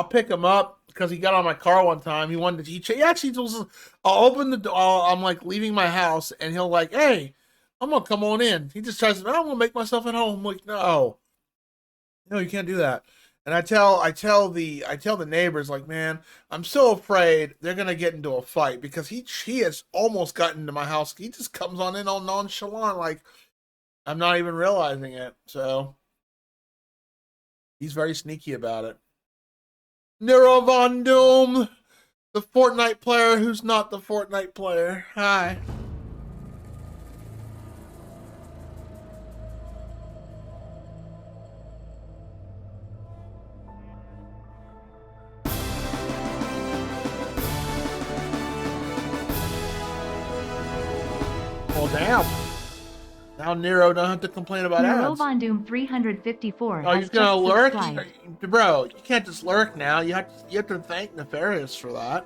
pick him up because he got on my car one time. He wanted to. He actually was. I'll open the door. I'm like leaving my house, and he'll like, "Hey, I'm gonna come on in." He just tries to. I'm gonna make myself at home. I'm like, no, you can't do that. And I tell the neighbors like, man, I'm so afraid they're gonna get into a fight because he has almost gotten into my house. He just comes on in all nonchalant, like I'm not even realizing it. So he's very sneaky about it. Nero Von Doom, the Fortnite player who's not the Fortnite player. Hi. Well, damn. Now Nero don't have to complain about Nero ads. Von Doom 354 Oh, has he's gonna just lurk, subscribed. bro. You can't just lurk now. You have to thank Nefarious for that.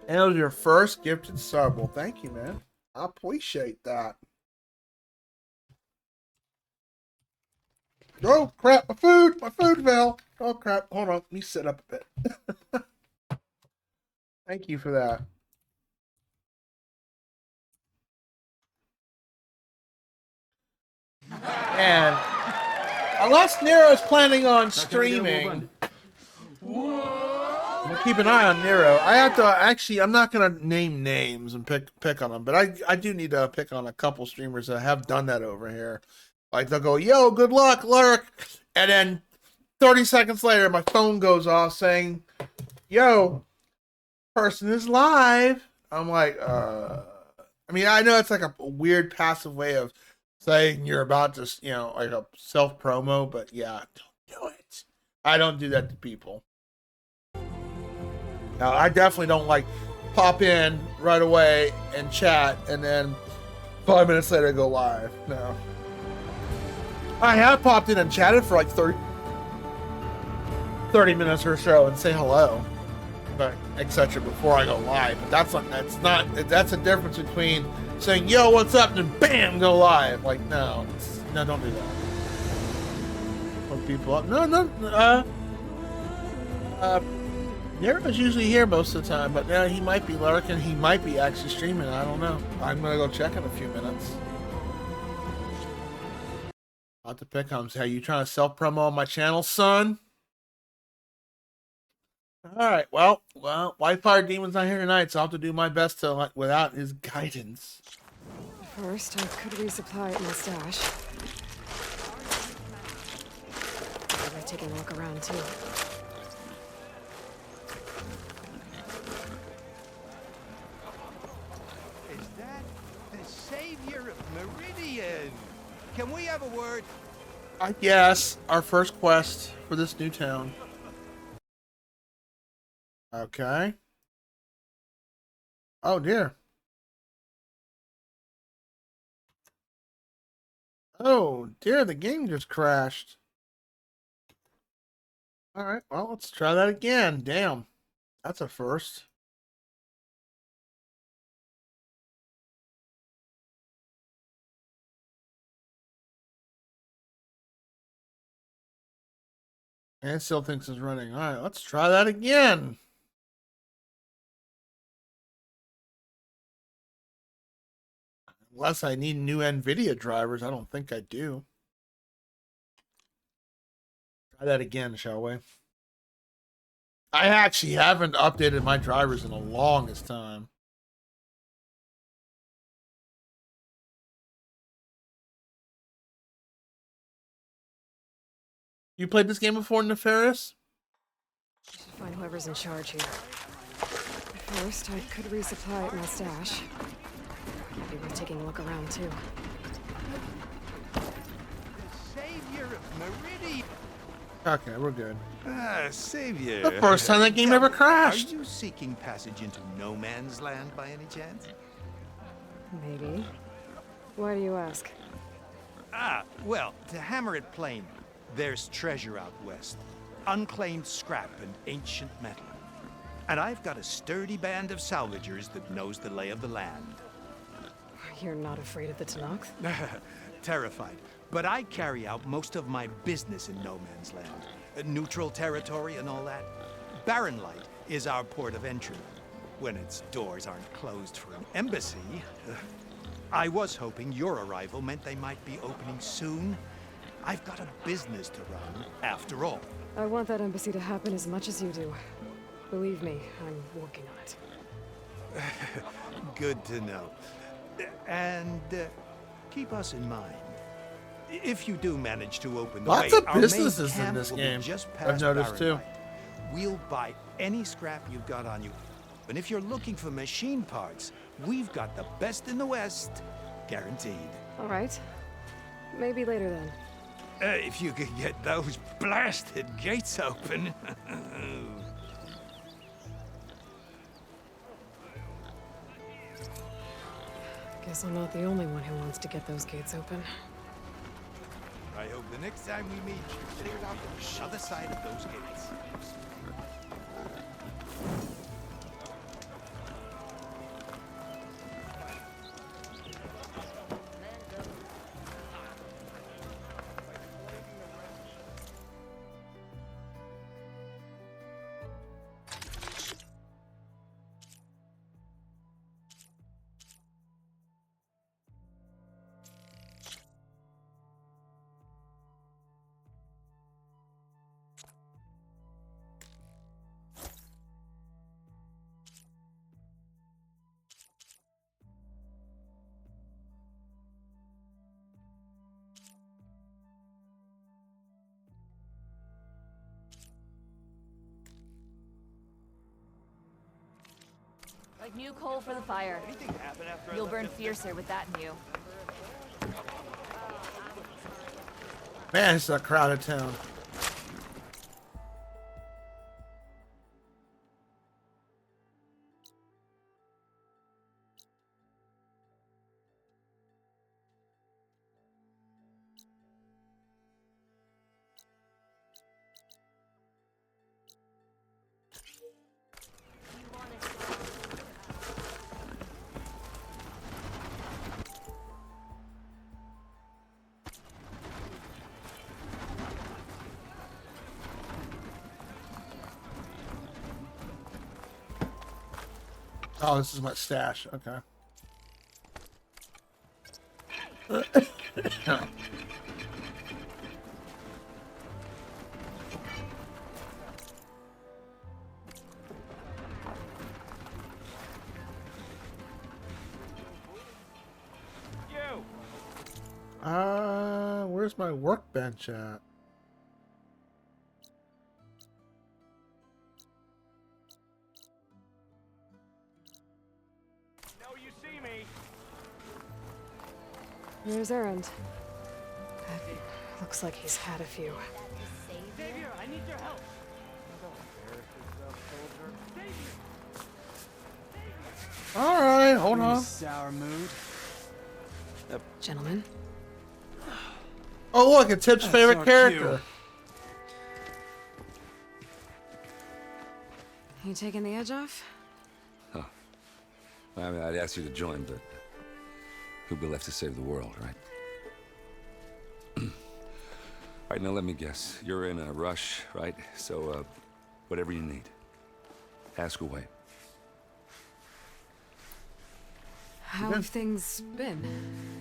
And it was your first gifted sub. Well, thank you, man. I appreciate that. Oh crap! My food fell. Oh crap! Hold on, let me sit up a bit. Thank you for that. And unless Nero's planning on streaming, we'll keep an eye on Nero. I have to actually. I'm not gonna name names and pick on them, but I do need to pick on a couple streamers that have done that over here. Like they'll go, "Yo, good luck, lurk," and then 30 seconds later, my phone goes off saying, "Yo, person is live." I'm like, I mean, I know it's like a weird passive way of saying you're about to, like a self promo, but yeah, don't do it. I don't do that to people. Now, I definitely don't like pop in right away and chat and then 5 minutes later go live. No. I have popped in and chatted for like 30 minutes or so and say hello, but etc. before I go live. But that's a difference between saying yo what's up and then bam go live. Like no, don't do that. Hook people up. No. Nero's usually here most of the time, but now he might be lurking. He might be actually streaming. I don't know. I'm gonna go check in a few minutes. About to pick on him. Say, you trying to self promo on my channel, son? All right. Well, White Fire Demon's not here tonight, so I'll have to do my best to without his guidance. First, I could resupply at my stash. Maybe taking a look around too. Is that the savior of Meridian? Can we have a word? I guess our first quest for this new town. Okay. Oh dear. Oh dear, the game just crashed. All right, well, let's try that again. Damn, that's a first. And it still thinks it's running. All right, let's try that again. Unless I need new NVIDIA drivers. I don't think I do. Try that again, shall we? I actually haven't updated my drivers in the longest time. You played this game before, Nefarious? I should find whoever's in charge here. First, I could resupply at my stash. Maybe worth taking a look around too. The savior of Meridian. Okay, we're good. Ah, savior. The first time that game Tell ever me, crashed. Are you seeking passage into no man's land by any chance? Maybe. Why do you ask? Ah, well, to hammer it plain, there's treasure out west. Unclaimed scrap and ancient metal. And I've got a sturdy band of salvagers that knows the lay of the land. You're not afraid of the Tanakh? Terrified. But I carry out most of my business in no man's land. neutral territory and all that. Barren Light is our port of entry, when its doors aren't closed for an embassy. I was hoping your arrival meant they might be opening soon. I've got a business to run, after all. I want that embassy to happen as much as you do. Believe me, I'm working on it. Good to know. And keep us in mind. If you do manage to open the Lots way, of our main businesses in camp this will be game, just I've past noticed too. Barrenlight. We'll buy any scrap you've got on you. And if you're looking for machine parts, we've got the best in the West, guaranteed. All right. Maybe later then. If you could get those blasted gates open. Guess I'm not the only one who wants to get those gates open. I hope the next time we meet, you figured out the other side of those gates. Like new coal for the fire. Anything happen after I You'll left burn them? fiercer with that in you. Man, it's a crowded town. Oh, this is my stash. Okay. Where's my workbench at? There's Erand. Looks like he's had a few. Xavier, I need your help. All right, hold on. Sour mood. Gentlemen, Oh, look, it's Tip's favorite our character. you taking the edge off? I mean, I'd ask you to join, but who'd be left to save the world, right? All right, now let me guess. You're in a rush, right? So, whatever you need, ask away. How have things been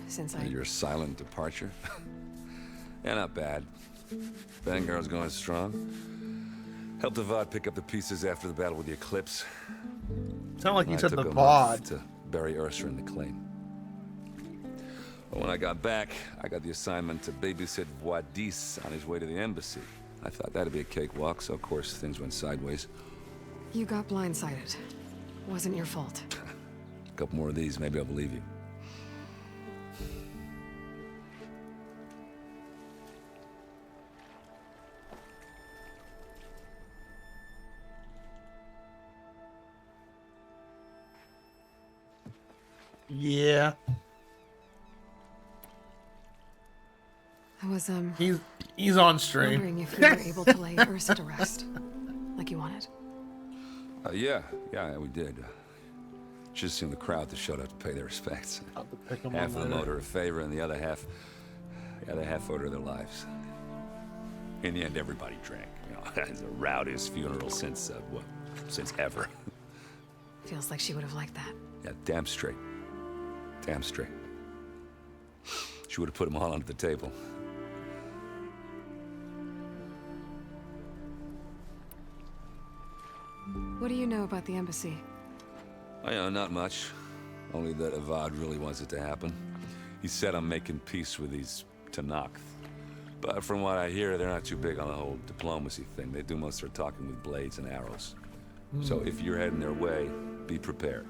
since I... Your silent departure? Yeah, not bad. Vanguard's going strong. Helped Avad pick up the pieces after the battle with the Eclipse. Sound like you I said took the a month VOD. to bury Ursa in the claim. But when I got back, I got the assignment to babysit Wadis on his way to the embassy. I thought that'd be a cakewalk, so of course things went sideways. You got blindsided. Wasn't your fault. A couple more of these, maybe I'll believe you. Yeah, I was, he's on stream. wondering if you were able to lay Ursa to rest. Like you wanted. Yeah, we did. Just seemed the crowd that showed up to pay their respects. I'll have to pick him Half up of them later. owed her a favor, and the other half owed her their lives. In the end, everybody drank. You know, it's the rowdiest funeral since, since ever. Feels like she would have liked that. Yeah, damn straight. Damn straight. She would have put them all under the table. What do you know about the embassy? Not much. Only that Avad really wants it to happen. He said I'm making peace with these Tanakh. But from what I hear, they're not too big on the whole diplomacy thing. They do most of their talking with blades and arrows. So if you're heading their way, be prepared.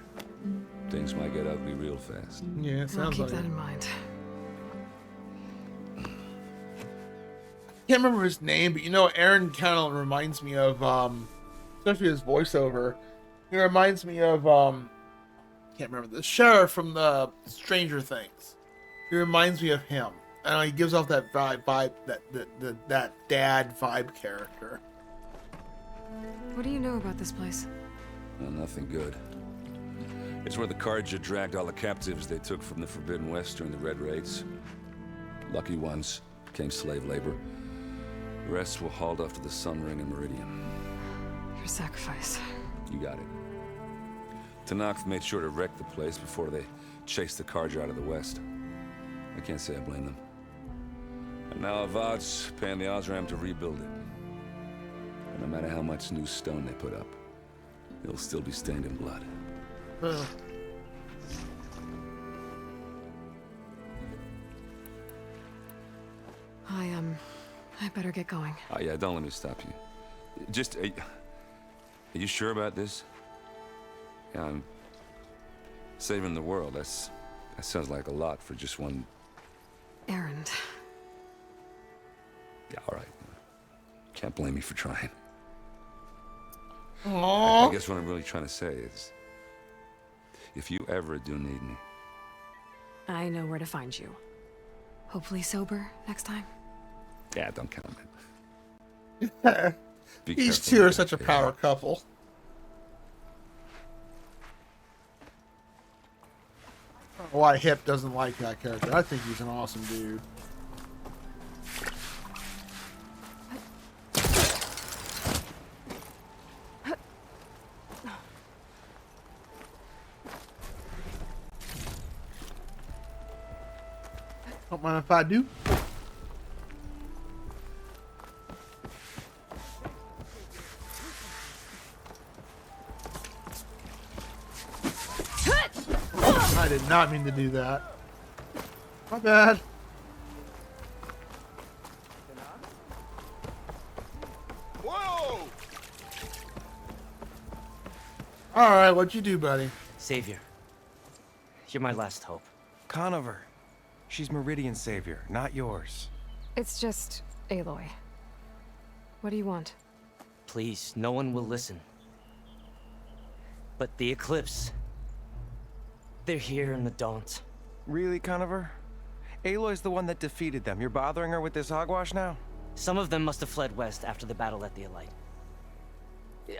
Things might get ugly real fast. Yeah, it I'll sounds keep like that it. in mind. Can't remember his name, but you know, Aaron kind of reminds me of, especially his voiceover. He reminds me of, can't remember, the sheriff from the Stranger Things. He reminds me of him. I know he gives off that vibe, that dad vibe character. What do you know about this place? Well, nothing good. It's where the Carja dragged all the captives they took from the Forbidden West during the Red Raids. Lucky ones became slave labor. The rest were hauled off to the Sun Ring and Meridian. Your sacrifice. You got it. Tanakh made sure to wreck the place before they chased the Carja out of the West. I can't say I blame them. And now Avad's paying the Osram to rebuild it. And no matter how much new stone they put up, it'll still be stained in blood. Ugh. I better get going. Oh yeah, don't let me stop you. Just, are you sure about this? Yeah, I'm saving the world. That sounds like a lot for just one. Erand. Yeah, all right. Can't blame me for trying. Aww. I guess what I'm really trying to say is, if you ever do need me, I know where to find you. Hopefully sober next time. yeah, don't count on it. Be These careful two are with such a that. power couple. I don't know why Hip doesn't like that character. I think he's an awesome dude. Don't mind if I do. I did not mean to do that. My bad. Whoa! Alright, what'd you do, buddy? Savior. You're my last hope. Conover. She's Meridian's savior, not yours. It's just Aloy. What do you want? Please, no one will listen. But the Eclipse... They're here in the Daunt. Really, Conover? Aloy's the one that defeated them. You're bothering her with this hogwash now? Some of them must have fled west after the battle at the Elite.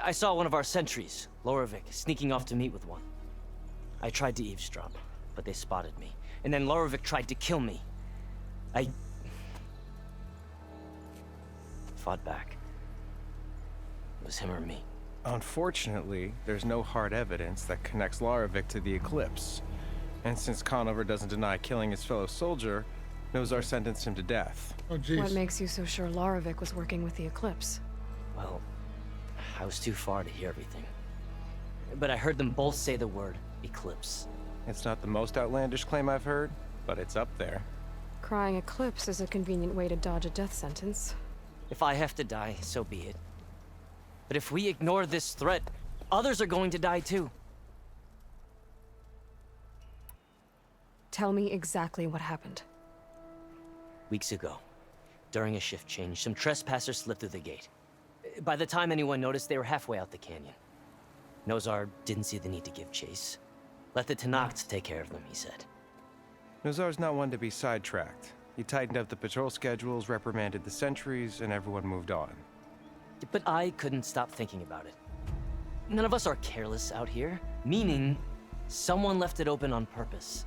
I saw one of our sentries, Lorovic, sneaking off to meet with one. I tried to eavesdrop, but they spotted me. And then Lorovic tried to kill me. I... fought back. It was him or me. Unfortunately, there's no hard evidence that connects Lorovic to the Eclipse. And since Conover doesn't deny killing his fellow soldier, Nozar sentenced him to death. Oh, jeez. What makes you so sure Lorovic was working with the Eclipse? Well, I was too far to hear everything. But I heard them both say the word Eclipse. It's not the most outlandish claim I've heard, but it's up there. Crying Eclipse is a convenient way to dodge a death sentence. If I have to die, so be it. But if we ignore this threat, others are going to die too. Tell me exactly what happened. Weeks ago, during a shift change, some trespassers slipped through the gate. By the time anyone noticed, they were halfway out the canyon. Nozar didn't see the need to give chase. Let the Tanakh take care of them, he said. Nozar's not one to be sidetracked. He tightened up the patrol schedules, reprimanded the sentries, and everyone moved on. But I couldn't stop thinking about it. None of us are careless out here, meaning someone left it open on purpose.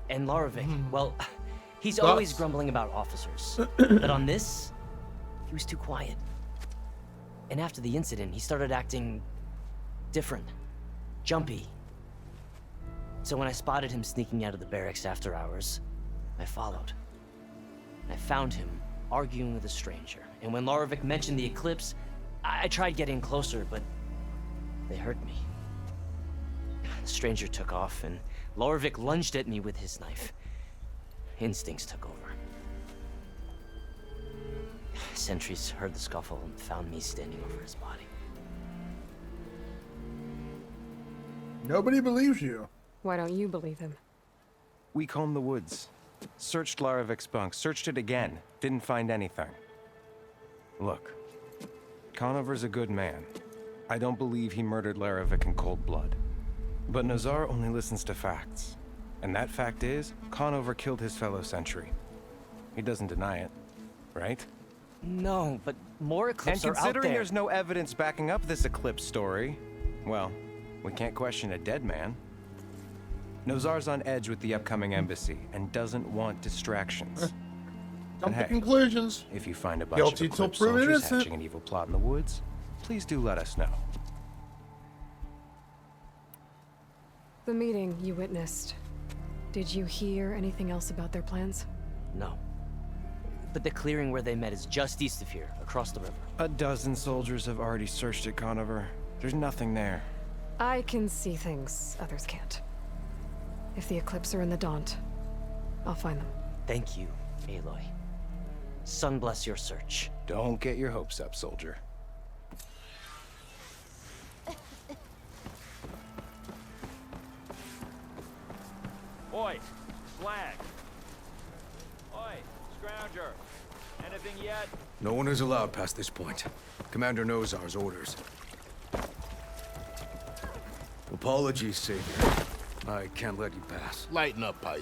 And Lorovic, well, he's always grumbling about officers. But on this, he was too quiet. And after the incident, he started acting different, jumpy. So when I spotted him sneaking out of the barracks after hours, I followed. I found him arguing with a stranger. And when Lorevic mentioned the eclipse, I tried getting closer, but they heard me. The stranger took off, and Lorevic lunged at me with his knife. Instincts took over. Sentries heard the scuffle and found me standing over his body. Nobody believes you. Why don't you believe him? We combed the woods. Searched Larovic's bunk. Searched it again. Didn't find anything. Look. Conover's a good man. I don't believe he murdered Larovic in cold blood. But Nazar only listens to facts. And that fact is, Conover killed his fellow sentry. He doesn't deny it, right? No, but more eclipses And are out considering there. there's no evidence backing up this eclipse story, well, we can't question a dead man. Nozar's on edge with the upcoming embassy and doesn't want distractions. Jump to hey, conclusions. If you find a bunch Guilty of till eclipse proven soldiers innocent. hatching an evil plot in the woods, please do let us know. The meeting you witnessed. Did you hear anything else about their plans? No. But the clearing where they met is just east of here, across the river. A dozen soldiers have already searched it, Conover. There's nothing there. I can see things others can't. If the Eclipse are in the Daunt, I'll find them. Thank you, Aloy. Sun bless your search. Don't get your hopes up, soldier. Oi, flag. Oi, scrounger. Anything yet? No one is allowed past this point. Commander Nozar's orders. Apologies, Savior. I can't let you pass. Lighten up, Paiv.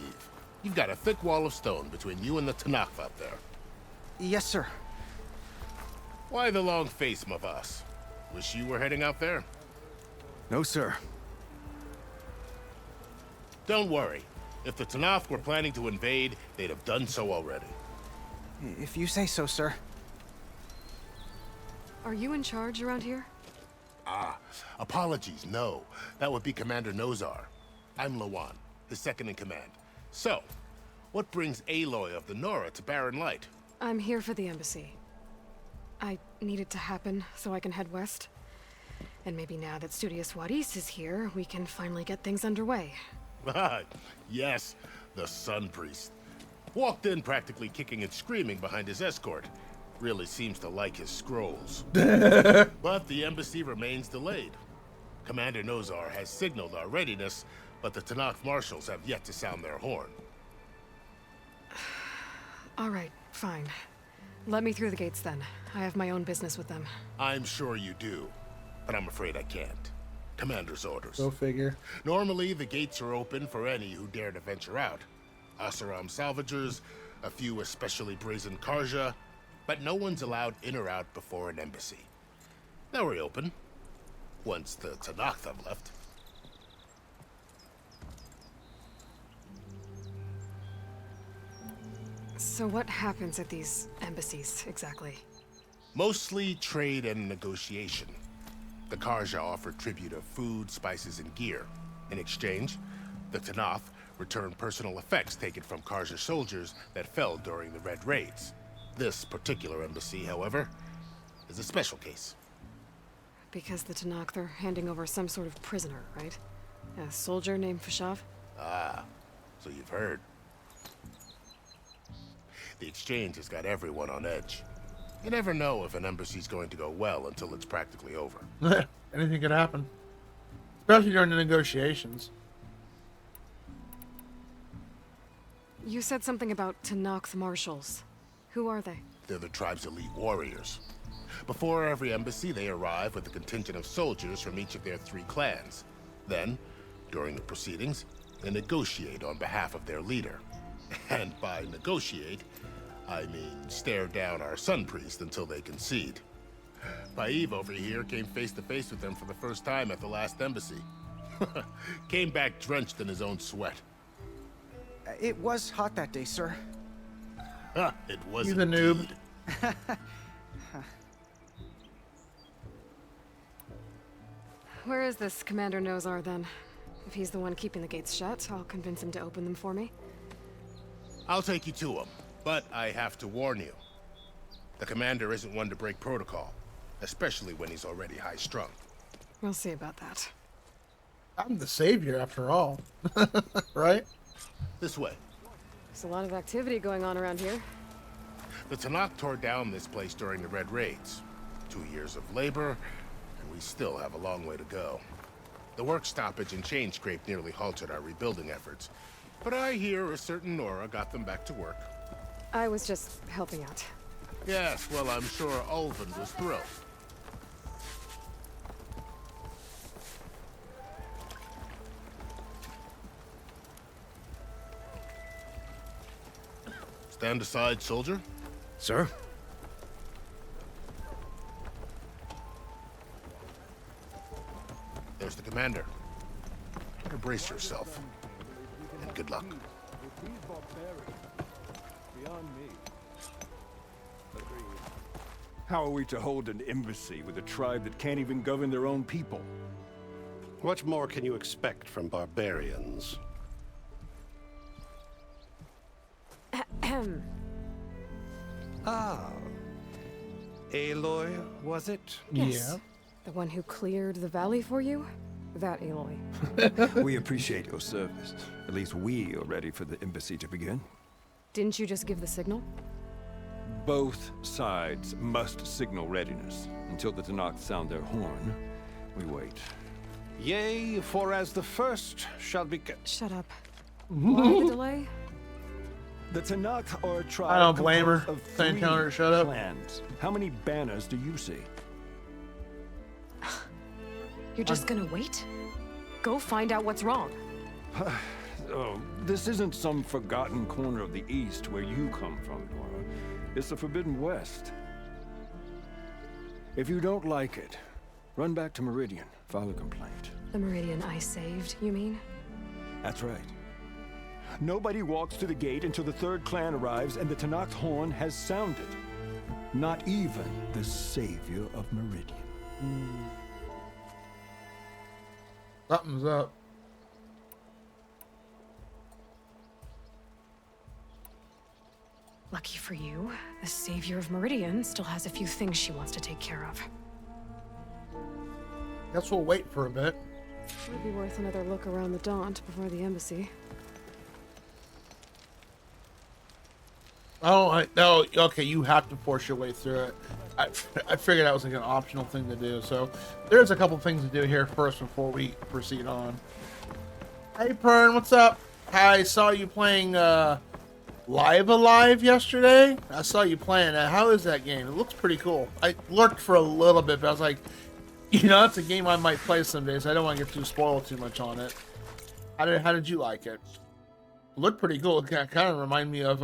You've got a thick wall of stone between you and the Tanakh up there. Yes, sir. Why the long face, Mavas? Wish you were heading out there? No, sir. Don't worry. If the Tanakh were planning to invade, they'd have done so already. If you say so, sir. Are you in charge around here? Apologies, no. That would be Commander Nozar. I'm Lawan, his second in command. So, what brings Aloy of the Nora to Barren Light? I'm here for the embassy. I need it to happen so I can head west. And maybe now that Studious Wadis is here, we can finally get things underway. Yes, the Sun Priest. Walked in practically kicking and screaming behind his escort. Really seems to like his scrolls. But the embassy remains delayed. Commander Nozar has signaled our readiness, but the Tanakh marshals have yet to sound their horn. All right, fine. Let me through the gates then. I have my own business with them. I'm sure you do, but I'm afraid I can't. Commander's orders. Go figure. Normally, the gates are open for any who dare to venture out. Asaram salvagers, a few especially brazen Karja, but no one's allowed in or out before an embassy. They'll reopen, once the Tanakh have left. So what happens at these embassies, exactly? Mostly trade and negotiation. The Karja offer tribute of food, spices, and gear. In exchange, the Tanakh return personal effects taken from Karja soldiers that fell during the Red Raids. This particular embassy, however, is a special case. Because the Tanakh, they're handing over some sort of prisoner, right? A soldier named Fashav? Ah, so you've heard. The exchange has got everyone on edge. You never know if an embassy's going to go well until it's practically over. Anything could happen. Especially during the negotiations. You said something about Tanakh marshals. Who are they? They're the tribe's elite warriors. Before every embassy, they arrive with a contingent of soldiers from each of their 3 clans. Then, during the proceedings, they negotiate on behalf of their leader. And by negotiate, I mean stare down our Sun Priest until they concede. Paiv over here came face to face with them for the first time at the last embassy. Came back drenched in his own sweat. It was hot that day, sir. It was He's a noob. indeed. Where is this Commander Nozar, then? If he's the one keeping the gates shut, I'll convince him to open them for me. I'll take you to him, but I have to warn you. The commander isn't one to break protocol, especially when he's already high-strung. We'll see about that. I'm the savior after all. Right? This way. There's a lot of activity going on around here. The Tanakh tore down this place during the Red Raids. 2 years of labor, and we still have a long way to go. The work stoppage and chain scrape nearly halted our rebuilding efforts, but I hear a certain Nora got them back to work. I was just helping out. Yes, well, I'm sure Ulvin was thrilled. Stand aside, soldier. Sir? There's the commander. Brace yourself. And good luck. How are we to hold an embassy with a tribe that can't even govern their own people? What more can you expect from barbarians? Ahem. Ah. Aloy, was it? Yes. Yeah. The one who cleared the valley for you? That Aloy. We appreciate your service. At least we are ready for the embassy to begin. Didn't you just give the signal? Both sides must signal readiness. Until the Tanakh sound their horn, we wait. Yea, for as the first shall be... Shut up. Why the delay? The Tanakh are a tribe I don't blame her. composed of Saying three tell her to shut up. clans. How many banners do you see? You're just gonna wait? Go find out what's wrong. Oh, this isn't some forgotten corner of the East where you come from, Nora. It's the Forbidden West. If you don't like it, run back to Meridian, file a complaint. The Meridian I saved, you mean? That's right. Nobody walks to the gate until the third clan arrives and the Tanakh's horn has sounded. Not even the savior of Meridian. Something's up. Lucky for you, the savior of Meridian still has a few things she wants to take care of. Guess we'll wait for a bit. Would be worth another look around the Daunt before the embassy. Oh, no, okay, you have to force your way through it. I figured that was like an optional thing to do. So there's a couple things to do here first before we proceed on. Hey, Pern, what's up? I saw you playing Live Alive yesterday. I saw you playing that. How is that game? It looks pretty cool. I lurked for a little bit, but I was like, you know, that's a game I might play some days. I don't want to get too spoiled too much on it. How did you like it? It looked pretty cool. It kind of reminded me of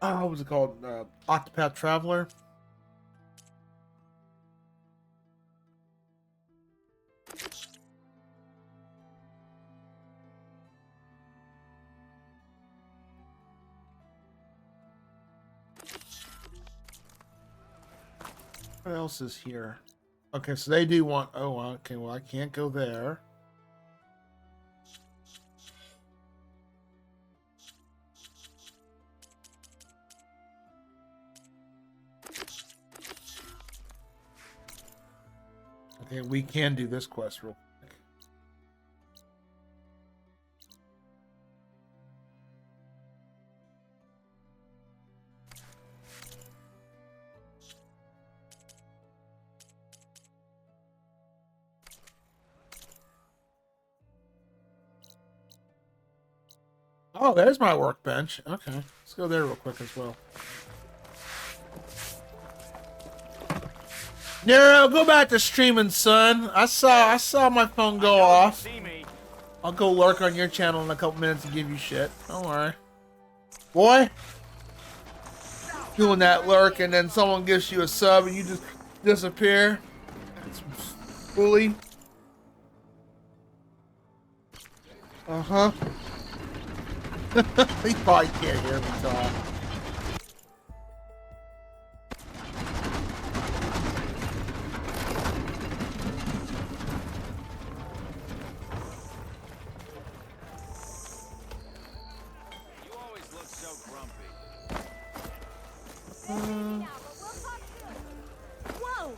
what was it called? Octopath Traveler. What else is here? Okay, so they do want... Oh, okay, well, I can't go there. Okay, we can do this quest real quick. Oh, there's my workbench. Okay, let's go there real quick as well. Nero, go back to streaming, son. I saw my phone go off. I'll go lurk on your channel in a couple minutes and give you shit. Don't worry. Boy, doing that lurk and then someone gives you a sub and you just disappear. It's bully. He probably can't hear me talk. You always look so grumpy. Whoa!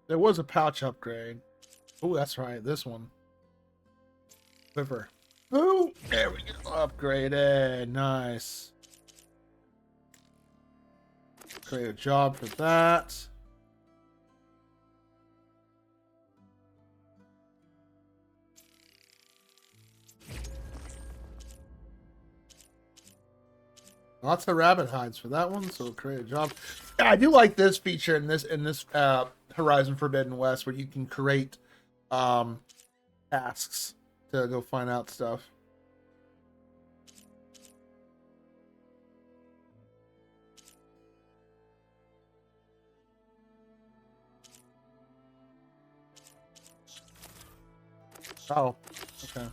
There was a pouch upgrade. Oh, that's right. This one. Quiver. Ooh, there we go. Upgraded. Nice. Create a job for that. Lots of rabbit hides for that one, so we'll create a job. Yeah, I do like this feature in this Horizon Forbidden West, where you can create tasks to go find out stuff. Oh, okay.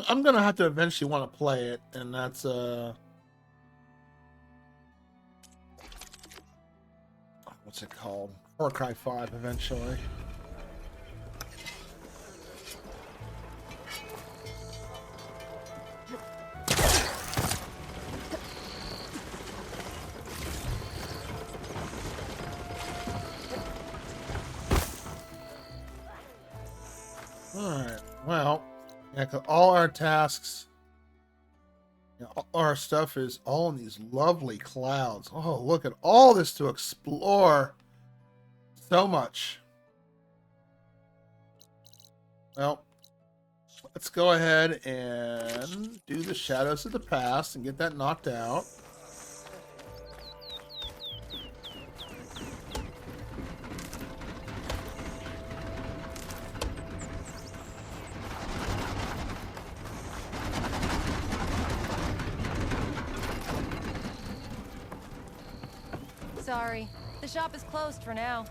I'm gonna have to eventually want to play it, and that's what's it called? Far Cry 5 eventually. Alright, well, yeah, 'cause all our tasks, you know, all our stuff is all in these lovely clouds. Oh, look at all this to explore. So much. Well, let's go ahead and do the Shadows of the Past and get that knocked out. Sorry. The shop is closed for now.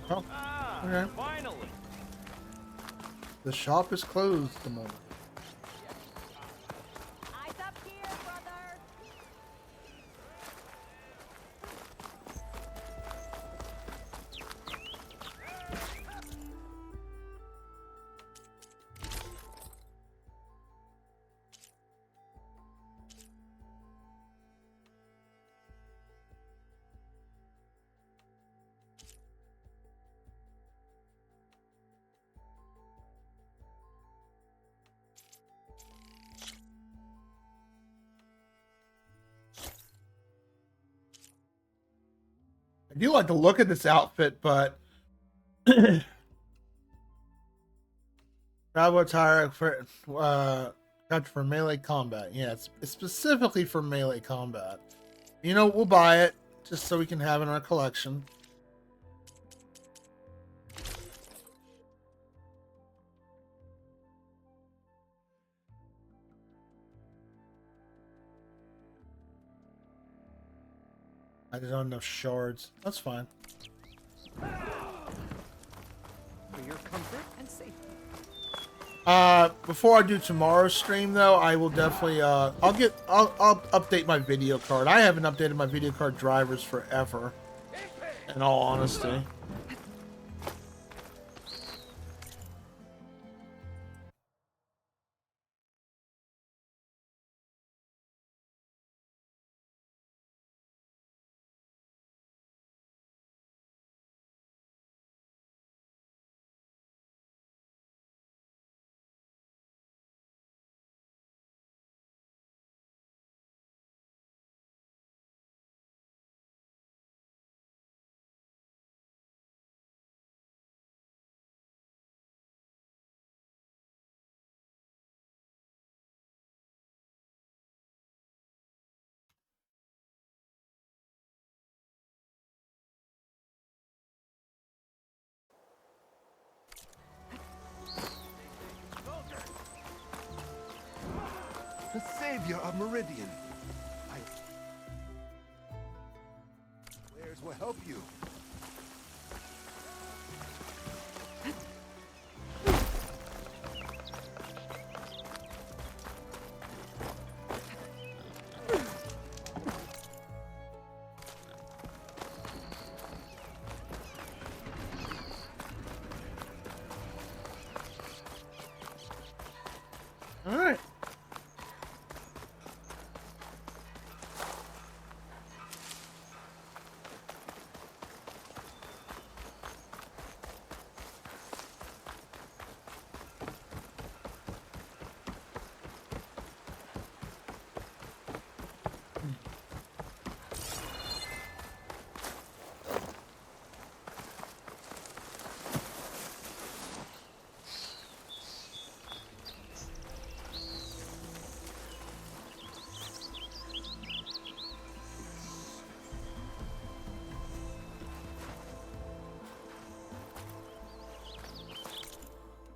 Oh, okay. Finally. The shop is closed at the moment. Eyes up here, brother. I do like the look of this outfit, but travel attire for melee combat. Yeah, it's specifically for melee combat. You know, we'll buy it just so we can have it in our collection. I don't have enough shards. That's fine. For your comfort and safety. Before I do tomorrow's stream, though, I will definitely I'll update my video card. I haven't updated my video card drivers forever, in all honesty. via a meridian. Flares will help you. All right.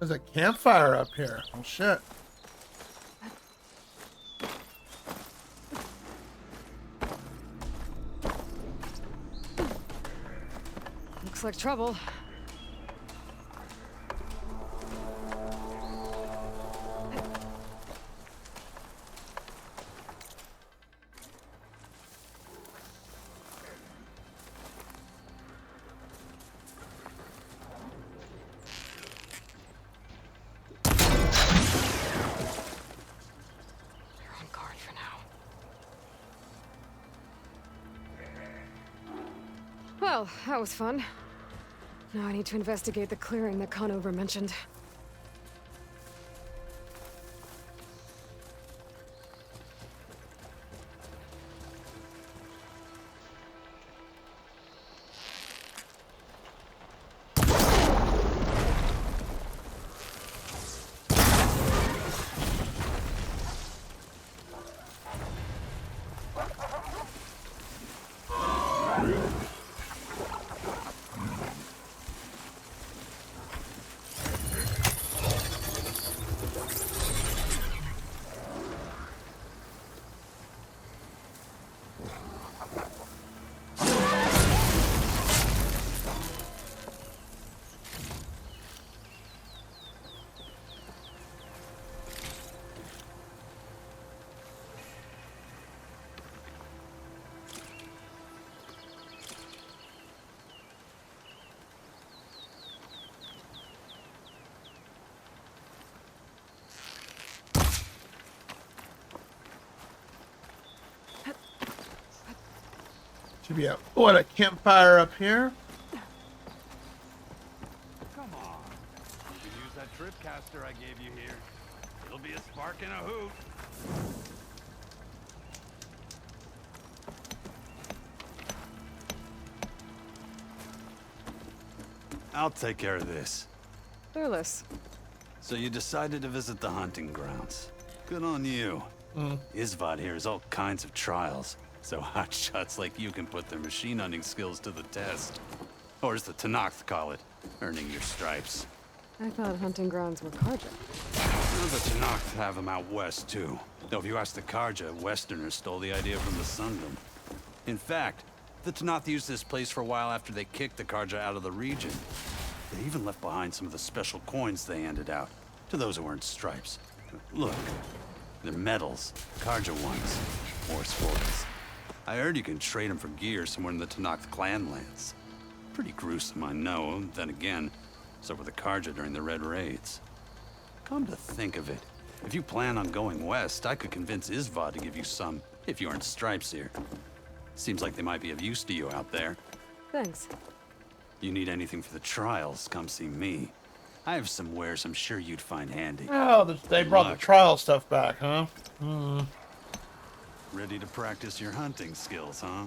There's a campfire up here. Oh shit. Looks like trouble. You're on guard for now. Well, that was fun. Now I need to investigate the clearing that Conover mentioned. Should be a campfire up here. Come on. You can use that trip caster I gave you here. It'll be a spark and a hoot. I'll take care of this. Fearless. So you decided to visit the hunting grounds. Good on you. Isvad here has all kinds of trials, so hotshots like you can put their machine hunting skills to the test. Or as the Tenakth call it, earning your stripes. I thought hunting grounds were Karja. Well, the Tenakth have them out west, too. Though if you ask the Karja, Westerners stole the idea from the Sundom. In fact, the Tenakth used this place for a while after they kicked the Karja out of the region. They even left behind some of the special coins they handed out to those who earned stripes. Look, they're medals, Karja ones, or spoils. I heard you can trade them for gear somewhere in the Tenakth clan lands. Pretty gruesome, I know. Then again, so were the Karja during the Red Raids. Come to think of it, if you plan on going west, I could convince Isvad to give you some, if you earn stripes here. Seems like they might be of use to you out there. Thanks. You need anything for the trials, come see me. I have some wares I'm sure you'd find handy. Oh, they brought the trial stuff back, huh? Ready to practice your hunting skills, huh?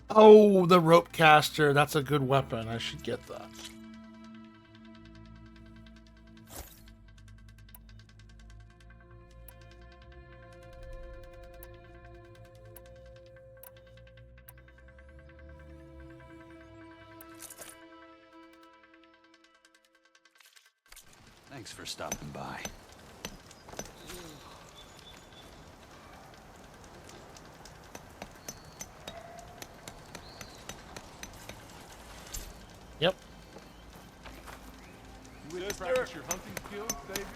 Oh, the rope caster. That's a good weapon. I should get that. Thanks for stopping by. Yep. You wish to practice your hunting skills, Savior?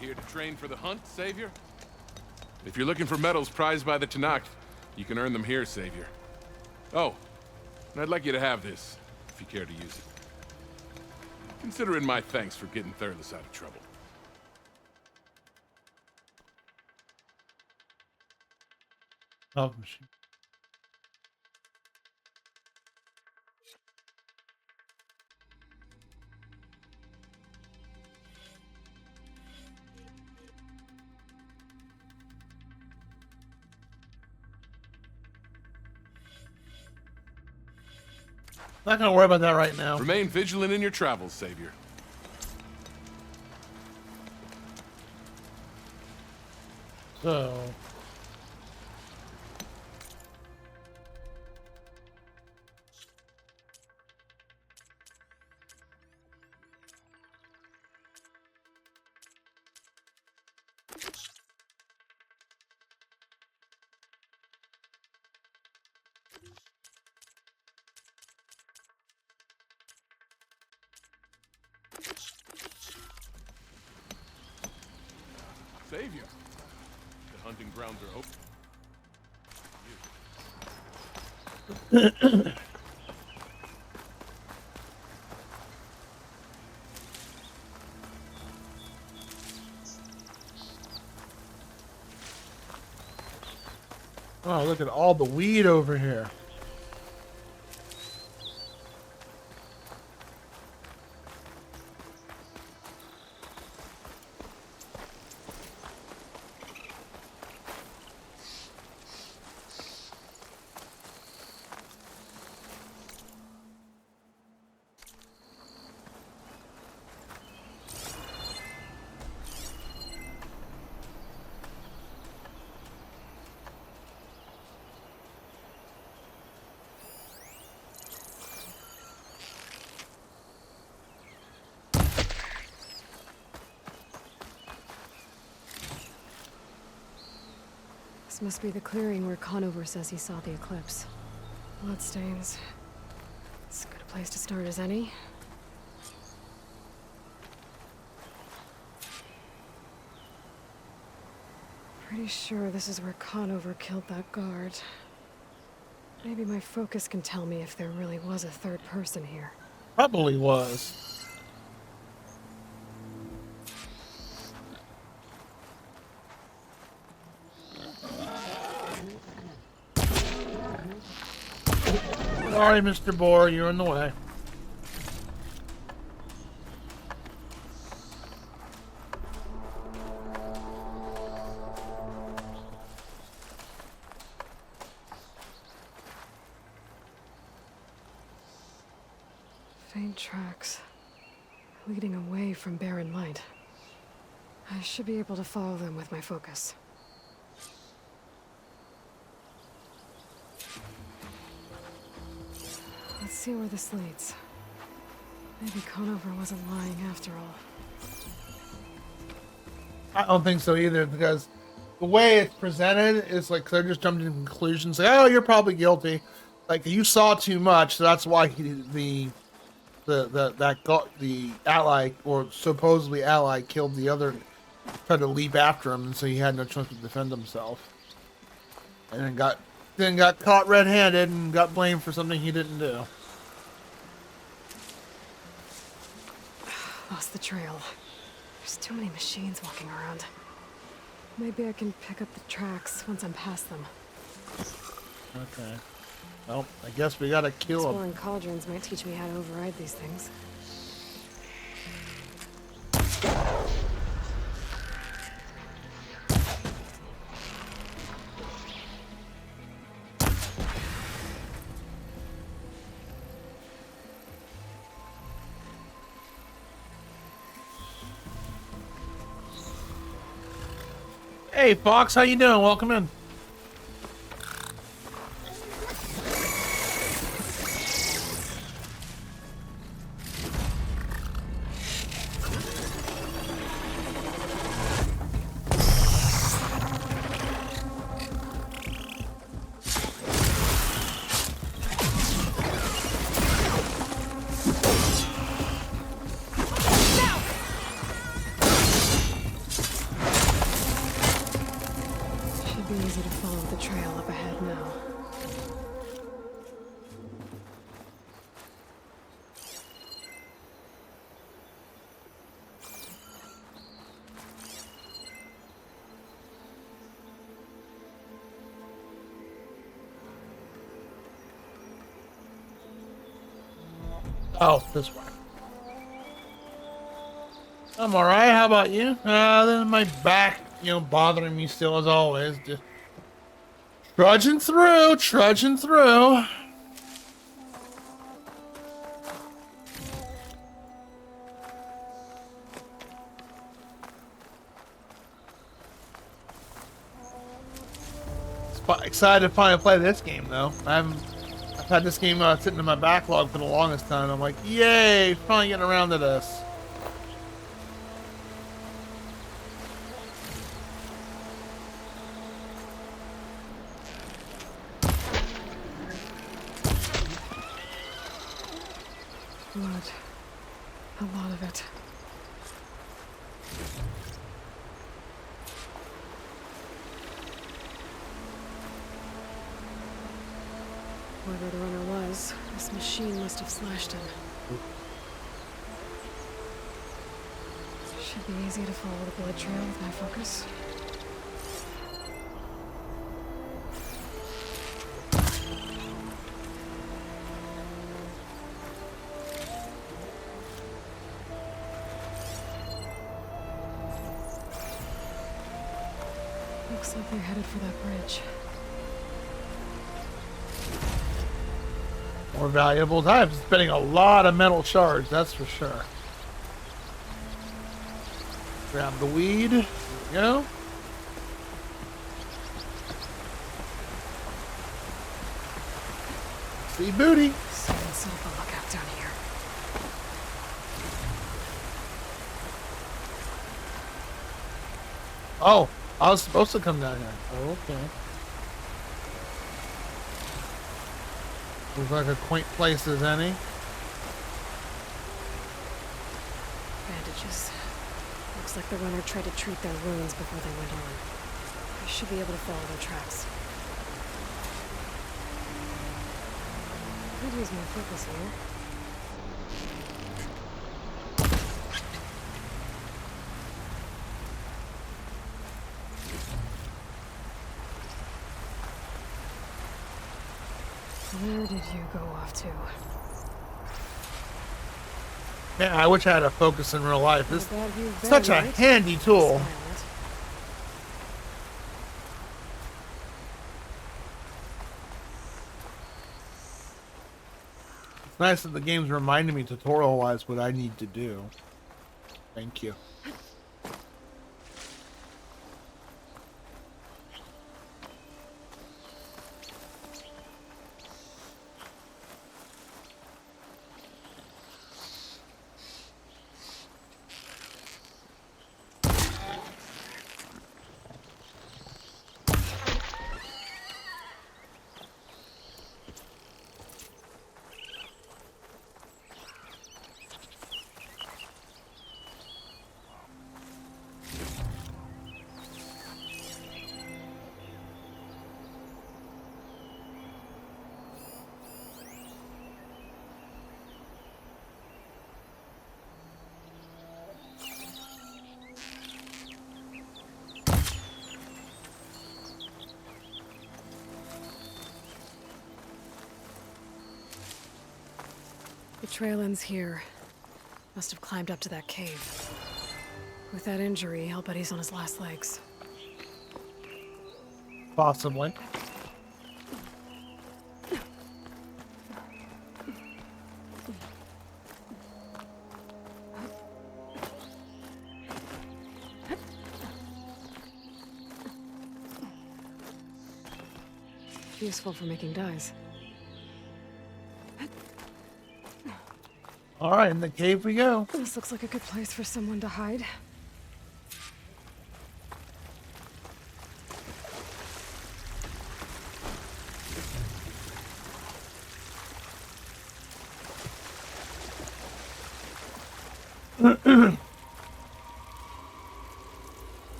Here to train for the hunt, Savior? If you're looking for medals prized by the Tanakh, you can earn them here, Savior. Oh, and I'd like you to have this, if you care to use it. Consider it my thanks for getting Thurles out of trouble. Oh, machine. Not gonna worry about that right now. Remain vigilant in your travels, Savior. So. Savior, the hunting grounds are open. Oh, look at all the weed over here. This must be the clearing where Conover says he saw the eclipse. Bloodstains. It's as good a place to start as any. Pretty sure this is where Conover killed that guard. Maybe my focus can tell me if there really was a third person here. Probably was. Sorry, Mr. Boar, you're in the way. Faint tracks, leading away from barren light. I should be able to follow them with my focus. Let's see where this leads. Maybe Conover wasn't lying after all. I don't think so either, because the way it's presented is like they're just jumping to conclusions. Like, oh, you're probably guilty. Like you saw too much, so that's why the ally or supposedly ally killed the other, tried to leap after him, and so he had no chance to defend himself. And then got caught red-handed and got blamed for something he didn't do. Lost the trail. There's too many machines walking around. Maybe I can pick up the tracks once I'm past them. Okay. Well, I guess we gotta kill him. Exploring cauldrons might teach me how to override these things. Hey, Fox, how you doing? Welcome in. Should be easy to follow the trail up ahead now. Oh, this way. I'm alright. How about you? Then my back, bothering me still as always. Just trudging through, trudging through. Excited to finally play this game though. I've had this game sitting in my backlog for the longest time. I'm like, yay, finally getting around to this. Blood. A lot of it. Whoever the runner was, this machine must have slashed him. Should be easy to follow the blood trail with my focus. Looks like they're headed for that bridge. More valuables. I'm spending a lot of metal shards, that's for sure. Grab the weed. There we go. See booty. Someone set up a lookout down here. Oh, I was supposed to come down here. Oh, okay. Looks like a quaint place as any. Bandages. Looks like the runner tried to treat their wounds before they went on. I should be able to follow their tracks. Could use more focus here. Where did you go off to? Man, I wish I had a focus in real life. This Not bad view is there, such a right? handy tool. Silent. It's nice that the game's reminding me tutorial-wise what I need to do. Thank you. The trail ends here. Must have climbed up to that cave. With that injury, I'll bet he's on his last legs. Possibly. Useful for making dyes. All right, in the cave we go. This looks like a good place for someone to hide.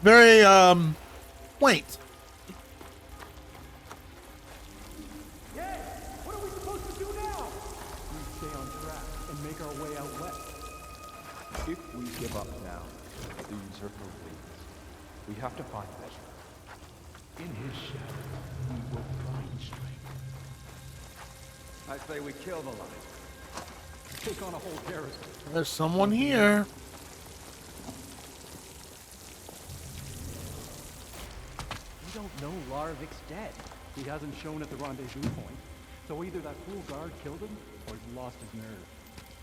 Very quaint. What are we supposed to do now? We stay on track and make our way out west. If we give up now, the usurper wins. We have to find Ezra. In his shadow, we will find strength. I say we kill the line. Take on a whole garrison. There's someone here. We don't know Larvik's dead. He hasn't shown at the rendezvous point. So either that fool guard killed him, or he's lost his nerve.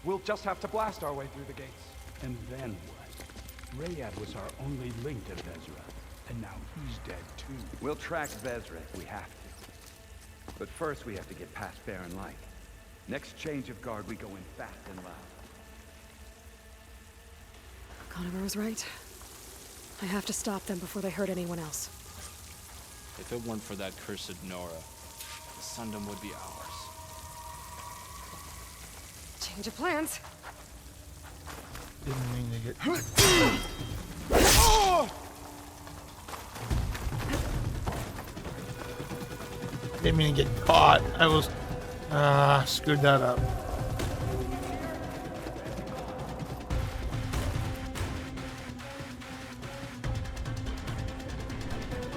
We'll just have to blast our way through the gates. And then what? Rayad was our only link to Vezra. And now he's dead too. We'll track Vezra if we have to. But first we have to get past Baron Light. Next change of guard, we go in fast and loud. Conover was right. I have to stop them before they hurt anyone else. If it weren't for that cursed Nora, the Sundom would be ours. Change of plans. Didn't mean to get. Didn't mean to get caught. I was screwed that up.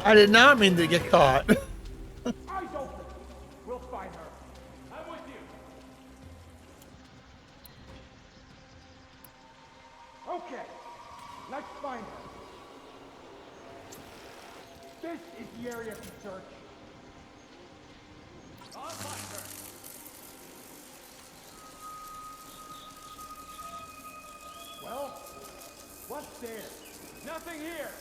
I did not mean to get caught. Eyes open! We'll find her. I'm with you. Okay, let's find her. This is the area to search. I'll find her. Well, what's there? Nothing here.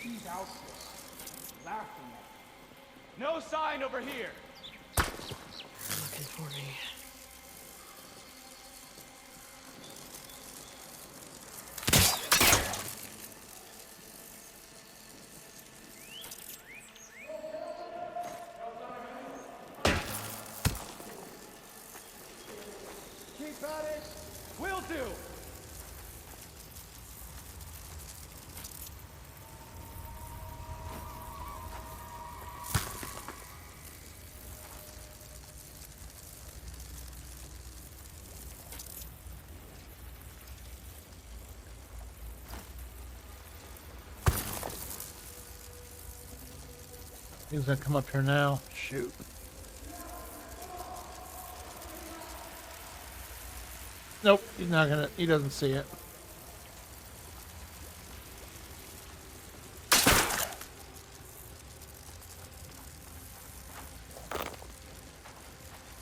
She's out there, laughing at me. No sign over here. Looking for me. Keep at it. Will do. He's gonna come up here now. Shoot. Nope, he's not gonna. He doesn't see it.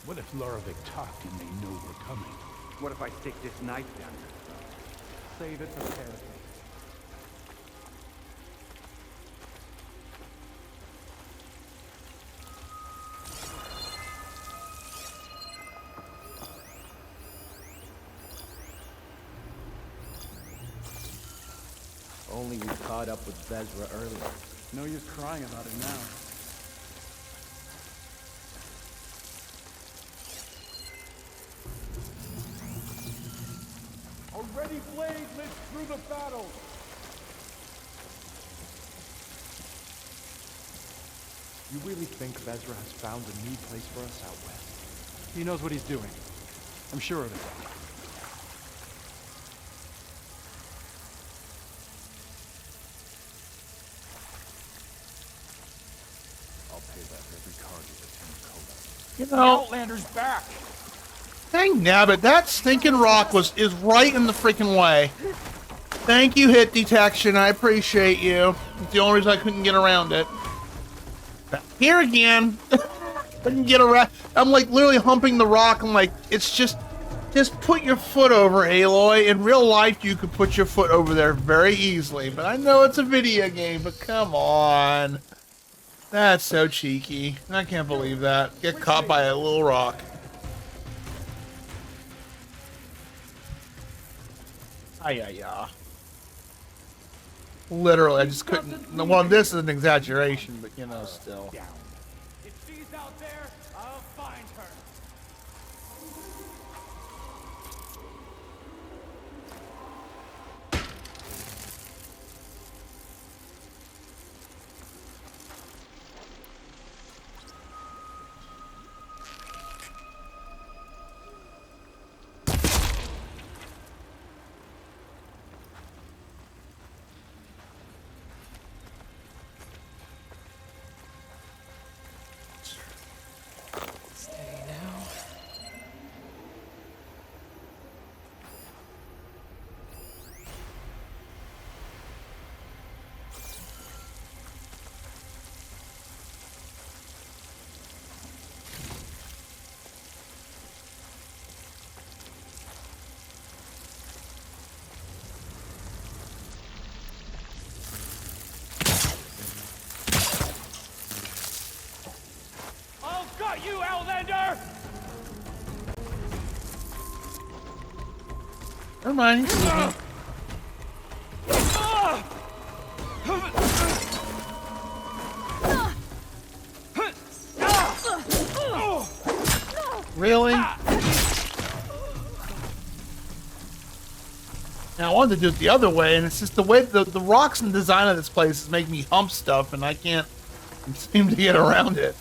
What if Loravik talked and they know we're coming? What if I stick this knife down your Save it for therapy. Only we caught up with Vezra earlier. No use crying about it now. A ready blade lives through the battle. You really think Vezra has found a new place for us out west? He knows what he's doing. I'm sure of it. I'll pay back every card you attend Kodak. You know, Outlander's back! dang nabbit, that stinking rock is right in the freaking way. Thank you, hit detection. I appreciate you. It's the only reason I couldn't get around it. Back here again. Couldn't get around. I'm like literally humping the rock. I'm like, it's just put your foot over, Aloy. In real life, you could put your foot over there very easily. But I know it's a video game, but come on. That's so cheeky. I can't believe that. Get caught by a little rock. Ay. Literally, I just couldn't. Well, this is an exaggeration, but you know, still. If she's out there, I'll find her. Got you, Outlander! Never mind. Really? Now I wanted to do it the other way, and it's just the way the rocks and design of this place is making me hump stuff, and I can't seem to get around it.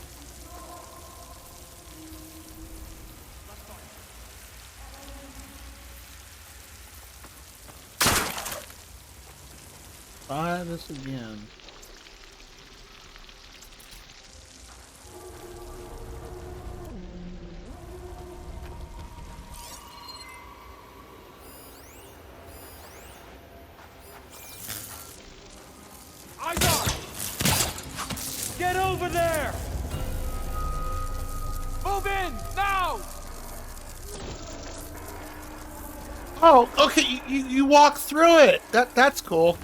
Try this again. I got it! Get over there! Move in, now! Oh, okay, you walk through it. That's cool.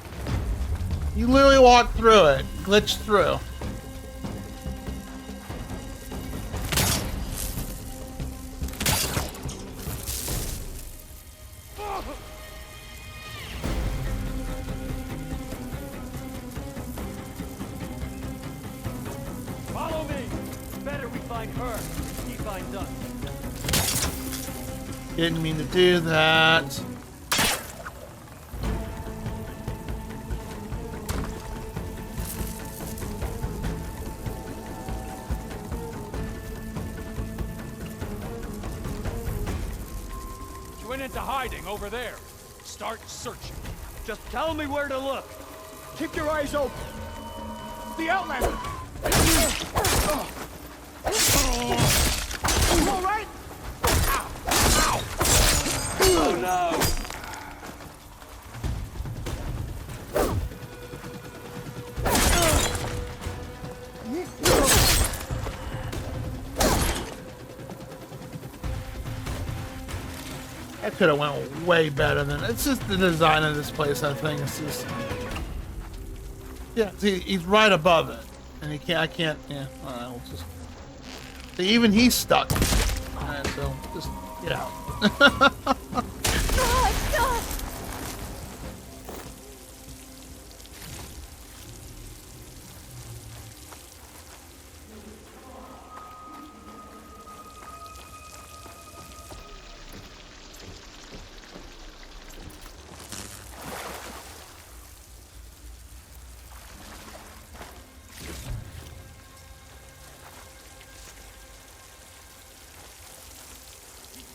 You literally walk through it, glitch through. Follow me! Better we find her. He finds us. Didn't mean to do that. She went into hiding over there. Start searching. Just tell me where to look. Keep your eyes open. The Outlander! You all right? Ow! Ow! Oh no! That could have went way better than it's just the design of this place. I think it's just yeah. See, he's right above it, and he can't. I can't. Yeah. All right. We'll just see. Even he's stuck. All right. So just get out.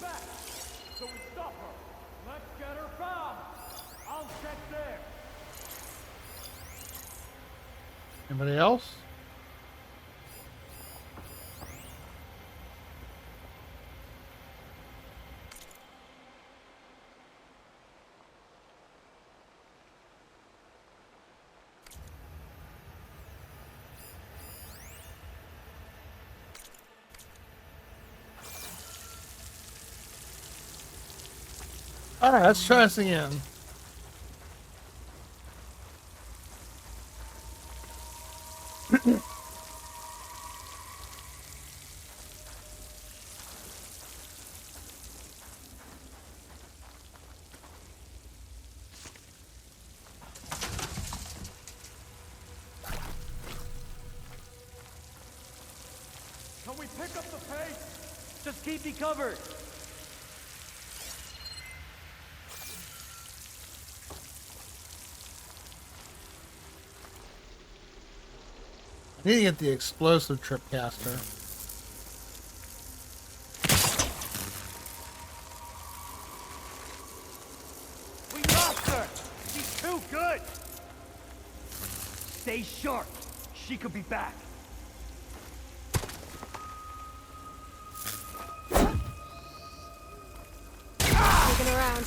Back! So we stop her. Let's get her found. I'll check there. Anybody else? All right, let's try this again. Can we pick up the pace? Just keep me covered. I need to get the explosive trip caster. We lost her. She's too good. Stay sharp. She could be back. Looking around.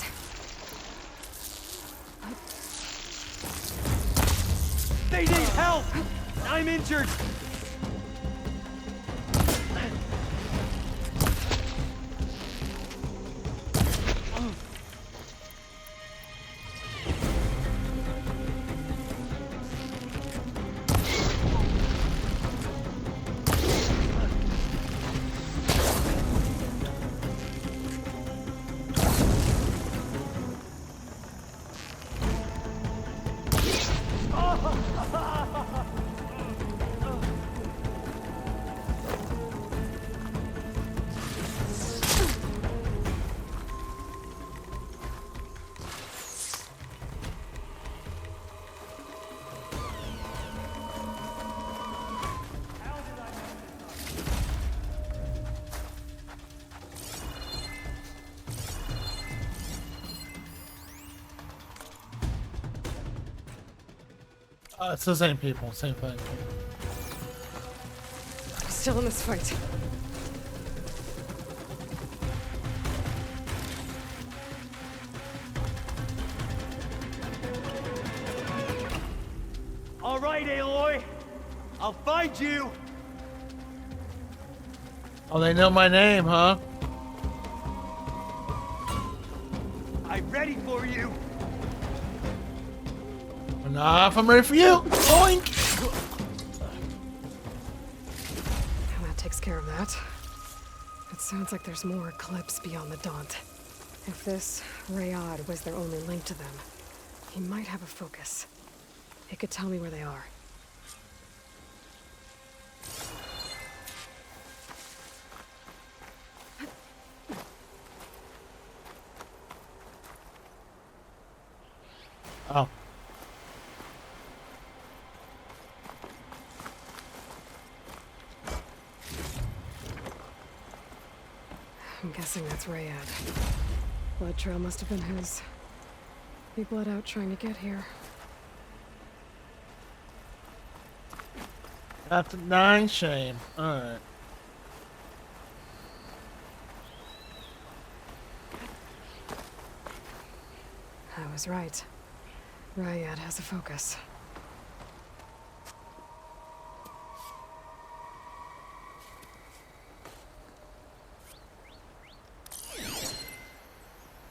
They need help. I'm injured. It's the same people, same thing. Still in this fight. All right, Aloy. I'll find you. Oh, they know my name, huh? I'm ready for you. Nah, if I'm ready for you. Boink! And that takes care of that. It sounds like there's more Eclipse beyond the Daunt. If this Rayad was their only link to them, he might have a focus. It could tell me where they are. Oh. I'm guessing that's Rayad. Blood trail must have been his. He bled out trying to get here. That's a 9 shame. Alright. I was right. Rayad has a focus.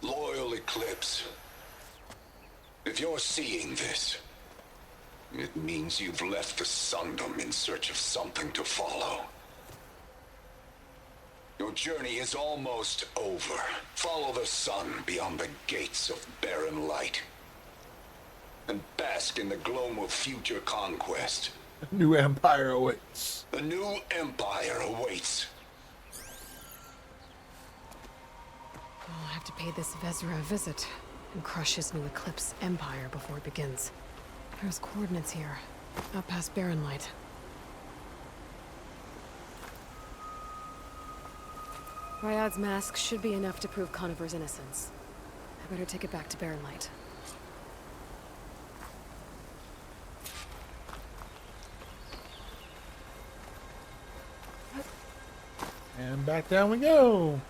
Loyal Eclipse, if you're seeing this, it means you've left the Sundom in search of something to follow. Your journey is almost over. Follow the sun beyond the gates of barren light, and bask in the gloam of future conquest. A new empire awaits. The new empire awaits. I'll have to pay this Vezra a visit and crush his new Eclipse empire before it begins. There's coordinates here, up past Barren Light. Rayad's mask should be enough to prove Conover's innocence. I better take it back to Barren Light. And back down we go.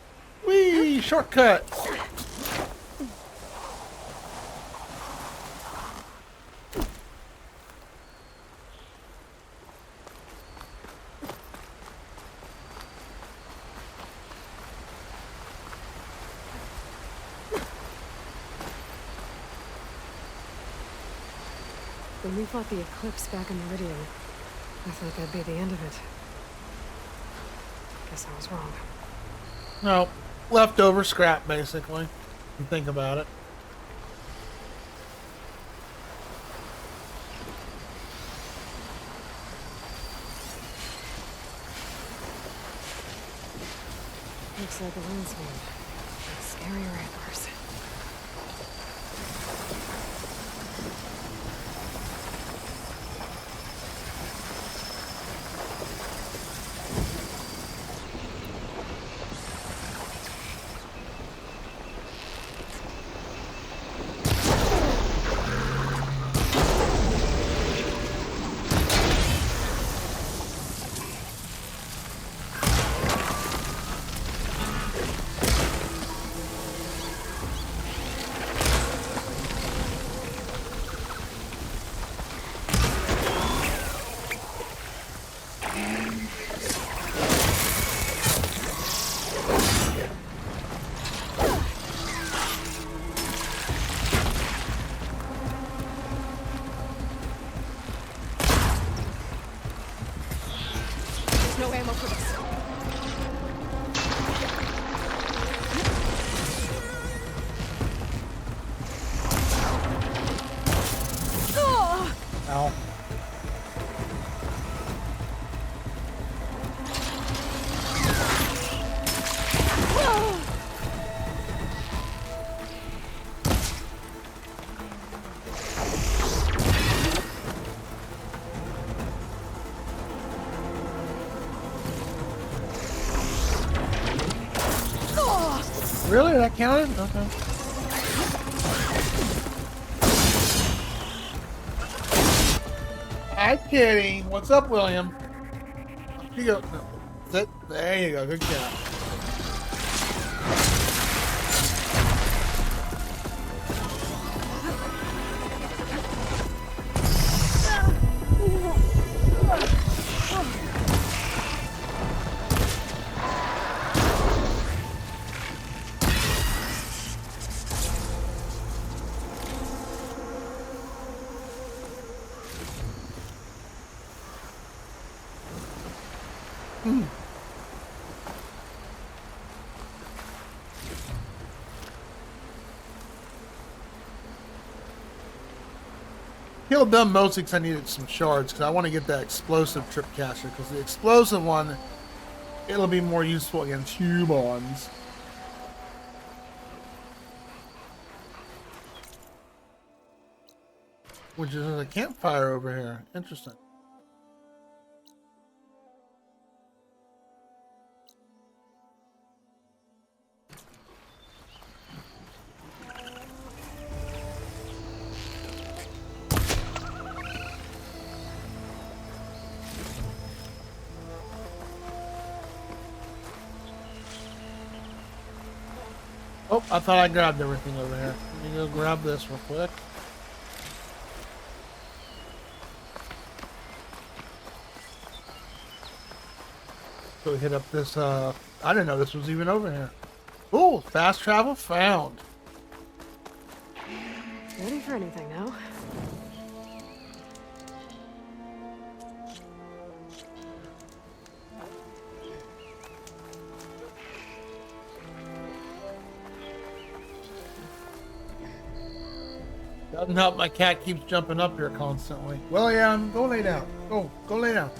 Whee! Shortcut! When we fought the Eclipse back in Meridian, I thought that'd be the end of it. Guess I was wrong. No, leftover scrap, basically. You think about it. Looks like a lens one. With scary antlers. No ammo for this. Ow. Really? That counted? Okay. I'm kidding. What's up, William? You go. No. Sit. There you go. Good job. Killed them mostly because I needed some shards because I want to get that explosive trip caster because the explosive one, it'll be more useful against humans. Which is a campfire over here. Interesting. Oh, I thought I grabbed everything over here. Let me go grab this real quick. So we hit up this, I didn't know this was even over here. Ooh, fast travel found. Ready for anything now? Doesn't help my cat keeps jumping up here constantly. William, go lay down. Go lay down.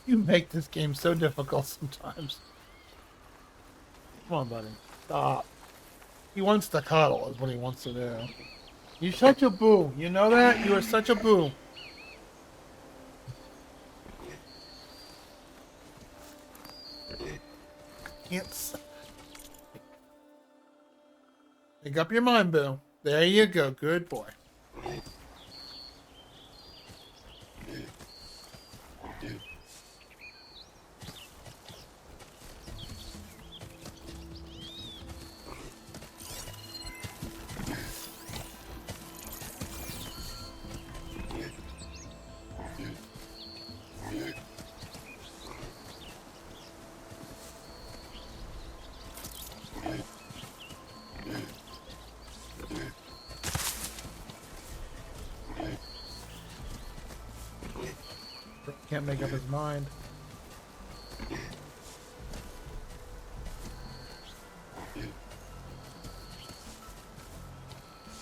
You make this game so difficult sometimes. Come on, buddy. Stop. He wants to cuddle is what he wants to do. You're such a boo. You know that? You are such a boo. Can't. Make up your mind, boo. There you go. Good boy. can't make up his mind.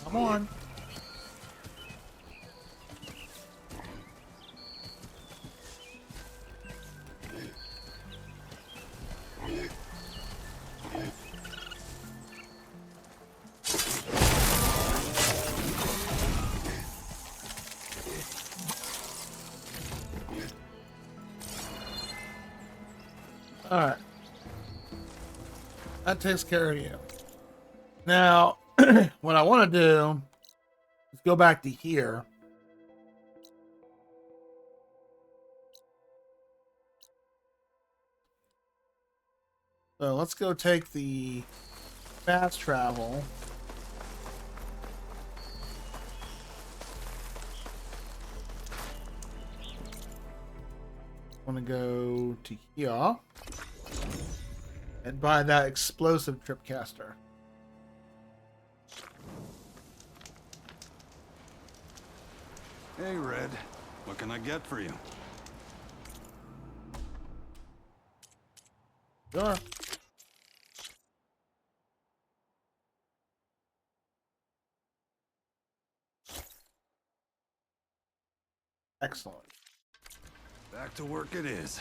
Come on. Alright. That takes care of you. Now, what I want to do is go back to here. So let's go take the fast travel. I want to go to here and buy that explosive tripcaster. Hey, Red. What can I get for you? Sure. Excellent. Back to work it is.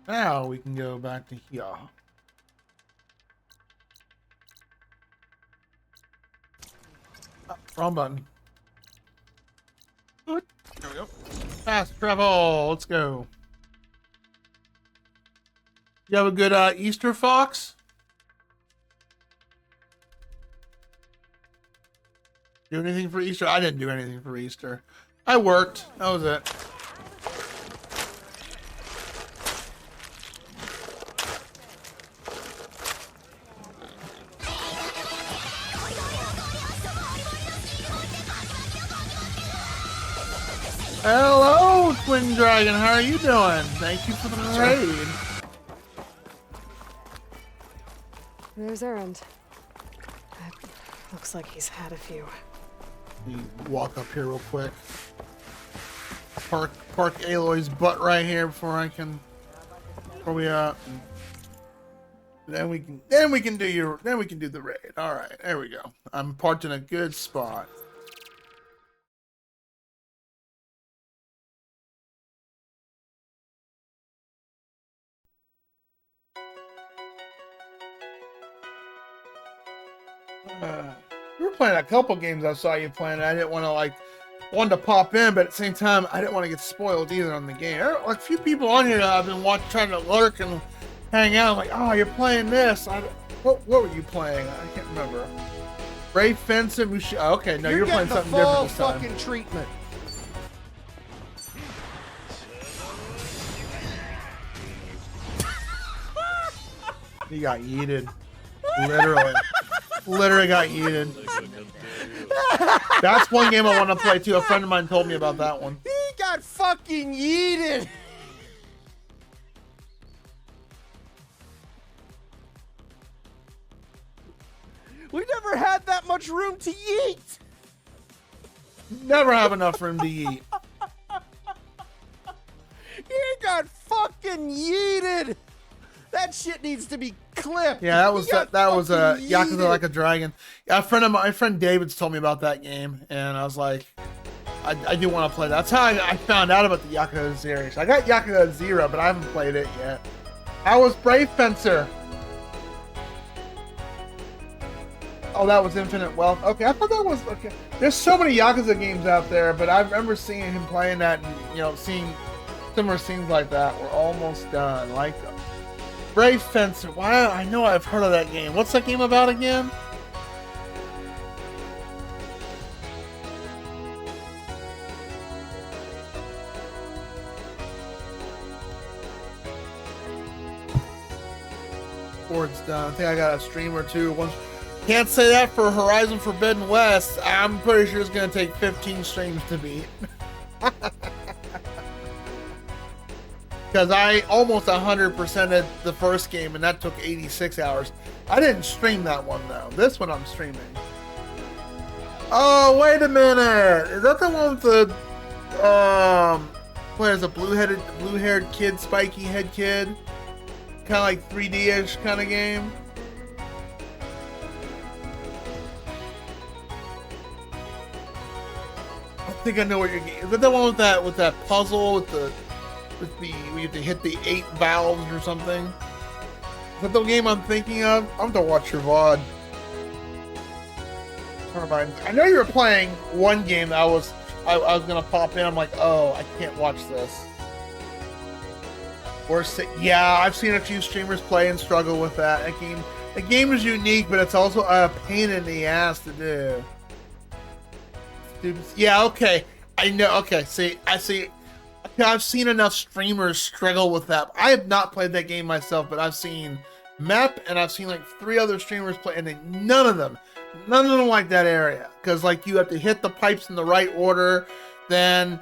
Now we can go back to here. Oh, wrong button. Good. There we go. Fast travel. Let's go. You have a good Easter, Fox? Do anything for Easter? I didn't do anything for Easter. I worked. That was it. Hello, Twin Dragon. How are you doing? Thank you for the raid. There's Erand. It looks like he's had a few. You walk up here real quick. Park Aloy's butt right here before I can. Before we then we can do the raid. All right, there we go. I'm parked in a good spot. You were playing a couple games I saw you playing. I didn't want to wanted to pop in, but at the same time, I didn't want to get spoiled either on the game. There are, like, a few people on here that I've been trying to lurk and hang out. I'm like, oh, you're playing this. What were you playing? I can't remember. Brave Fencer, Mushi. Oh, okay, no, you're playing something different this time. Fucking treatment. He got yeeted. Literally got yeeted. That's one game I want to play too. A friend of mine told me about that one. He got fucking yeeted. We never had that much room to yeet. Never have enough room to yeet. He got fucking yeeted. That shit needs to be clipped. Yeah, that was Yakuza Like a Dragon. Yeah, my friend David's told me about that game, and I was like, I do want to play that. That's how I found out about the Yakuza series. I got Yakuza 0, but I haven't played it yet. How was Brave Fencer? Oh, that was Infinite Wealth. Okay, I thought that was okay. There's so many Yakuza games out there, but I remember seeing him playing that and seeing similar scenes like that. We're almost done. Like Brave Fencer. Wow, I know I've heard of that game. What's that game about again? Before it's done. I think I got a stream or two. Can't say that for Horizon Forbidden West. I'm pretty sure it's going to take 15 streams to beat. Because I almost 100%ed the first game, and that took 86 hours. I didn't stream that one, though. This one I'm streaming. Oh, wait a minute. Is that the one with the what is a blue-haired kid, spiky head kid? Kind of like 3D-ish kind of game. I think I know what you're getting. Is that the one with that puzzle with the where you have to hit the 8 valves or something? Is that the game I'm thinking of? I'm gonna watch your VOD. Never mind. I know you were playing one game that I was gonna pop in. I'm like, oh, I can't watch this. Or yeah, I've seen a few streamers play and struggle with that. The game is unique, but it's also a pain in the ass to do. Yeah, okay. I know. Okay, see, I see. I've seen enough streamers struggle with that. I have not played that game myself, but I've seen Mep and I've seen like 3 other streamers play, and none of them like that area, because like you have to hit the pipes in the right order. Then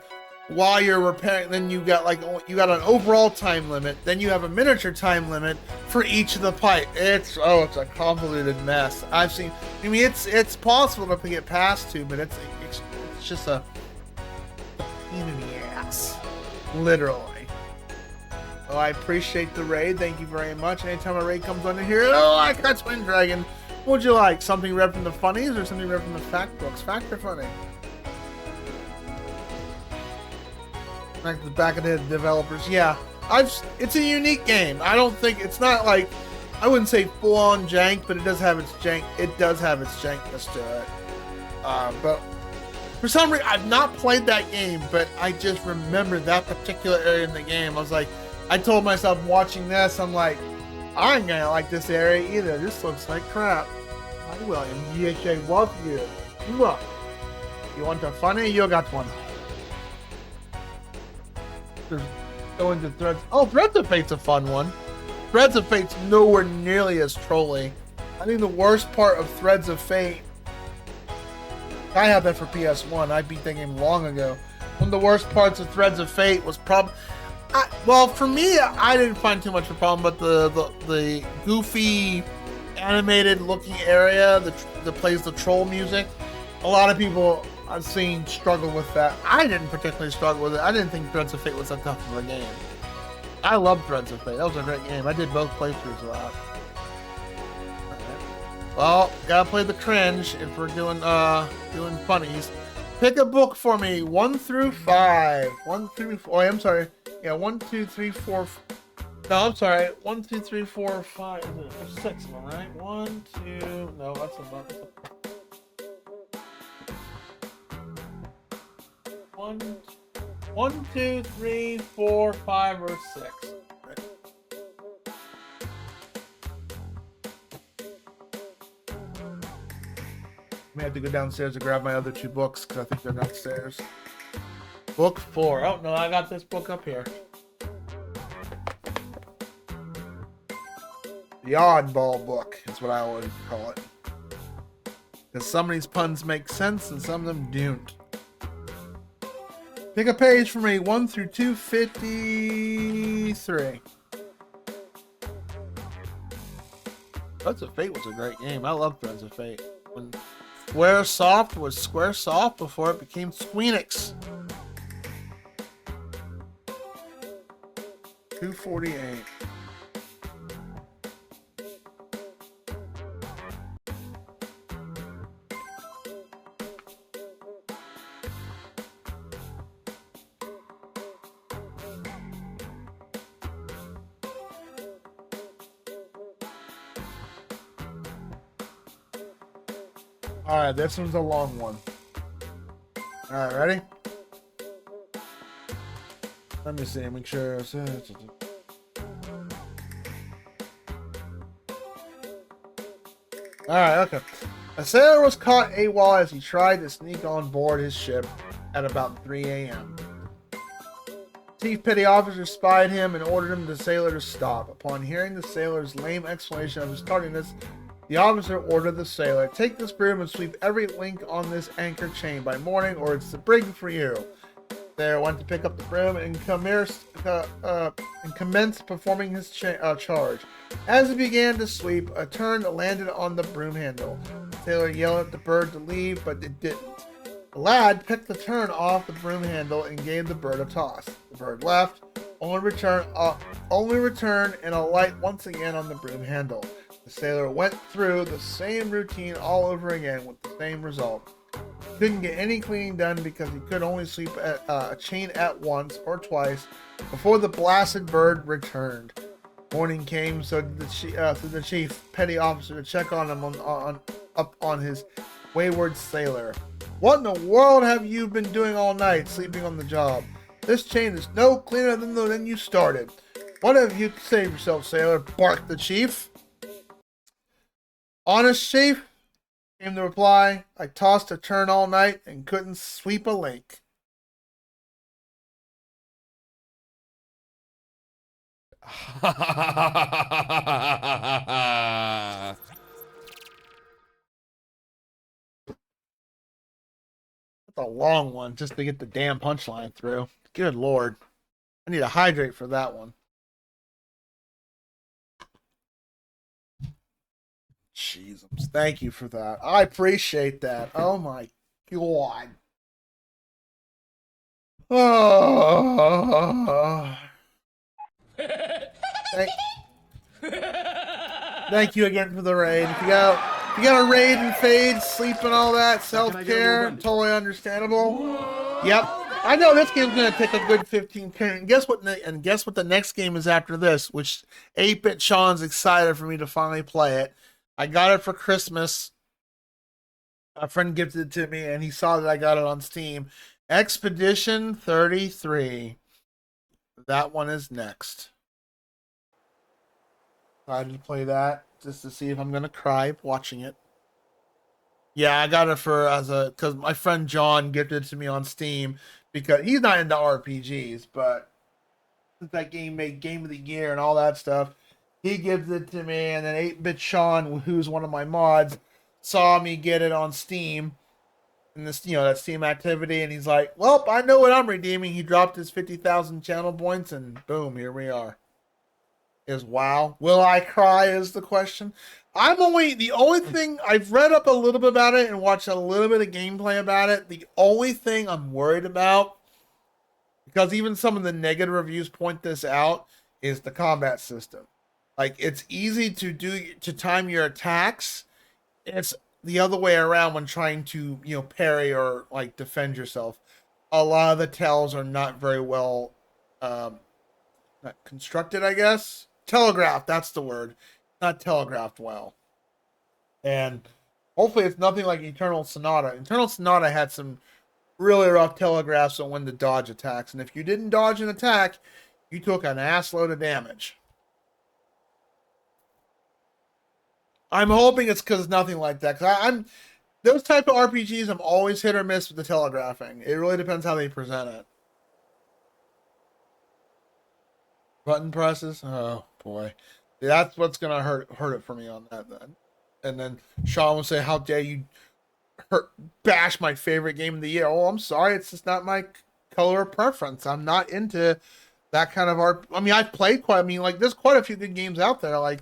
while you're repairing, then you got an overall time limit. Then you have a miniature time limit for each of the pipe. It's a convoluted mess. I've seen. I mean, it's possible to get past to, but it's just a pain in the ass, literally. Oh, I appreciate the raid. Thank you very much. Anytime a raid comes under here, oh, I got Twin Dragon. What would you like? Something read from the funnies or something read from the fact books? Fact or funny? Back to the back of the developers. Yeah, it's a unique game. I don't think it's not like, I wouldn't say full on jank, but it does have its jank. It does have its jankness to it. But for some reason, I've not played that game, but I just remember that particular area in the game. I was like, I told myself watching this, I'm like, I ain't gonna like this area either. This looks like crap. Hi, William. GHA, love you. Look. You want the funny? You got one. Just go into Threads. Oh, Threads of Fate's a fun one. Threads of Fate's nowhere nearly as trolly. I think the worst part of Threads of Fate, I have that for PS1. I beat that game long ago. One of the worst parts of Threads of Fate was well, for me, I didn't find too much of a problem, but the goofy, animated looking area that plays the troll music, a lot of people I've seen struggle with that. I didn't particularly struggle with it. I didn't think Threads of Fate was that tough of a game. I love Threads of Fate. That was a great game. I did both playthroughs a lot. Well, gotta play the cringe if we're doing funnies. Pick a book for me, 1 through 5. 1 through 4. Oh, I'm sorry. Yeah, 1, 2, 3, 4. No, I'm sorry. 1, 2, 3, 4, 5. There's 6 of them, right? 1, 2. No, that's a bunch. 1, 2, 3, 4, 5, or 6. Right. I may have to go downstairs to grab my other 2 books because I think they're downstairs. Book 4. Oh no, I got this book up here. The oddball book is what I always call it. Because some of these puns make sense and some of them don't. Pick a page for me, 1 through 253. Threads of Fate was a great game. I love Threads of Fate. When Squaresoft was Squaresoft before it became Squeenix. 248. Alright, this one's a long one. Alright, ready? Let me see, make sure. Alright, okay. A sailor was caught AWOL as he tried to sneak on board his ship at about 3 a.m. Chief Petty Officer spied him and ordered the sailor to stop. Upon hearing the sailor's lame explanation of his tardiness, the officer ordered the sailor, "Take this broom and sweep every link on this anchor chain by morning, or it's the brig for you." There went to pick up the broom and commenced performing his charge. As he began to sweep, a turn landed on the broom handle. sailor yelled at the bird to leave, but it didn't. The lad picked the turn off the broom handle and gave the bird a toss. The bird left, only return and alight once again on the broom handle. The sailor went through the same routine all over again with the same result. He couldn't get any cleaning done because he could only sweep a chain at once or twice before the blasted bird returned. Morning came, so did the chief petty officer to check on him up on his wayward sailor. What in the world have you been doing all night, sleeping on the job? This chain is no cleaner than you started. What have you to say for yourself, sailor? Barked the chief. Honest, chief, came the reply. I tossed a turn all night and couldn't sweep a link. That's a long one just to get the damn punchline through. Good lord. I need to hydrate for that one. Jesus. Thank you for that. I appreciate that. Oh my god. Oh. Thank you again for the raid. If you got a raid and fade, sleep and all that, self-care, totally understandable. Yep. I know this game's gonna take a good 15 turns. And guess what the next game is after this, which 8-Bit Sean's excited for me to finally play it. I got it for Christmas. A friend gifted it to me and he saw that I got it on Steam. Expedition 33. That one is next. Excited to play that just to see if I'm gonna cry watching it. Yeah, I got it because my friend John gifted it to me on Steam because he's not into RPGs, but since that game made Game of the Year and all that stuff, he gives it to me, and then 8-Bit Sean, who's one of my mods, saw me get it on Steam in this, that Steam activity, and he's like, "Well, I know what I'm redeeming." He dropped his 50,000 channel points, and boom, here we are. Is WoW. Will I cry is the question. The only thing, I've read up a little bit about it and watched a little bit of gameplay about it. The only thing I'm worried about, because even some of the negative reviews point this out, is the combat system. Like, it's easy to time your attacks. It's the other way around when trying to, parry or like defend yourself. A lot of the tells are not very well not constructed, I guess. Telegraphed, that's the word. Not telegraphed well. And hopefully it's nothing like Eternal Sonata. Eternal Sonata had some really rough telegraphs on when to dodge attacks. And if you didn't dodge an attack, you took an assload of damage. I'm hoping it's because it's nothing like that. Because those type of RPGs, I'm always hit or miss with the telegraphing. It really depends how they present it. Button presses? Oh, boy. That's what's going to hurt it for me on that then. And then Sean will say, "How dare you bash my favorite game of the year?" Oh, I'm sorry. It's just not my color of preference. I'm not into that kind of art. I mean, I've played there's quite a few good games out there. Like,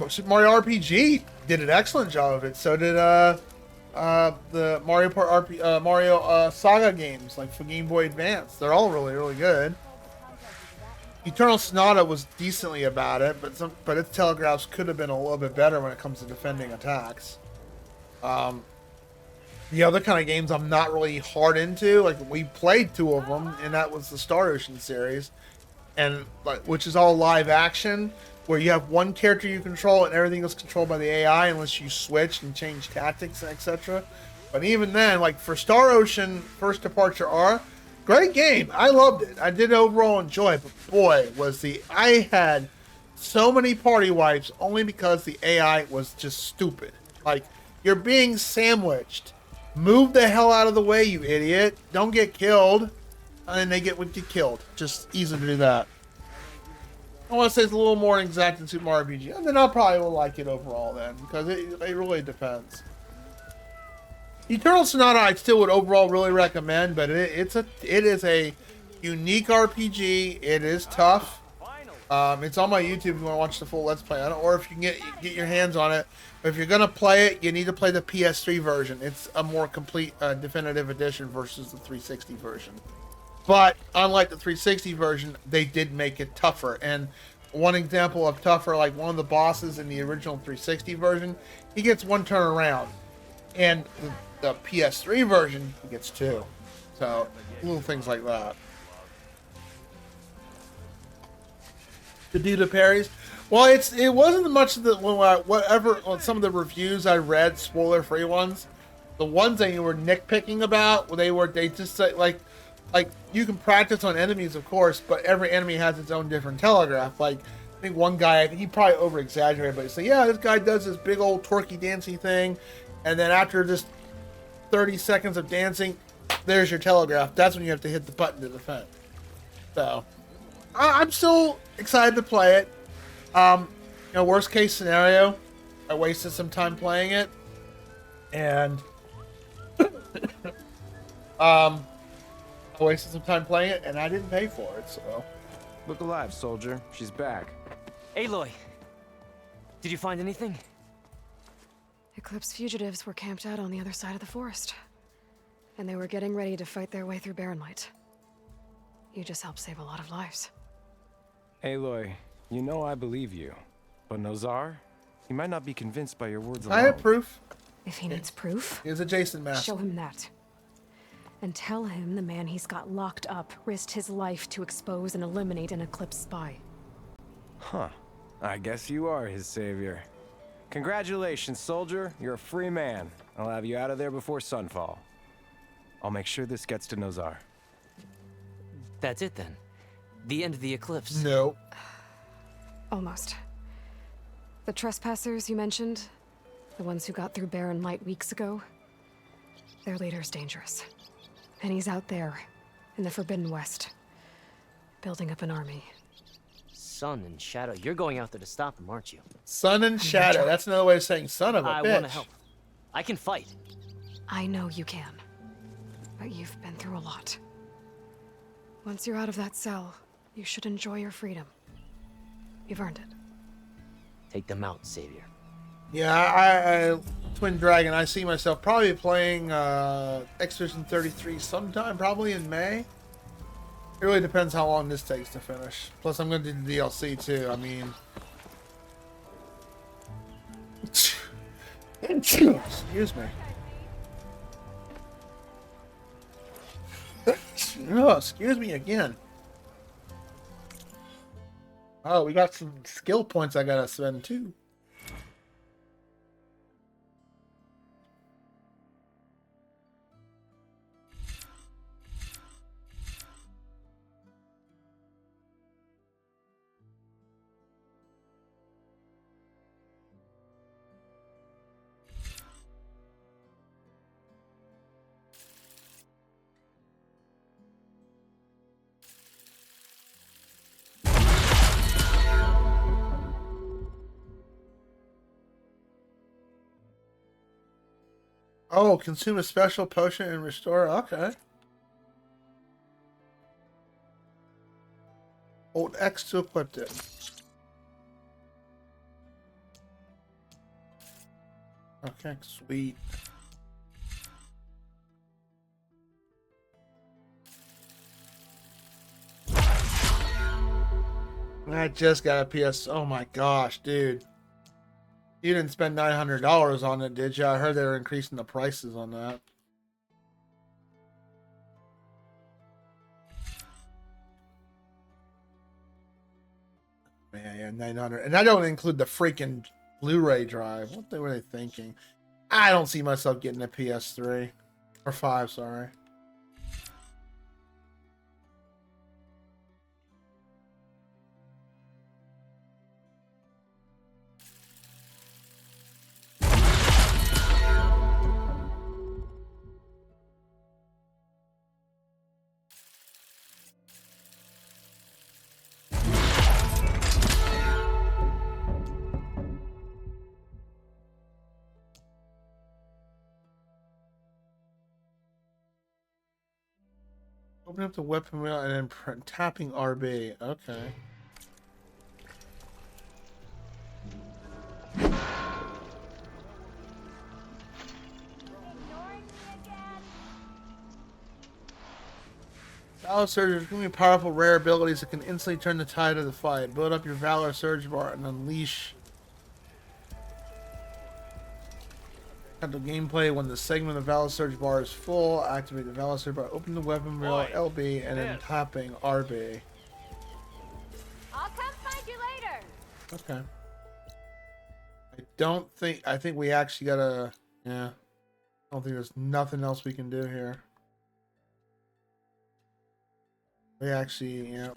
Super Mario RPG did an excellent job of it. So did the Mario Saga games, like for Game Boy Advance. They're all really, really good. Eternal Sonata was decently about it, but its telegraphs could have been a little bit better when it comes to defending attacks. The other kind of games I'm not really hard into, like we played 2 of them, and that was the Star Ocean series, and which is all live action, where you have one character you control and everything is controlled by the AI unless you switch and change tactics, etc. But even then, like for Star Ocean First Departure R, great game. I loved it. I did overall enjoy it, but boy, I had so many party wipes only because the AI was just stupid. Like, you're being sandwiched. Move the hell out of the way, you idiot. Don't get killed. And then they get killed. Just easy to do that. I want to say it's a little more exact than Super Mario RPG. And then I probably will like it overall then, because it really depends. Eternal Sonata I still would overall really recommend, but it is a unique RPG. It is tough. It's on my YouTube if you want to watch the full Let's Play on it, or if you can get your hands on it. But if you're gonna play it, you need to play the PS3 version. It's a more complete, definitive edition versus the 360 version. But unlike the 360 version, they did make it tougher. And one example of tougher, like one of the bosses in the original 360 version, he gets one turn around, and the PS3 version he gets two. So little things like that. To do the parries. Well, it wasn't much of the whatever some of the reviews I read, spoiler free ones. The ones that you were nitpicking about, they just say like you can practice on enemies, of course, but every enemy has its own different telegraph. Like I think one guy, he probably over exaggerated, but he said, yeah, this guy does this big old twerky dancing thing, and then after just 30 seconds of dancing, there's your telegraph. That's when you have to hit the button to defend. So I'm still excited to play it. Worst case scenario, I wasted some time playing it, and I wasted some time playing it, and I didn't pay for it. So, Look alive, soldier. She's back. Aloy, did you find anything? Eclipse fugitives were camped out on the other side of the forest, and they were getting ready to fight their way through Barren Light. You just helped save a lot of lives. Aloy, you know I believe you. But Nozar? He might not be convinced by your words alone. I have proof. If he needs proof, here's a Jason mask. Show him that. And tell him the man he's got locked up risked his life to expose and eliminate an Eclipse spy. Huh. I guess you are his savior. Congratulations, soldier. You're a free man. I'll have you out of there before sunfall. I'll make sure this gets to Nozar. That's it then. The end of the Eclipse. No. Almost. The trespassers you mentioned, the ones who got through Barren Light weeks ago, their leader's dangerous. And he's out there, in the Forbidden West, building up an army. Sun and Shadow, you're going out there to stop him, aren't you? Sun and Shadow. That's another way of saying son of a bitch. I want to help. I can fight. I know you can. But you've been through a lot. Once you're out of that cell, you should enjoy your freedom. You've earned it. Take them out, Savior. Yeah, I Twin Dragon, I see myself probably playing Expedition 33 sometime, probably in May. It really depends how long this takes to finish. Plus, I'm going to do the DLC too. I mean... Excuse me. Oh, excuse me again. Oh, we got some skill points I gotta spend too. Oh, consume a special potion and restore. Okay. Hold X to equip it. Okay, sweet. I just got a PS. Oh my gosh, dude. You didn't spend $900 on it, did you? I heard they were increasing the prices on that. Man, yeah, 900. And I don't include the freaking Blu-ray drive. What were they thinking? I don't see myself getting a PS3. Or 5, sorry. Open up the weapon wheel and then tapping RB. Okay. Valor Surge is going to be powerful, rare abilities that can instantly turn the tide of the fight. Build up your Valor Surge bar and unleash. At the gameplay, when the segment of the Valor Surge bar is full, activate the Valor Surge bar, open the weapon rail LB, and then tapping RB. I'll come find you later. Okay. I think we actually gotta, yeah. I don't think there's nothing else we can do here. We actually, yeah.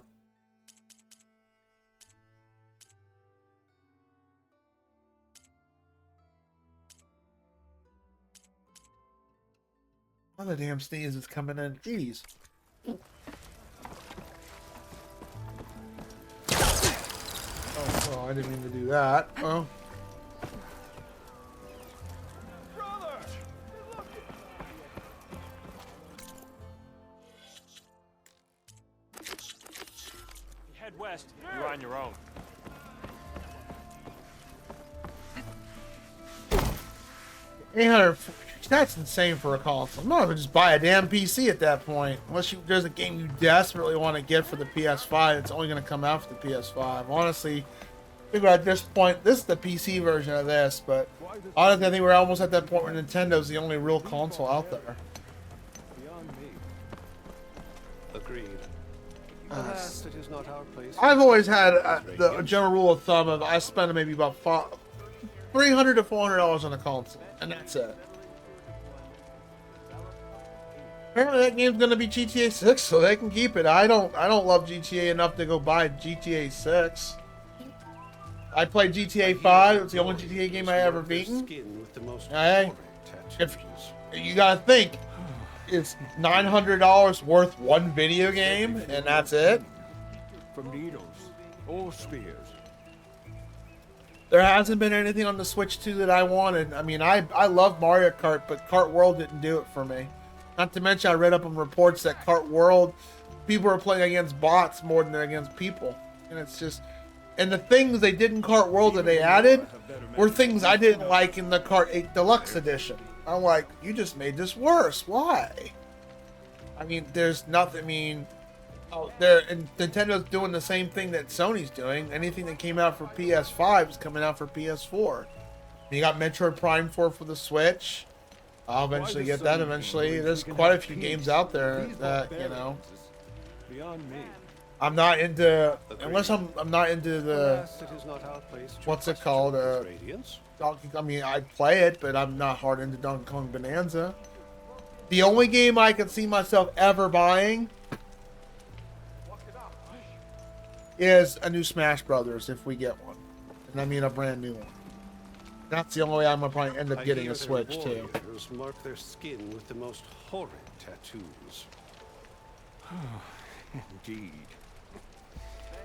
Oh, the damn sneeze is coming in. Jeez. Oh, I didn't mean to do that. Oh. Head west. You're on your own. $800. That's insane for a console. I'm not gonna just buy a damn PC at that point. Unless there's a game you desperately want to get for the PS5, it's only gonna come out for the PS5. Honestly, I think at this point, this is the PC version of this, but honestly, I think we're almost at that point where Nintendo's the only real console out there. Agreed. Alas, it is not our place. I've always had the general rule of thumb of I spend maybe about $300 to $400 on a console, and that's it. Apparently that game's gonna be GTA 6, so they can keep it. I don't love GTA enough to go buy GTA 6. I played GTA 5. It's the only GTA game I ever beaten. Hey, if you gotta think, it's $900 worth one video game, and that's it. From needles or spears. There hasn't been anything on the Switch 2 that I wanted. I mean, I love Mario Kart, but Kart World didn't do it for me. Not to mention, I read up on reports that Kart World, people are playing against bots more than they're against people. And it's just... And the things they did in Kart World that they added were things I didn't like in the Kart 8 Deluxe Edition. I'm like, you just made this worse. Why? I mean, there's nothing... I mean... and Nintendo's doing the same thing that Sony's doing. Anything that came out for PS5 is coming out for PS4. You got Metroid Prime 4 for the Switch. I'll eventually get that eventually. There's quite a few games out there that, you know. I'm not into, unless I'm not into the, what's it called? I mean, I play it, but I'm not hard into Donkey Kong Bonanza. The only game I can see myself ever buying is a new Smash Brothers if we get one. And I mean a brand new one. That's the only way I'm gonna probably end up getting a Switch too. Mark their skin with the most horrid tattoos. Indeed.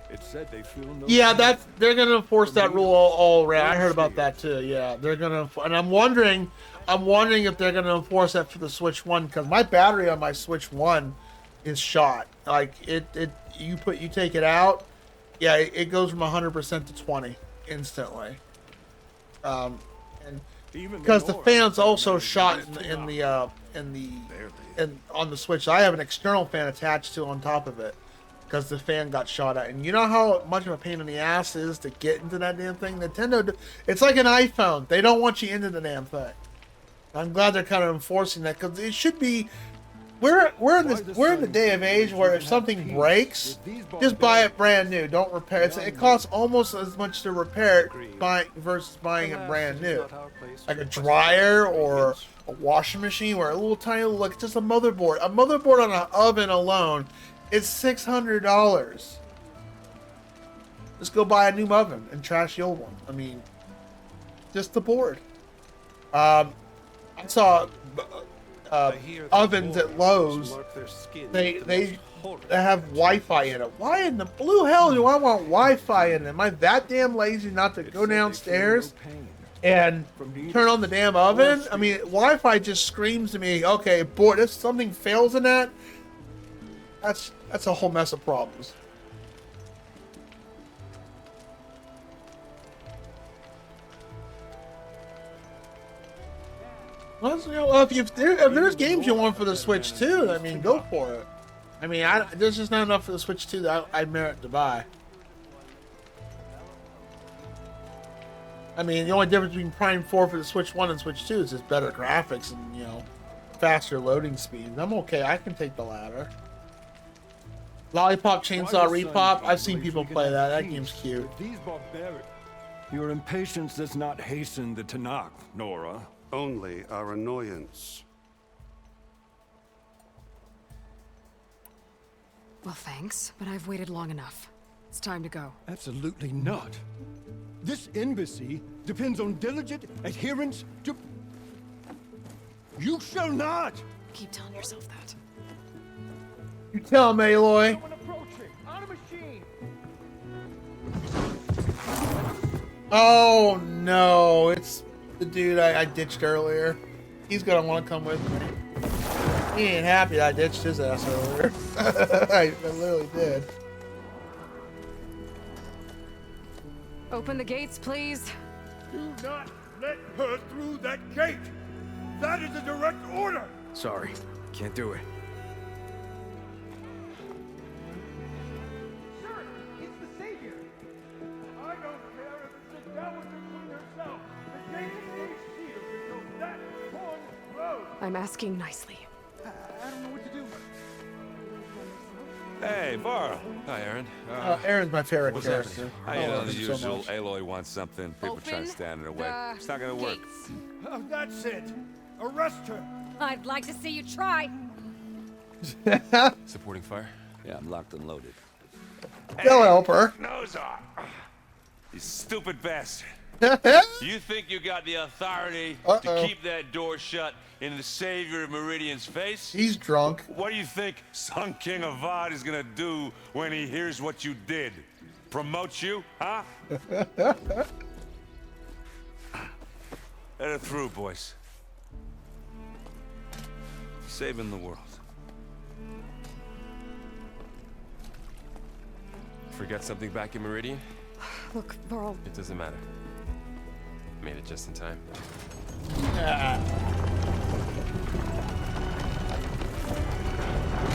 It said they feel no Yeah, they're gonna enforce that rule all around. I heard about that too. Yeah, they're gonna, and I'm wondering if they're gonna enforce that for the Switch 1, because my battery on my Switch 1 is shot. Like you take it out, yeah, it goes from 100% to 20 instantly. And because the fan's also shot on the Switch. I have an external fan attached to on top of it because the fan got shot at. And you know how much of a pain in the ass it is to get into that damn thing? Nintendo, it's like an iPhone. They don't want you into the damn thing. I'm glad they're kind of enforcing that, because it should be. We're in the day of age where if something breaks, just buy it brand new. Don't repair it. It costs almost as much to repair it versus buying it brand new. Like a dryer or a washing machine, or a little tiny little, like just a motherboard. A motherboard on an oven alone is $600. Just go buy a new oven and trash the old one. I mean, just the board. I saw ovens at Lowe's. They have Wi-Fi in it. Why in the blue hell do I want Wi-Fi in it? Am I that damn lazy not to go downstairs and turn on the damn oven? I mean, Wi-Fi just screams to me, okay, boy, if something fails in that, that's a whole mess of problems. Well, you know, if there's games you want for the Switch 2, I mean, go for it. I mean, there's just not enough for the Switch 2 that I merit to buy. I mean, the only difference between Prime 4 for the Switch 1 and Switch 2 is just better graphics and, you know, faster loading speeds. I'm okay. I can take the latter. Lollipop Chainsaw Repop. I've seen people play that. That game's cute. These barbaric. Your impatience does not hasten the Tanakh, Nora. Only our annoyance. Well, thanks, but I've waited long enough. It's time to go. Absolutely not. This embassy depends on diligent adherence to... You shall not! Keep telling yourself that. You tell him, Aloy. Oh no, it's the dude I ditched earlier. He's gonna want to come with me. He ain't happy I ditched his ass earlier. I literally did. Open the gates, please. Do not let her through that gate! That is a direct order! Sorry, can't do it. Sir, it's the Savior! I don't care if it's the Dowager Queen herself! The gate stays sealed until that one road! I'm asking nicely. I don't know what to do. Hey, Varl. Hi, Erand. Erand's my favorite What's character. happening? You know, the So usual. much. Aloy wants something. People try to stand in her way. It's not gonna work. Oh, that's it! Arrest her! I'd like to see you try. Supporting fire? Yeah, I'm locked and loaded. They'll help her. Nose off. You stupid bastard. You think you got the authority to keep that door shut in the Savior of Meridian's face? He's drunk. What do you think Sun King Avad is gonna do when he hears what you did? Promote you, huh? Let her through, boys. Saving the world. Forget something back in Meridian? Look, Varl. It doesn't matter. Made it just in time.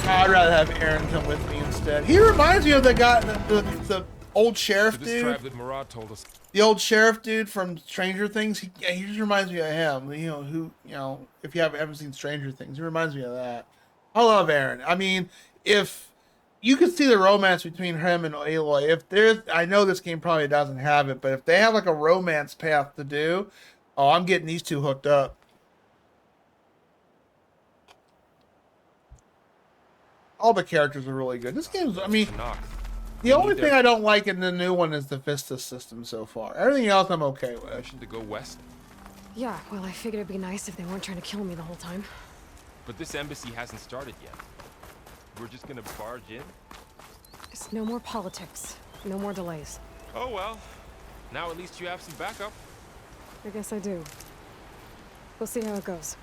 I'd rather have Erand come with me instead. He reminds me of the guy, the old sheriff So this dude. tribe that Murad told us. The old sheriff dude from Stranger Things. He just reminds me of him. You know who? You know, if you haven't seen Stranger Things, he reminds me of that. I love Erand. I mean, if you could see the romance between him and Aloy, if there's, I know this game probably doesn't have it, but if they have like a romance path to do, oh, I'm getting these two hooked up. All the characters are really good. This game's, I mean, the only thing I don't like in the new one is the Vista system so far. Everything else I'm okay with. To go west? Yeah, well, I figured it'd be nice if they weren't trying to kill me the whole time. But this embassy hasn't started yet. We're just gonna barge in? It's no more politics. No more delays. Oh well. Now at least you have some backup. I guess I do. We'll see how it goes.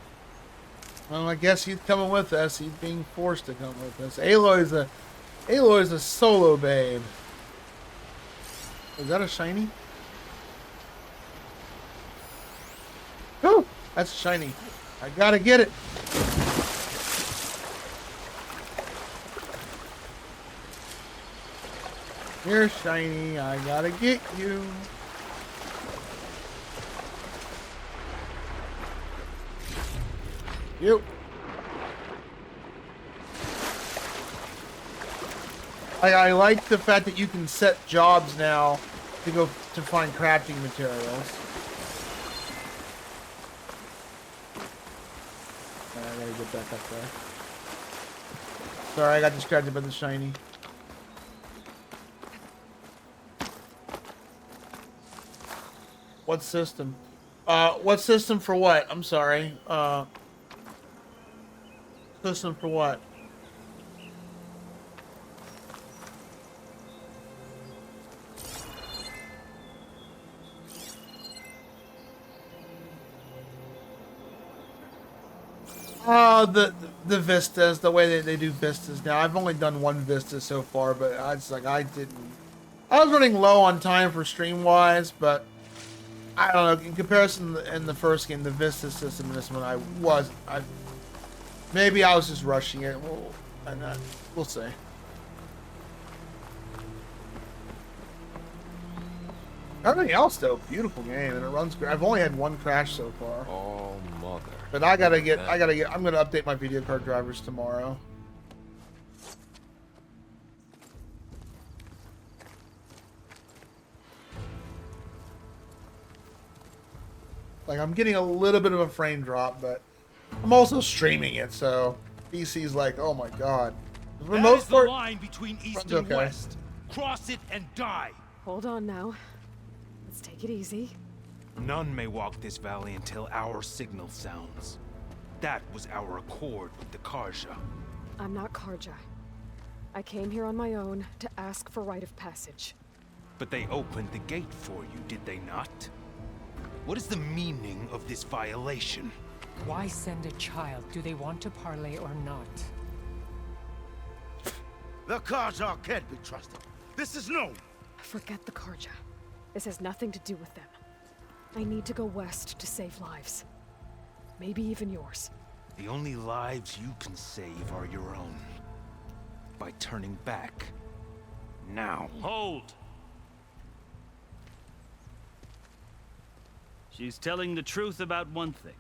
Well, I guess he's coming with us. He's being forced to come with us. Aloy's a solo babe. Is that a shiny? Oh, that's a shiny. I gotta get it. You're shiny. I gotta get you. You. I like the fact that you can set jobs now to go to find crafting materials. I gotta get back up there. Sorry, I got distracted by the shiny. What system? What system for what? I'm sorry. System for what? Oh, the vistas, the way they do vistas now. I've only done one vista so far, but I was running low on time for stream wise, but I don't know. In comparison, in the first game, the Vista system in this one, maybe I was just rushing it. We'll see. Everything else, though, beautiful game, and it runs great. I've only had one crash so far. Oh, mother. But I'm gonna update my video card drivers tomorrow. Like, I'm getting a little bit of a frame drop, but I'm also streaming it, so PC's like, oh my god. For the most part, the line between east and west. Cross it and die. Hold on now. Let's take it easy. None may walk this valley until our signal sounds. That was our accord with the Karja. I'm not Karja. I came here on my own to ask for rite of passage. But they opened the gate for you, did they not? What is the meaning of this violation? Why send a child? Do they want to parley or not? The Karja can't be trusted. This is known. Forget the Karja. This has nothing to do with them. I need to go west to save lives. Maybe even yours. The only lives you can save are your own. By turning back. Now. Hold! She's telling the truth about one thing.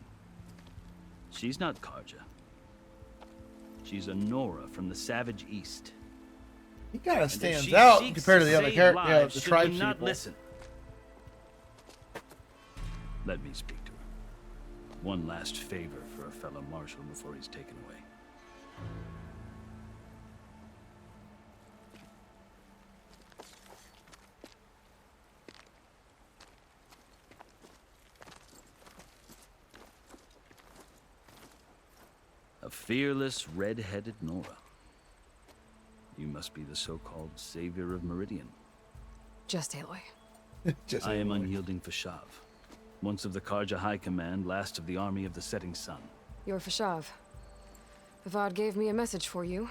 She's not Karja. She's a Nora from the Savage East. He kind of stands out compared to the other characters, yeah, the tribe people. Not listen. Let me speak to her. One last favor for a fellow marshal before he's taken away. A fearless, red-headed Nora. You must be the so-called savior of Meridian. Just Aloy. I am unyielding Fashav. Once of the Karja High Command, last of the army of the Setting Sun. You're Fashav. Avad gave me a message for you.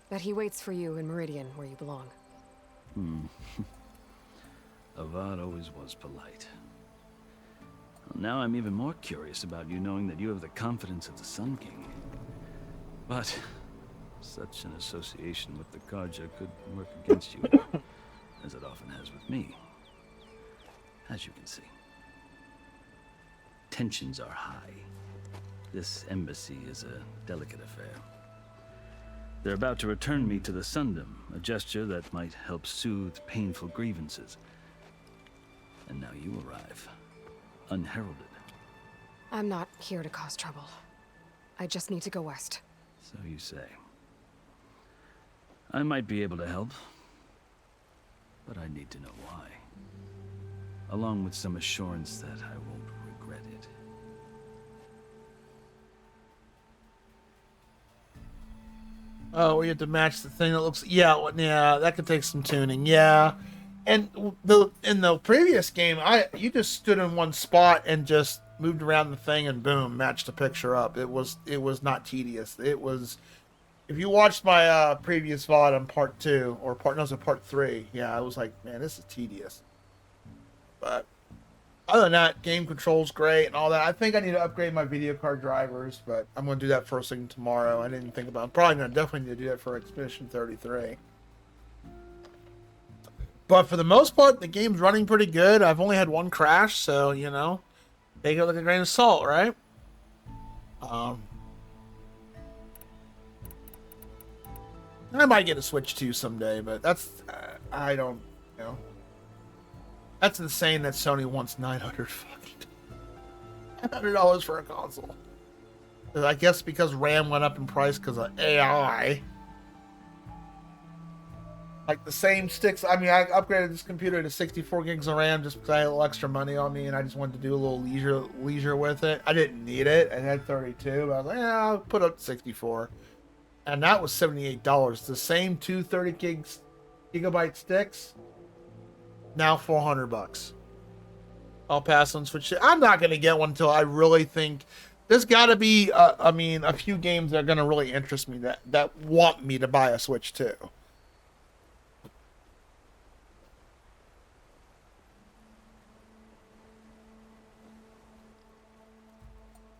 That he waits for you in Meridian, where you belong. Avad always was polite. Well, now I'm even more curious about you knowing that you have the confidence of the Sun King. But such an association with the Karja could work against you, as it often has with me. As you can see. Tensions are high. This embassy is a delicate affair. They're about to return me to the Sundom, a gesture that might help soothe painful grievances. And now you arrive, unheralded. I'm not here to cause trouble. I just need to go west. So you say. I might be able to help, but I need to know why. Along with some assurance that I won't regret it. Oh, we have to match the thing that looks... Yeah, that could take some tuning. Yeah. And in the previous game, you just stood in one spot and just moved around the thing and boom, matched the picture up. It was not tedious. It was... If you watched my previous VOD on part 2, or part 3, yeah, I was like, man, this is tedious. But other than that, game control's great and all that. I think I need to upgrade my video card drivers, but I'm going to do that first thing tomorrow. I didn't think about it. I'm probably going to definitely need to do that for Expedition 33. But for the most part, the game's running pretty good. I've only had one crash, so, you know, take it with a grain of salt, right? I might get a Switch 2 someday, but that's, I don't, you know. That's insane that Sony wants $900 for a console. I guess because RAM went up in price because of AI. Like the same sticks, I mean, I upgraded this computer to 64 gigs of RAM just because I had a little extra money on me and I just wanted to do a little leisure with it. I didn't need it. I had 32, but I was like, yeah, I'll put up 64. And that was $78. The same two 30 gigabyte sticks, now $400. I'll pass on Switch. I'm not going to get one until I really think there's got to be, a few games that are going to really interest me that want me to buy a Switch 2.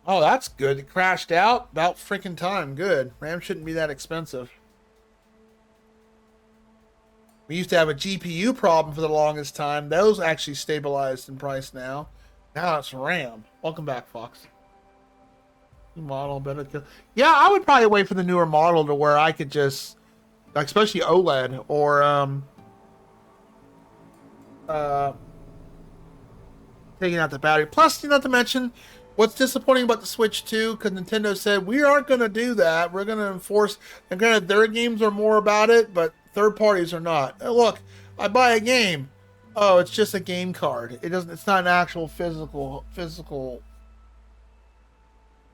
Oh, that's good. It crashed out about freaking time. Good. RAM shouldn't be that expensive. We used to have a GPU problem for the longest time. Those actually stabilized in price now. Now it's RAM. Welcome back, Fox. Model better. Yeah, I would probably wait for the newer model to where I could just, like, especially OLED or taking out the battery. Plus, not to mention, what's disappointing about the Switch 2, because Nintendo said, we aren't going to do that. We're going to enforce, and granted, their games are more about it, but third parties are not. Look, I buy a game. Oh, it's just a game card. It's not an actual physical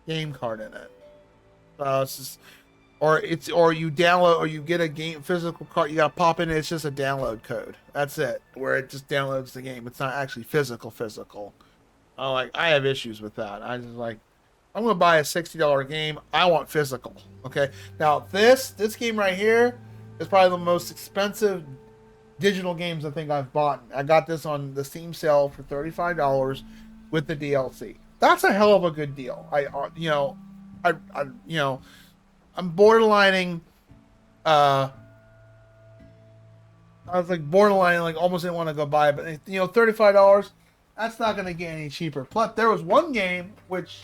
game card in it. It's just, or you download, or you get a game physical card, you gotta pop in it, it's just a download code. That's it, where it just downloads the game. It's not actually physical. I have issues with that. I just like, I'm gonna buy a $60 game. I want physical. Okay. Now this game right here is probably the most expensive digital games I think I've bought. I got this on the Steam sale for $35 with the DLC. That's a hell of a good deal. I'm borderlining. I was like borderline, like almost didn't want to go buy it, but $35. That's not going to get any cheaper. Plus, there was one game which.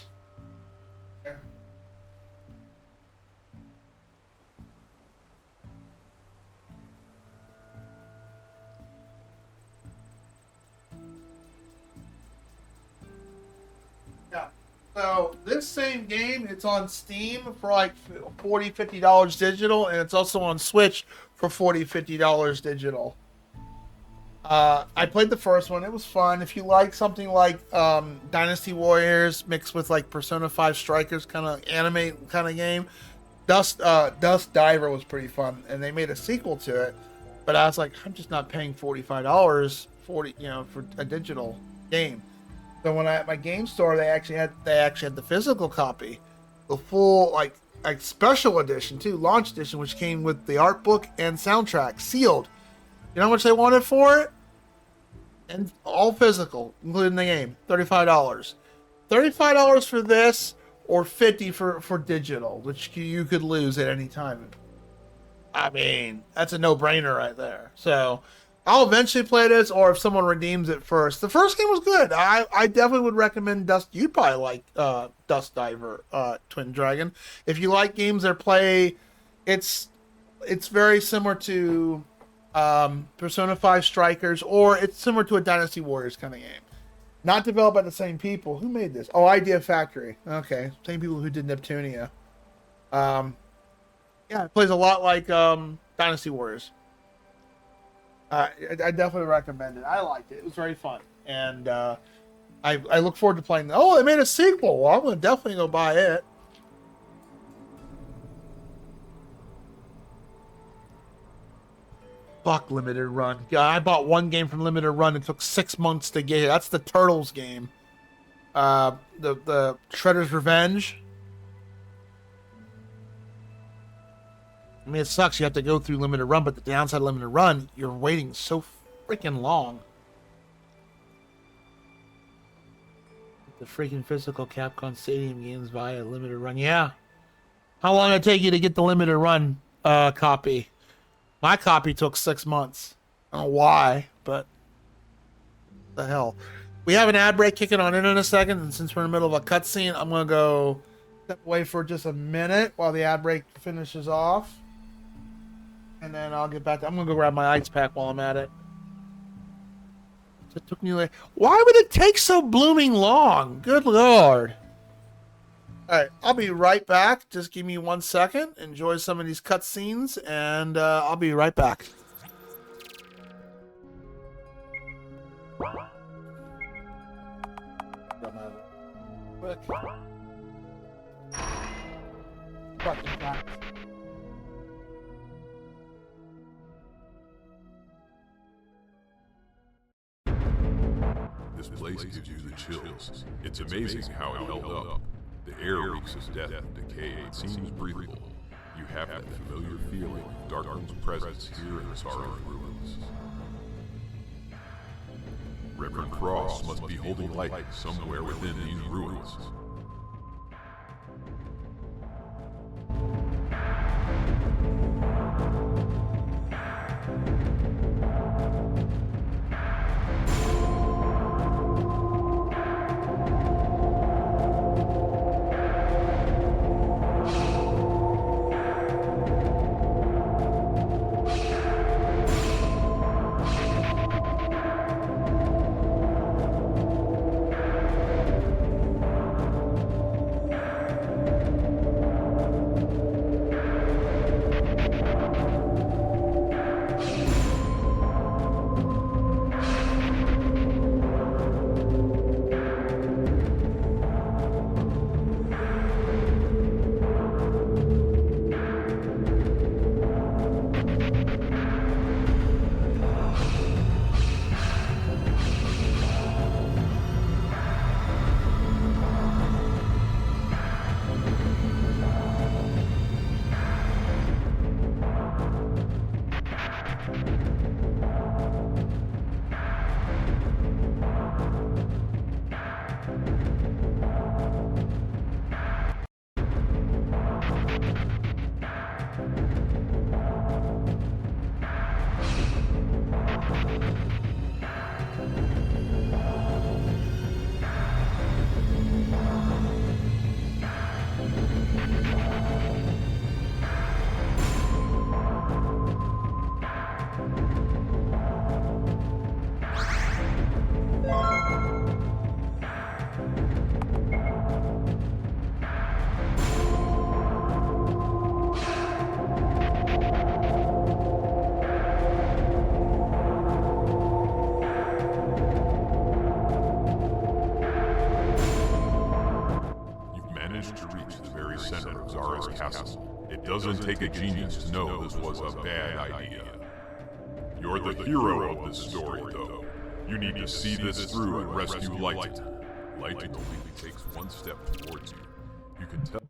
So this same game, it's on Steam for like $40, $50 digital, and it's also on Switch for $40, $50 digital. I played the first one. It was fun. If you like something like Dynasty Warriors mixed with like Persona 5 Strikers kind of anime kind of game, Dust Diver was pretty fun, and they made a sequel to it. But I was like, I'm just not paying $45 for a digital game. So when at my game store, they actually had the physical copy, the full like special edition too, launch edition, which came with the art book and soundtrack sealed. You know how much they wanted for it? And all physical, including the game, $35. $35 for this, or $50 for digital, which you could lose at any time. I mean, that's a no-brainer right there. So I'll eventually play this, or if someone redeems it first. The first game was good. I definitely would recommend Dust. You'd probably like Dust Diver, Twin Dragon. If you like games that play, it's very similar to Persona 5 Strikers, or it's similar to a Dynasty Warriors kind of game. Not developed by the same people. Who made this? Oh, Idea Factory. Okay, same people who did Neptunia. Yeah, it plays a lot like Dynasty Warriors. I definitely recommend it. I liked it. It was very fun, and I look forward to playing. Oh, they made a sequel. Well, I'm gonna definitely go buy it. Fuck Limited Run. Yeah, I bought one game from Limited Run. It took 6 months to get it. That's the Turtles game. The Shredder's Revenge. I mean, it sucks. You have to go through Limited Run, but the downside of Limited Run, you're waiting so freaking long. The freaking physical Capcom Stadium games via Limited Run. Yeah. How long did it take you to get the Limited Run copy? My copy took 6 months. I don't know why, but the hell. We have an ad break kicking on in a second, and since we're in the middle of a cutscene, I'm going to go step away for just a minute while the ad break finishes off. And then I'll get back. I'm going to go grab my ice pack while I'm at it. It took me like, why would it take so blooming long? Good Lord. All right, I'll be right back. Just give me 1 second. Enjoy some of these cutscenes, and I'll be right back. Quick. Fucking back. This place gives you the chills. It's amazing how it held up. The air reeks of death and decay. It seems breathable. You have that familiar feeling of Darkroom's presence here in Sorrow's ruins. Reverend Cross must be holding light somewhere within these ruins. castle. It doesn't take a genius to know this was a bad idea. You're the hero of this story, though. You need to see this through and rescue Lighton. Lighton only takes one step towards you. You can tell.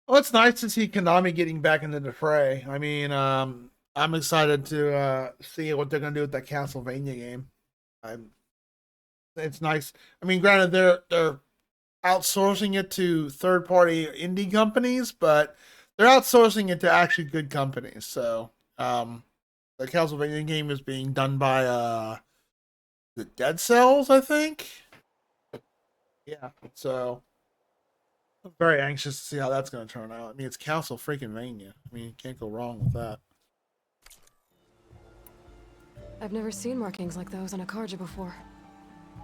Well, it's nice to see Konami getting back into the fray. I mean, I'm excited to see what they're gonna do with that Castlevania game. It's nice. I mean, granted, they're outsourcing it to third-party indie companies, but they're outsourcing it to actually good companies. So, the Castlevania game is being done by the Dead Cells, I think. Yeah. So, I'm very anxious to see how that's going to turn out. I mean, it's Castle freaking Vania. I mean, you can't go wrong with that. I've never seen markings like those on a Karja before.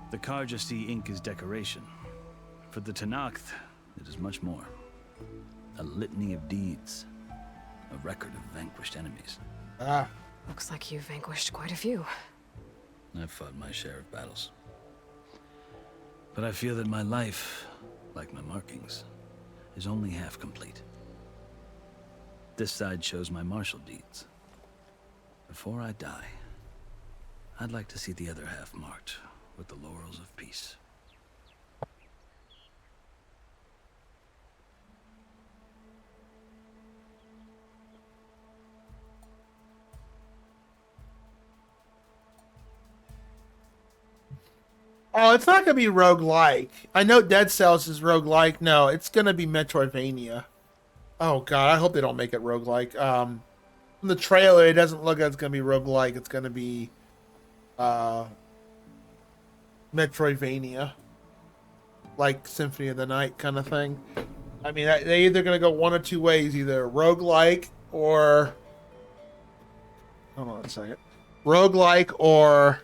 The Karja see ink as decoration. For the Tenakth, it is much more. A litany of deeds. A record of vanquished enemies. Ah. Looks like you've vanquished quite a few. I've fought my share of battles. But I feel that my life, like my markings, is only half complete. This side shows my martial deeds. Before I die, I'd like to see the other half marked with the laurels of peace. Oh, it's not going to be roguelike. I know Dead Cells is roguelike. No, it's going to be Metroidvania. Oh, God, I hope they don't make it roguelike. From the trailer, it doesn't look like it's going to be roguelike. It's going to be Metroidvania. Like Symphony of the Night kind of thing. I mean, they're either going to go one or two ways. Either roguelike or... Hold on a second. Roguelike or...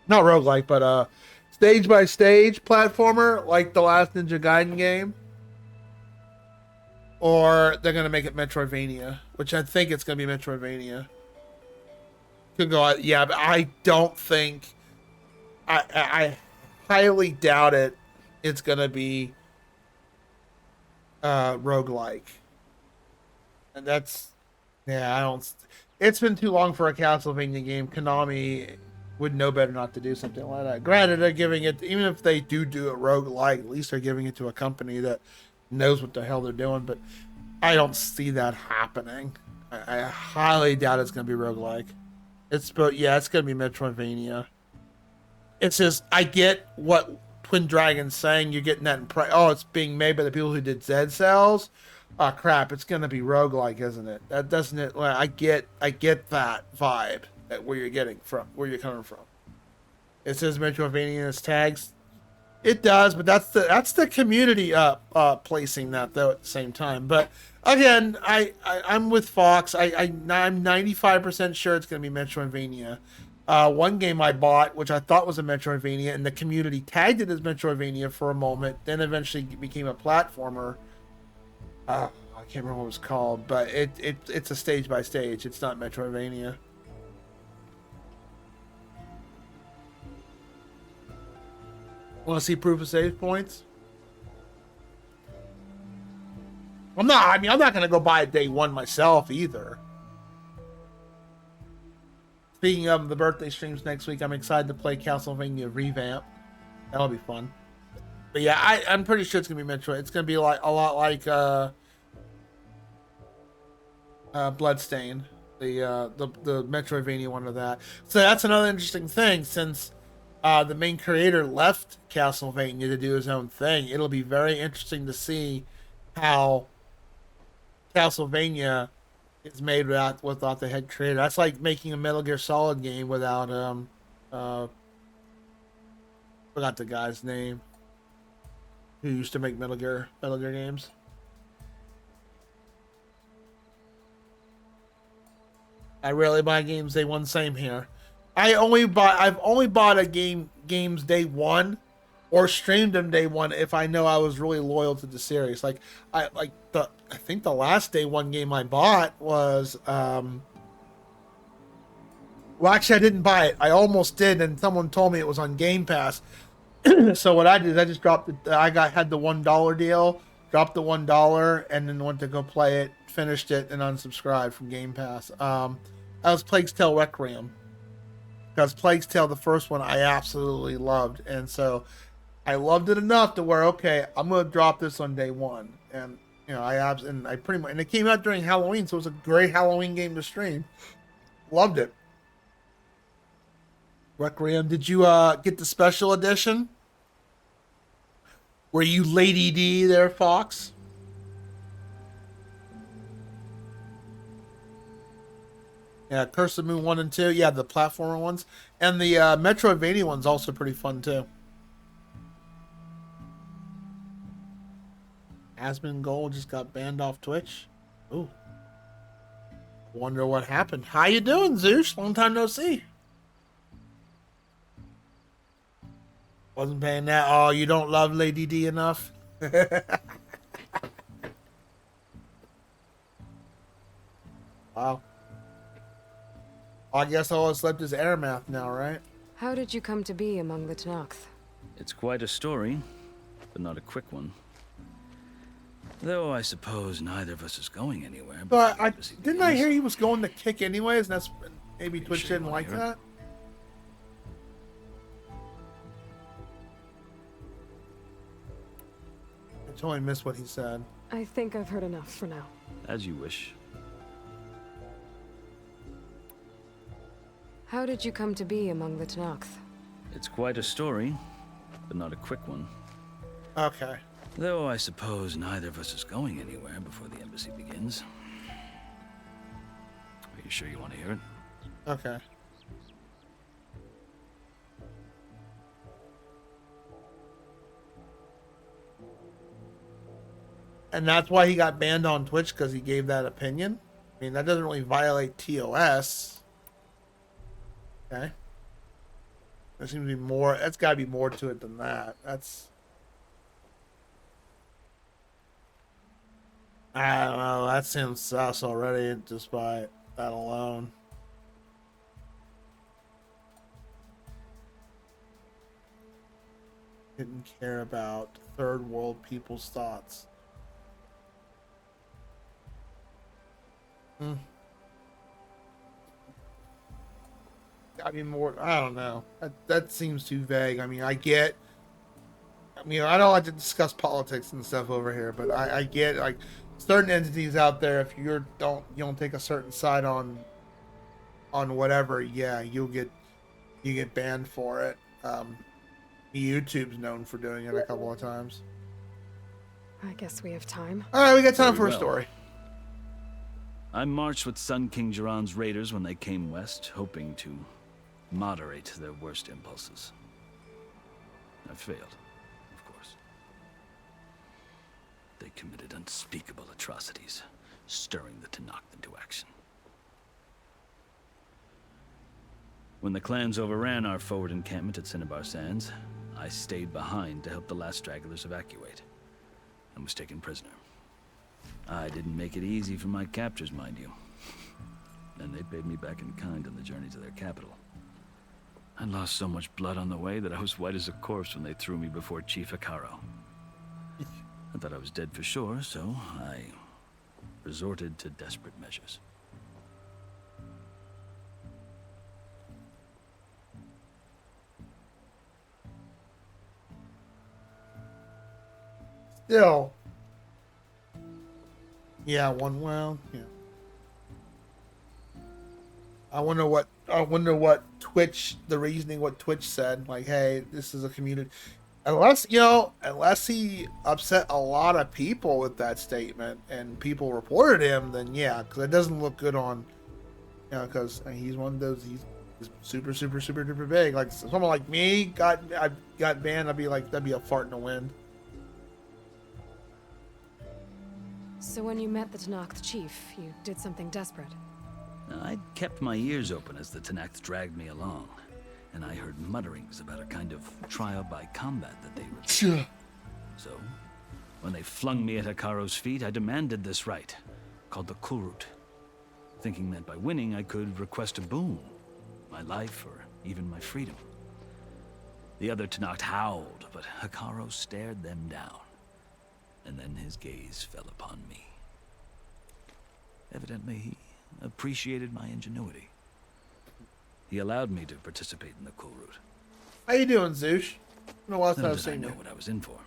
Not roguelike, but stage by stage platformer like the last Ninja Gaiden game. Or they're gonna make it Metroidvania, which I think it's gonna be Metroidvania. Could go, yeah, but I don't think. I highly doubt it. It's gonna be roguelike, and that's, yeah, I don't. It's been too long for a Castlevania game. Konami would know better not to do something like that. Granted, they're giving it, even if they do it roguelike, at least they're giving it to a company that knows what the hell they're doing, but I don't see that happening. I highly doubt it's going to be roguelike. It's going to be Metroidvania. It's just, I get what Twin Dragon's saying. You're getting that it's being made by the people who did Dead Cells. Oh crap, it's going to be roguelike, isn't it? That doesn't it? I get that vibe. Where you're coming from. It says Metroidvania in its tags. It does, but that's the community placing that though at the same time. But again, I'm with Fox. I'm 95% sure it's going to be Metroidvania. One game I bought, which I thought was a Metroidvania, and the community tagged it as Metroidvania for a moment, then eventually became a platformer. I can't remember what it was called, but it's a stage by stage. It's not Metroidvania. Want to see proof of save points? I'm not going to go buy it day one myself either. Speaking of the birthday streams next week, I'm excited to play Castlevania Revamp. That'll be fun. But yeah, I'm pretty sure it's going to be Metroid. It's going to be like a lot like Bloodstain, the Metroidvania one of that. So that's another interesting thing, since the main creator left Castlevania to do his own thing. It'll be very interesting to see how Castlevania is made without the head creator. That's like making a Metal Gear Solid game without forgot the guy's name who used to make Metal Gear games. I rarely buy games day one. Same here. I've only bought a games day one, or streamed them day one if I know I was really loyal to the series. I think the last day one game I bought was well, actually I didn't buy it. I almost did, and someone told me it was on Game Pass. So what I did is I just dropped it. Had the $1 deal, dropped the $1, and then went to go play it, finished it, and unsubscribed from Game Pass. That was Plague's Tale Requiem. Because Plague's Tale, the first one, I absolutely loved, and so I loved it enough to where, okay, I'm gonna drop this on day one, and I pretty much, and it came out during Halloween, so it was a great Halloween game to stream. Loved it. Requiem, did you get the special edition? Were you Lady D there, Fox? Yeah, Curse of Moon 1 and 2. Yeah, the platformer ones. And the Metroidvania one's also pretty fun, too. Asmongold just got banned off Twitch. Ooh. Wonder what happened. How you doing, Zeus? Long time no see. Wasn't paying that. Oh, you don't love Lady D enough? Wow. I guess all that's left is Airmath now, right? How did you come to be among the Tenakth? It's quite a story, but not a quick one. Though I suppose neither of us is going anywhere. But didn't I hear he was going to kick anyways, and that's maybe Twitch didn't like that? I totally missed what he said. I think I've heard enough for now. As you wish. How did you come to be among the Tenakth? It's quite a story, but not a quick one. Okay. Though I suppose neither of us is going anywhere before the embassy begins. Are you sure you want to hear it? Okay. And that's why he got banned on Twitch, because he gave that opinion? I mean, that doesn't really violate TOS. Okay. There seems to be more. That's got to be more to it than that. That's... I don't know. That seems sus already just by that alone. Didn't care about third world people's thoughts. I mean, more. I don't know. That seems too vague. I mean, I don't like to discuss politics and stuff over here, but I get like certain entities out there. If you don't take a certain side on whatever, yeah, you get banned for it. YouTube's known for doing it a couple of times. I guess we have time. All right, we got time Very for a story. I marched with Sun King Jiran's raiders when they came west, hoping to moderate their worst impulses. I failed, of course. They committed unspeakable atrocities, stirring the Tenakth into action. When the clans overran our forward encampment at Cinnabar Sands, I stayed behind to help the last stragglers evacuate, and was taken prisoner. I didn't make it easy for my captors, mind you. And they paid me back in kind on the journey to their capital. I lost so much blood on the way that I was white as a corpse when they threw me before Chief Hikaro. I thought I was dead for sure, so I resorted to desperate measures. Still. Yeah, yeah. I wonder what Twitch, the reasoning, what Twitch said. Like, hey, this is a community. Unless he upset a lot of people with that statement and people reported him, then yeah, because it doesn't look good on, because he's one of those, he's super, super, super duper big. Like, someone like me got banned, I'd be like, that'd be a fart in the wind. So when you met the Tenakth chief, you did something desperate. I'd kept my ears open as the Tenakth dragged me along, and I heard mutterings about a kind of trial by combat that they were. So, when they flung me at Hikaro's feet, I demanded this right, called the Kulrut, thinking that by winning I could request a boon, my life or even my freedom. The other Tenakth howled, but Hikaru stared them down. And then his gaze fell upon me. Evidently, he appreciated my ingenuity. He allowed me to participate in the cool route. How you doing, Zoosh? No, last time Little I've did I seen know you. what I was in for.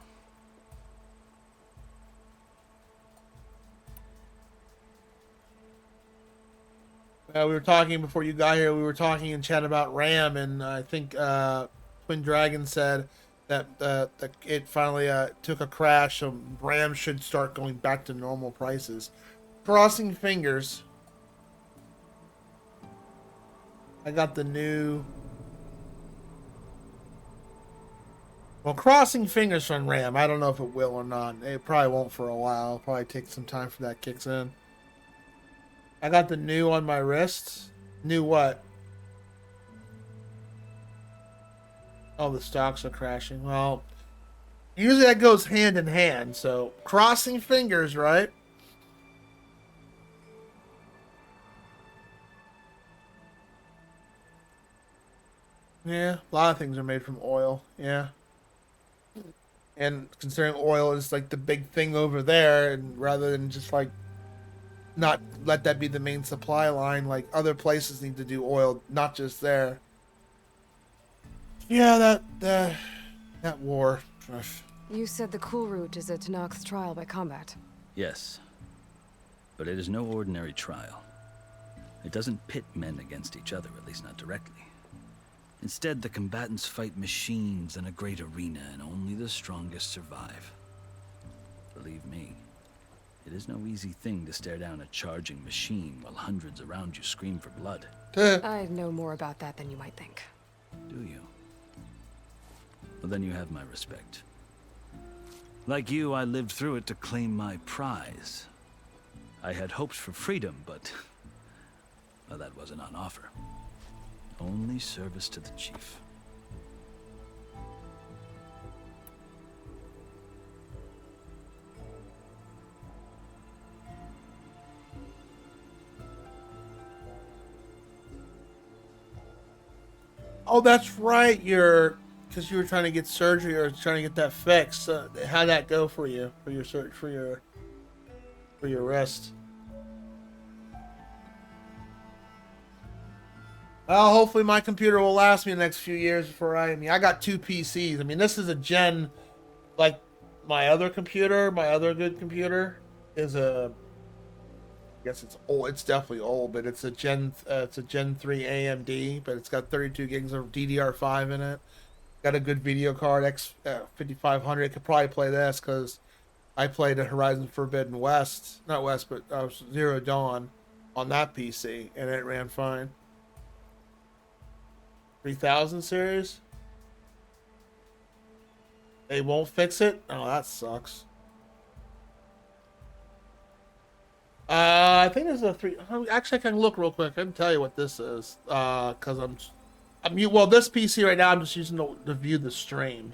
We were talking before you got here. We were talking in chat about RAM, and I think Twin Dragon said that it finally took a crash, so RAM should start going back to normal prices. Crossing fingers. I got the new. Well, crossing fingers from RAM. I don't know if it will or not. It probably won't for a while. It'll probably take some time for that kicks in. I got the new on my wrist. New what? Oh, the stocks are crashing. Well, usually that goes hand in hand. So, crossing fingers, right? Yeah, a lot of things are made from oil. Yeah. And considering oil is like the big thing over there, and rather than just like not let that be the main supply line, like other places need to do oil, not just there. Yeah, that war. You said the cool route is a Tenakth's trial by combat. Yes. But it is no ordinary trial. It doesn't pit men against each other, at least not directly. Instead, the combatants fight machines in a great arena, and only the strongest survive. Believe me, it is no easy thing to stare down a charging machine while hundreds around you scream for blood. I know more about that than you might think. Do you? Well, then you have my respect. Like you, I lived through it to claim my prize. I had hoped for freedom, but well, that wasn't on offer. Only service to the chief. Oh, that's right. Because you were trying to get surgery or trying to get that fixed. How'd that go for you? For your wrist? Well, hopefully my computer will last me the next few years before I got two PCs. I mean, this is a gen, like my other computer, my other good computer is I guess it's old. It's definitely old, but it's a Gen 3 AMD, but it's got 32 gigs of DDR5 in it. Got a good video card, X5500. It could probably play this because I played a Horizon Forbidden West, not West, but Zero Dawn on that PC, and it ran fine. 3000 series? They won't fix it? Oh, that sucks. I think there's a 3. Actually, I can look real quick. I can tell you what this is. Because well, this PC right now, I'm just using to view the stream.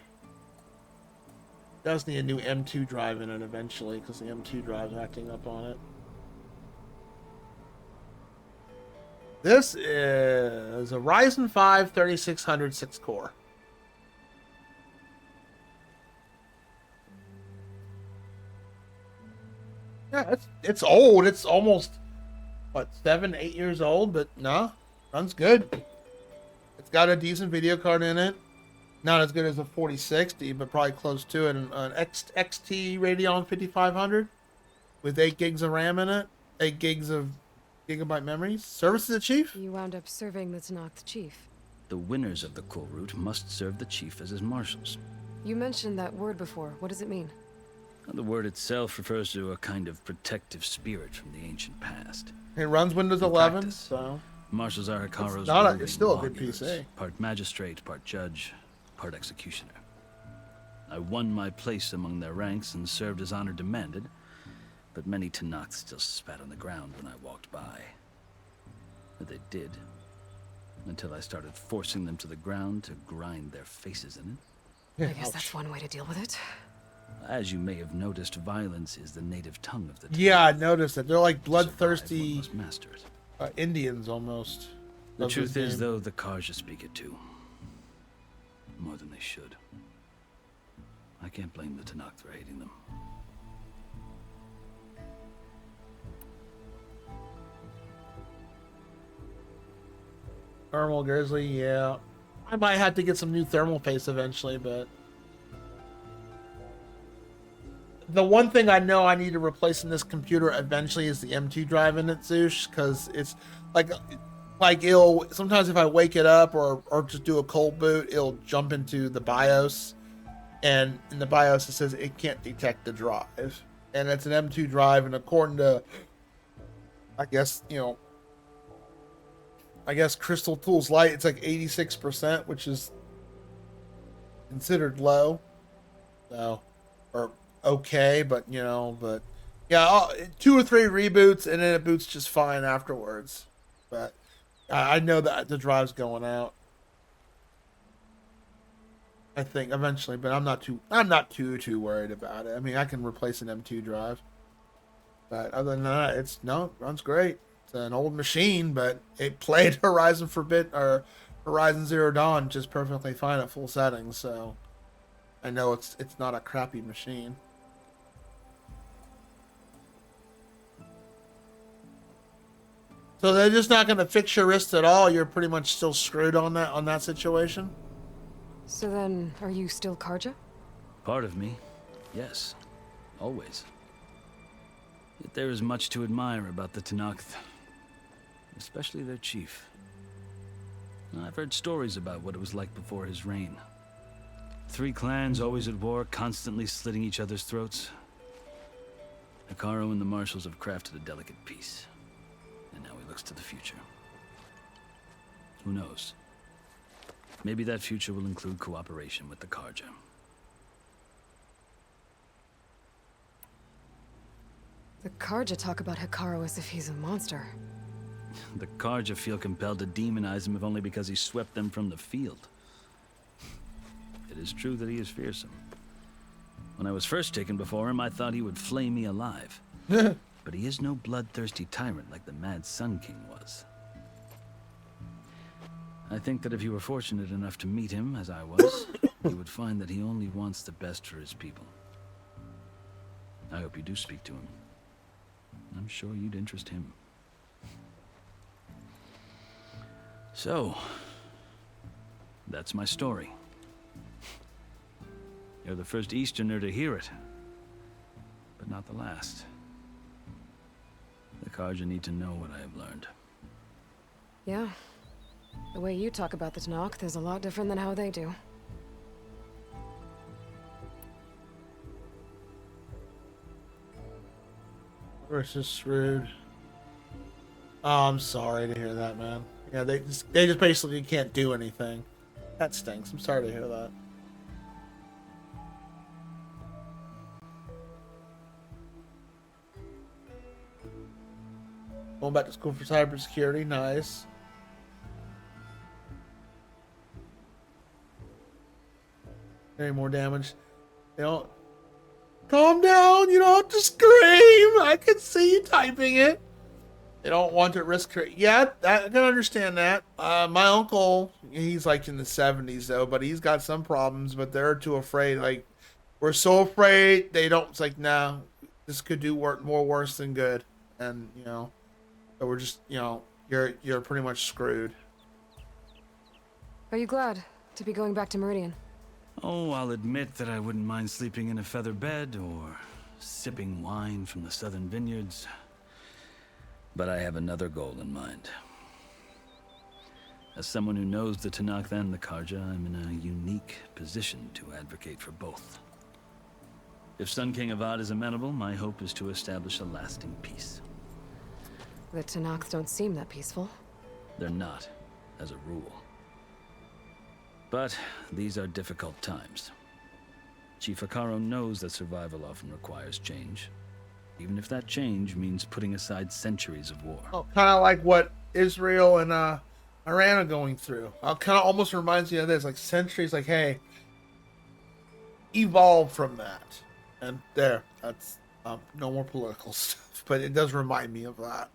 It does need a new M2 drive in it eventually, because the M2 drive's acting up on it. This is a Ryzen 5 3600 6-core. Yeah, it's old. It's almost, what, 7-8 years old, but no, runs good. It's got a decent video card in it. Not as good as a 4060, but probably close to it. An XT Radeon 5500 with 8 gigs of RAM in it, 8 gigs of gigabyte memories. Service to the chief? You wound up serving the Tenakth chief. The winners of the cool route must serve the chief as his marshals. You mentioned that word before. What does it mean? The word itself refers to a kind of protective spirit from the ancient past. It runs Windows 11, so marshals are Hikaru's it's still a good lawgivers, PC. Part magistrate, part judge, part executioner. I won my place among their ranks and served as honor demanded, but many Tenakth still spat on the ground when I walked by. But they did, until I started forcing them to the ground to grind their faces in it. I guess that's one way to deal with it. As you may have noticed, violence is the native tongue of the Tenakth. Yeah, I noticed that. They're like bloodthirsty master it. Indians almost. The truth is, though, the Karja speak it too. more than they should. I can't blame the Tanakh for hating them. Thermal Grizzly, yeah. I might have to get some new thermal paste eventually, but the one thing I know I need to replace in this computer eventually is the M2 drive in it, Zeus, because it's like it'll sometimes if I wake it up or just do a cold boot, it'll jump into the BIOS, and in the BIOS it says it can't detect the drive, and it's an M2 drive, and according to I guess Crystal Tools Lite, it's like 86%, which is considered low, so or okay, but yeah, 2 or 3 reboots and then it boots just fine afterwards. But I know that the drive's going out, I think eventually, but I'm not too worried about it. I mean, I can replace an M2 drive, but other than that, it runs great. It's an old machine, but it played Horizon Zero Dawn just perfectly fine at full settings, so I know it's not a crappy machine. So they're just not going to fix your wrist at all. You're pretty much still screwed on that situation. So then, are you still Karja? Part of me, yes, always. Yet there is much to admire about the Tanakh, especially their chief. I've heard stories about what it was like before his reign. 3 clans always at war, constantly slitting each other's throats. Hekarro and the Marshals have crafted a delicate peace, and now he looks to the future. Who knows? Maybe that future will include cooperation with the Karja. The Karja talk about Hekarro as if he's a monster. The Karja feel compelled to demonize him if only because he swept them from the field. It is true that he is fearsome. When I was first taken before him, I thought he would flay me alive. But he is no bloodthirsty tyrant like the Mad Sun King was. I think that if you were fortunate enough to meet him, as I was, you would find that he only wants the best for his people. I hope you do speak to him. I'm sure you'd interest him. So, that's my story. You're the first Easterner to hear it, but not the last. The Karja need to know what I have learned. Yeah. The way you talk about the Tanakh is a lot different than how they do. Versus screwed. Oh, I'm sorry to hear that, man. Yeah, they just basically can't do anything. That stinks. I'm sorry to hear that. Going back to school for cybersecurity, nice. Any more damage? They don't. Calm down. You don't have to scream. I can see you typing it. They don't want to risk it. Yeah, I can understand that. My uncle, he's like in the 70s though, but he's got some problems. But they're too afraid. Like, we're so afraid they don't. It's like, nah, this could do more worse than good. And so we're just, you're pretty much screwed. Are you glad to be going back to Meridian? Oh, I'll admit that I wouldn't mind sleeping in a feather bed or sipping wine from the southern vineyards. But I have another goal in mind. As someone who knows the Tanakh and the Karja, I'm in a unique position to advocate for both. If Sun King Avad is amenable, my hope is to establish a lasting peace. The Tanakh don't seem that peaceful. They're not, as a rule. But these are difficult times. Chief Hekarro knows that survival often requires change, even if that change means putting aside centuries of war. Oh, kind of like what Israel and Iran are going through. Kind of almost reminds me of this, like centuries. Like, hey, evolve from that, and that's no more political stuff. But it does remind me of that.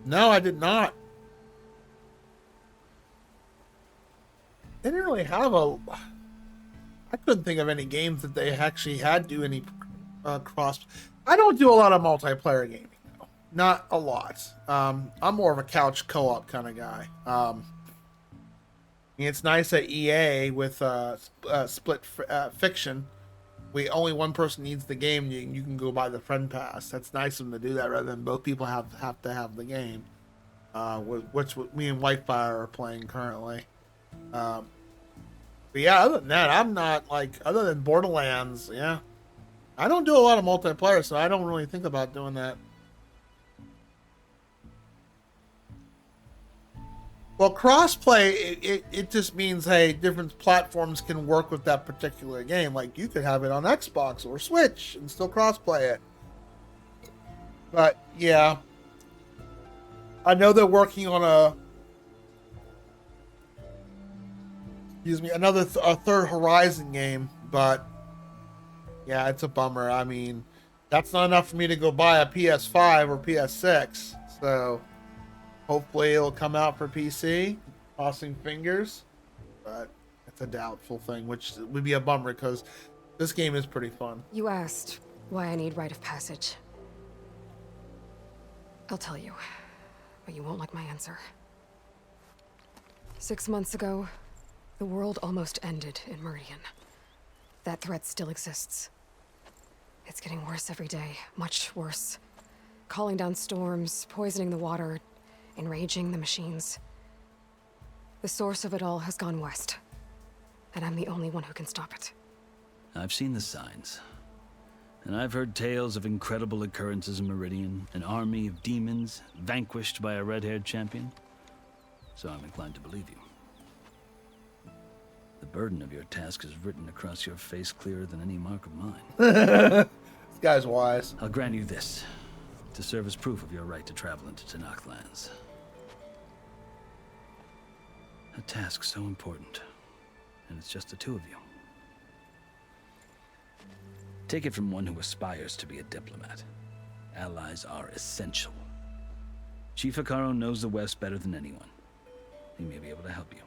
No, I did not. They didn't really have a... I couldn't think of any games that they actually had do any cross... I don't do a lot of multiplayer gaming, though. Not a lot. I'm more of a couch co-op kind of guy. It's nice at EA with split fiction. Only one person needs the game. You can go buy the friend pass. That's nice of them to do that rather than both people have to have the game. Which me and Whitefire are playing currently. But yeah, other than that, I'm not like, other than Borderlands, yeah. I don't do a lot of multiplayer, so I don't really think about doing that. Well, crossplay, it just means, hey, different platforms can work with that particular game. Like, you could have it on Xbox or Switch and still crossplay it. But, yeah. I know they're working on a third Horizon game, but yeah, it's a bummer. I mean, that's not enough for me to go buy a PS5 or PS6, so hopefully it'll come out for PC. Crossing fingers, but it's a doubtful thing, which would be a bummer because this game is pretty fun. You asked why I need rite of passage. I'll tell you, but you won't like my answer. 6 months ago, the world almost ended in Meridian. That threat still exists. It's getting worse every day, much worse. Calling down storms, poisoning the water, enraging the machines. The source of it all has gone west, and I'm the only one who can stop it. I've seen the signs. And I've heard tales of incredible occurrences in Meridian, an army of demons vanquished by a red-haired champion. So I'm inclined to believe you. The burden of your task is written across your face clearer than any mark of mine. This guy's wise. I'll grant you this, to serve as proof of your right to travel into Tenakth lands. A task so important, and it's just the two of you. Take it from one who aspires to be a diplomat. Allies are essential. Chief Hekarro knows the West better than anyone. He may be able to help you.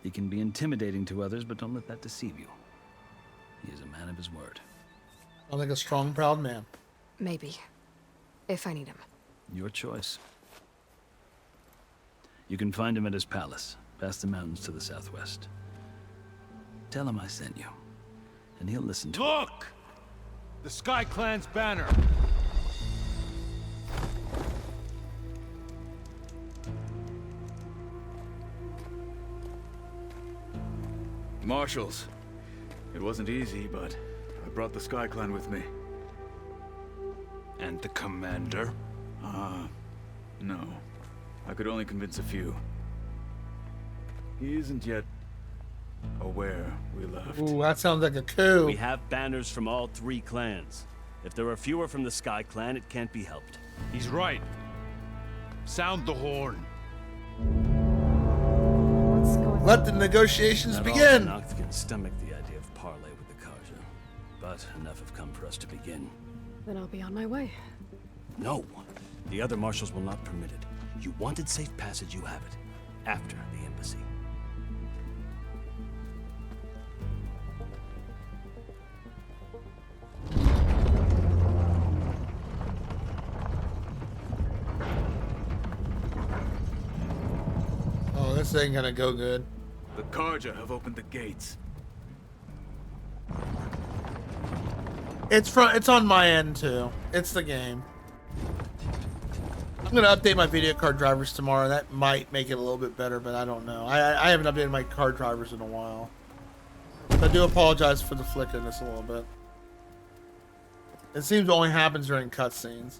He can be intimidating to others, but don't let that deceive you. He is a man of his word. I'm like a strong, proud man. Maybe. If I need him. Your choice. You can find him at his palace, past the mountains to the southwest. Tell him I sent you, and he'll listen to it. Look! The Sky Clan's banner. Marshals. It wasn't easy, but I brought the Sky Clan with me. And the commander? No. I could only convince a few. He isn't yet aware we left. Ooh, that sounds like a coup. We have banners from all 3 clans. If there are fewer from the Sky Clan, it can't be helped. He's right. Sound the horn. Let the negotiations Not begin. all Tenakth can stomach the idea of parley with the Karja, but enough have come for us to begin. Then I'll be on my way. No, the other marshals will not permit it. You wanted safe passage, you have it. After the embassy. Oh, this ain't gonna go good. The Karja have opened the gates. It's on my end too. It's the game. I'm gonna update my video card drivers tomorrow. That might make it a little bit better, but I don't know. I haven't updated my card drivers in a while. I do apologize for the flickerness a little bit. It seems it only happens during cutscenes.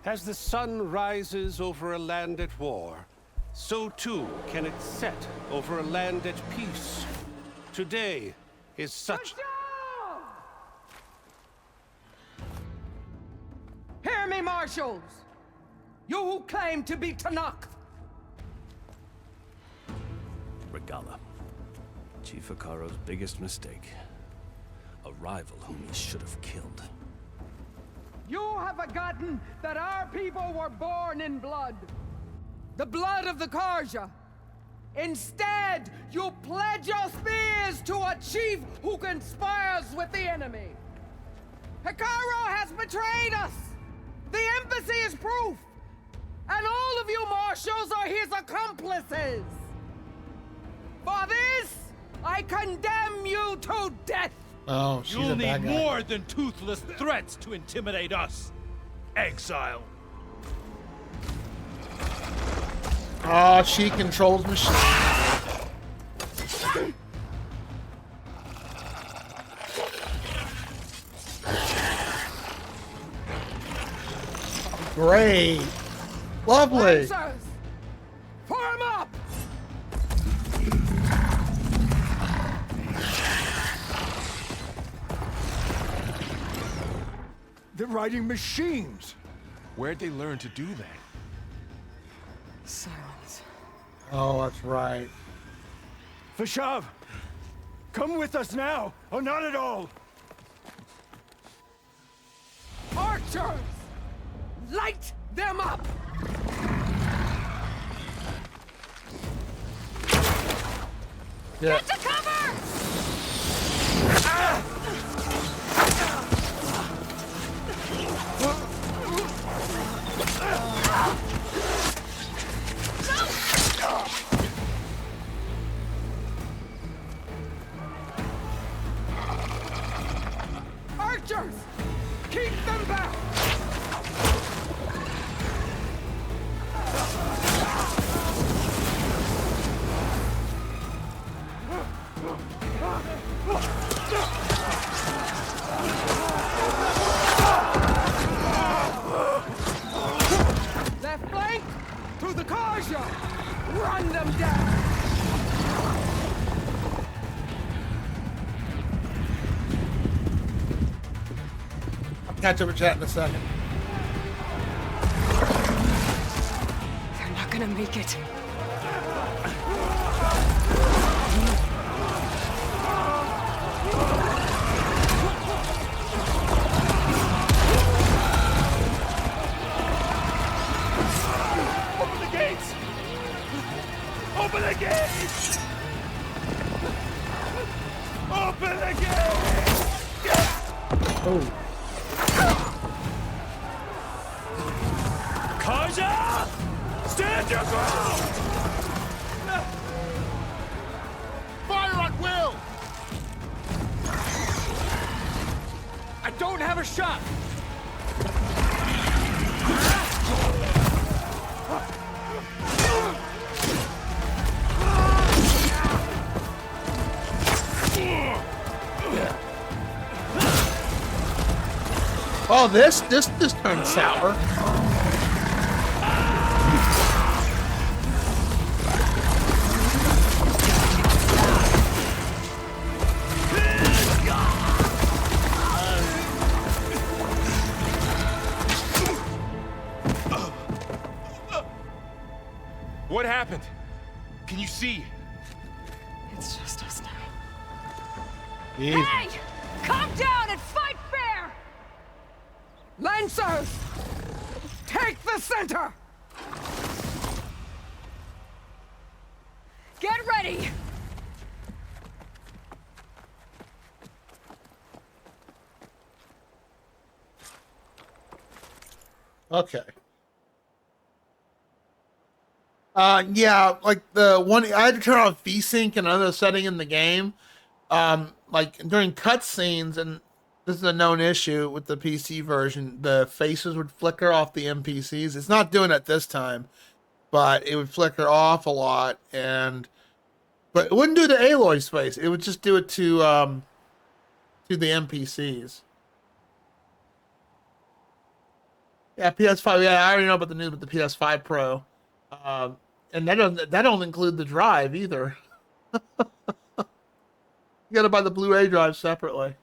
As the sun rises over a land at war, so too can it set over a land at peace. Today is such... Hear me, marshals! You who claim to be Tenakth! Regala. Chief Hekarro's biggest mistake. A rival whom he should have killed. You have forgotten that our people were born in blood. The blood of the Karja. Instead, you pledge your spears to a chief who conspires with the enemy. Hikaru has betrayed us! The embassy is proof! And all of you marshals are his accomplices! For this, I condemn you to death! Oh, she's You'll a need bad guy. more than toothless threats to intimidate us. Exile. Oh, she controls machines. Great. Lovely. Lancers! Form up! They're riding machines. Where'd they learn to do that? Silence. Oh, that's right. Fashav, come with us now, or not at all. Archers! Light them up! Yeah. Get to cover! Archers! Keep them back! Left flank! To the Karja! Run them down! I'll catch up with chat in a second. They're not gonna make it. Open the gates! Open the gates! Open the gates! Oh. Karja! Stand your ground! Fire at will! I don't have a shot! Oh, this turned sour. What happened? Can you see? It's just us now. Hey! Calm down and fight fair! Lancers! Take the center! Get ready! Okay. Yeah, like the one I had to turn off VSync and another setting in the game. Like during cutscenes, and this is a known issue with the PC version, the faces would flicker off the NPCs. It's not doing it this time, but it would flicker off a lot, but it wouldn't do the Aloy's face. It would just do it to the NPCs. Yeah, PS5. Yeah, I already know about the news with the PS5 Pro. And that don't include the drive either. You gotta buy the Blu-ray drive separately.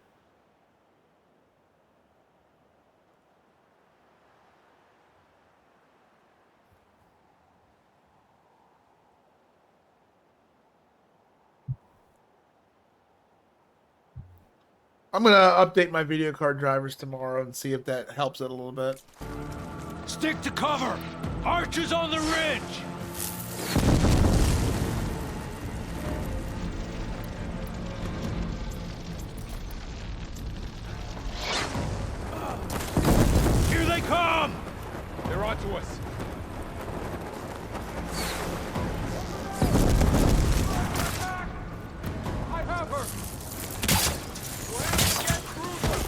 I'm gonna update my video card drivers tomorrow and see if that helps it a little bit. Stick to cover! Archers on the ridge! Here they come! They're onto us. I have her! Get cruiser!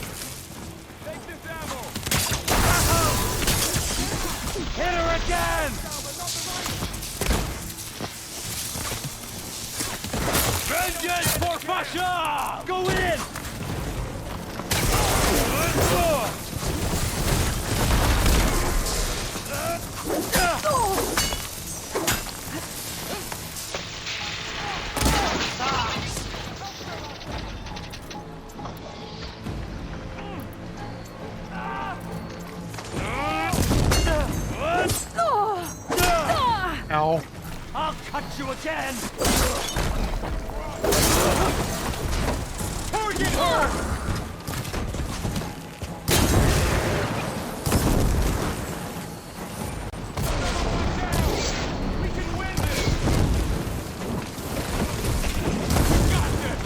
Take this ammo! Hit her again! Vengeance for Fasha! Go in! Ow. I'll cut you again! Target her! We can win this! Got this!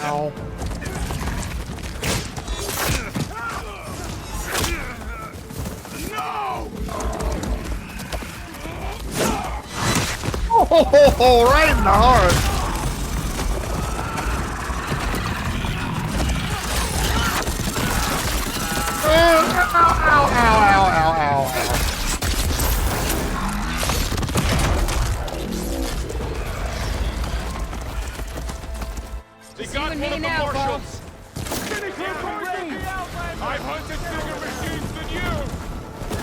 Ow. Oh, right in the heart. Ow, ow, ow, ow, ow. They got one of the marshals! Finish him, I've hunted bigger machines than you!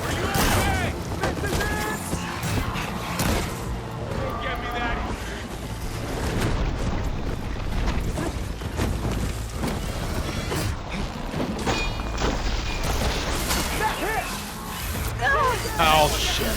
Are you okay? This is it! Don't get me that Oh, shit.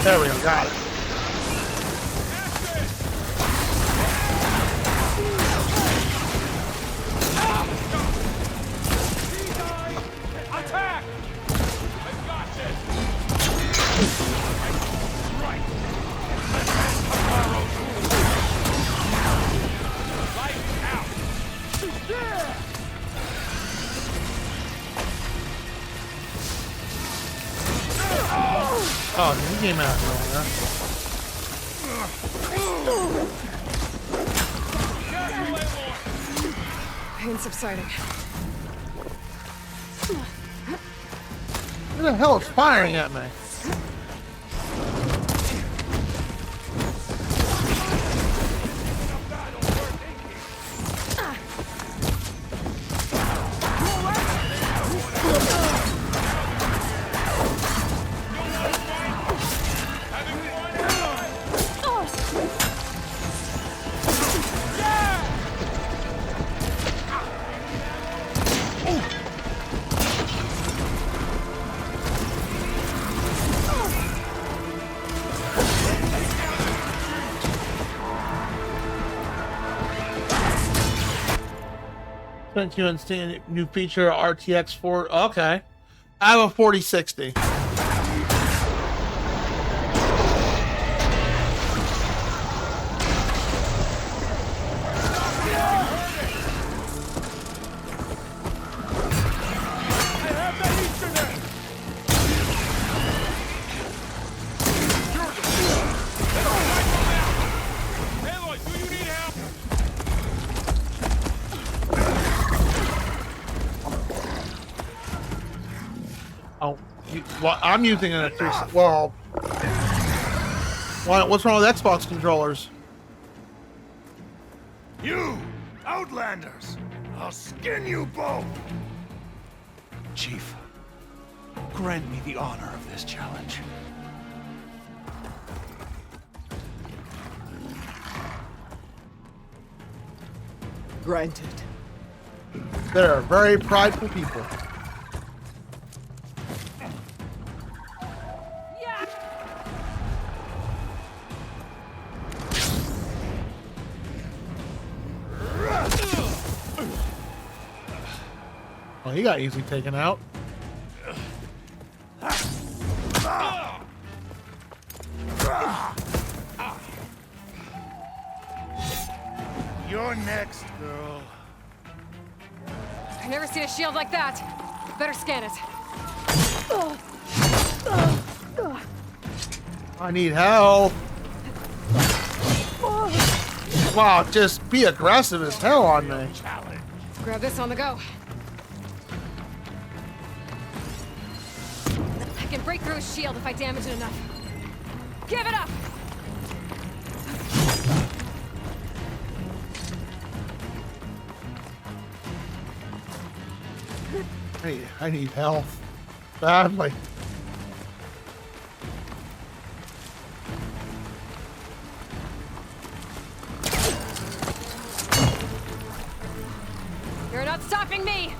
There we go, got it. attack! I've got this! Right! Light out! Oh, he came out of nowhere. Pain subsiding. Who the hell is firing at me? Thank you, understand new feature RTX 4. Okay, I have a 4060. Oh, well, I'm using an well. What's wrong with Xbox controllers? You, Outlanders! I'll skin you both! Chief, grant me the honor of this challenge. Granted. They're very prideful people. Oh, he got easily taken out. You're next, girl. I've never seen a shield like that. Better scan it. I need help. Wow, just be aggressive as hell on me. Grab this on the go. I can break through his shield if I damage it enough. Give it up! I need health badly. You're not stopping me!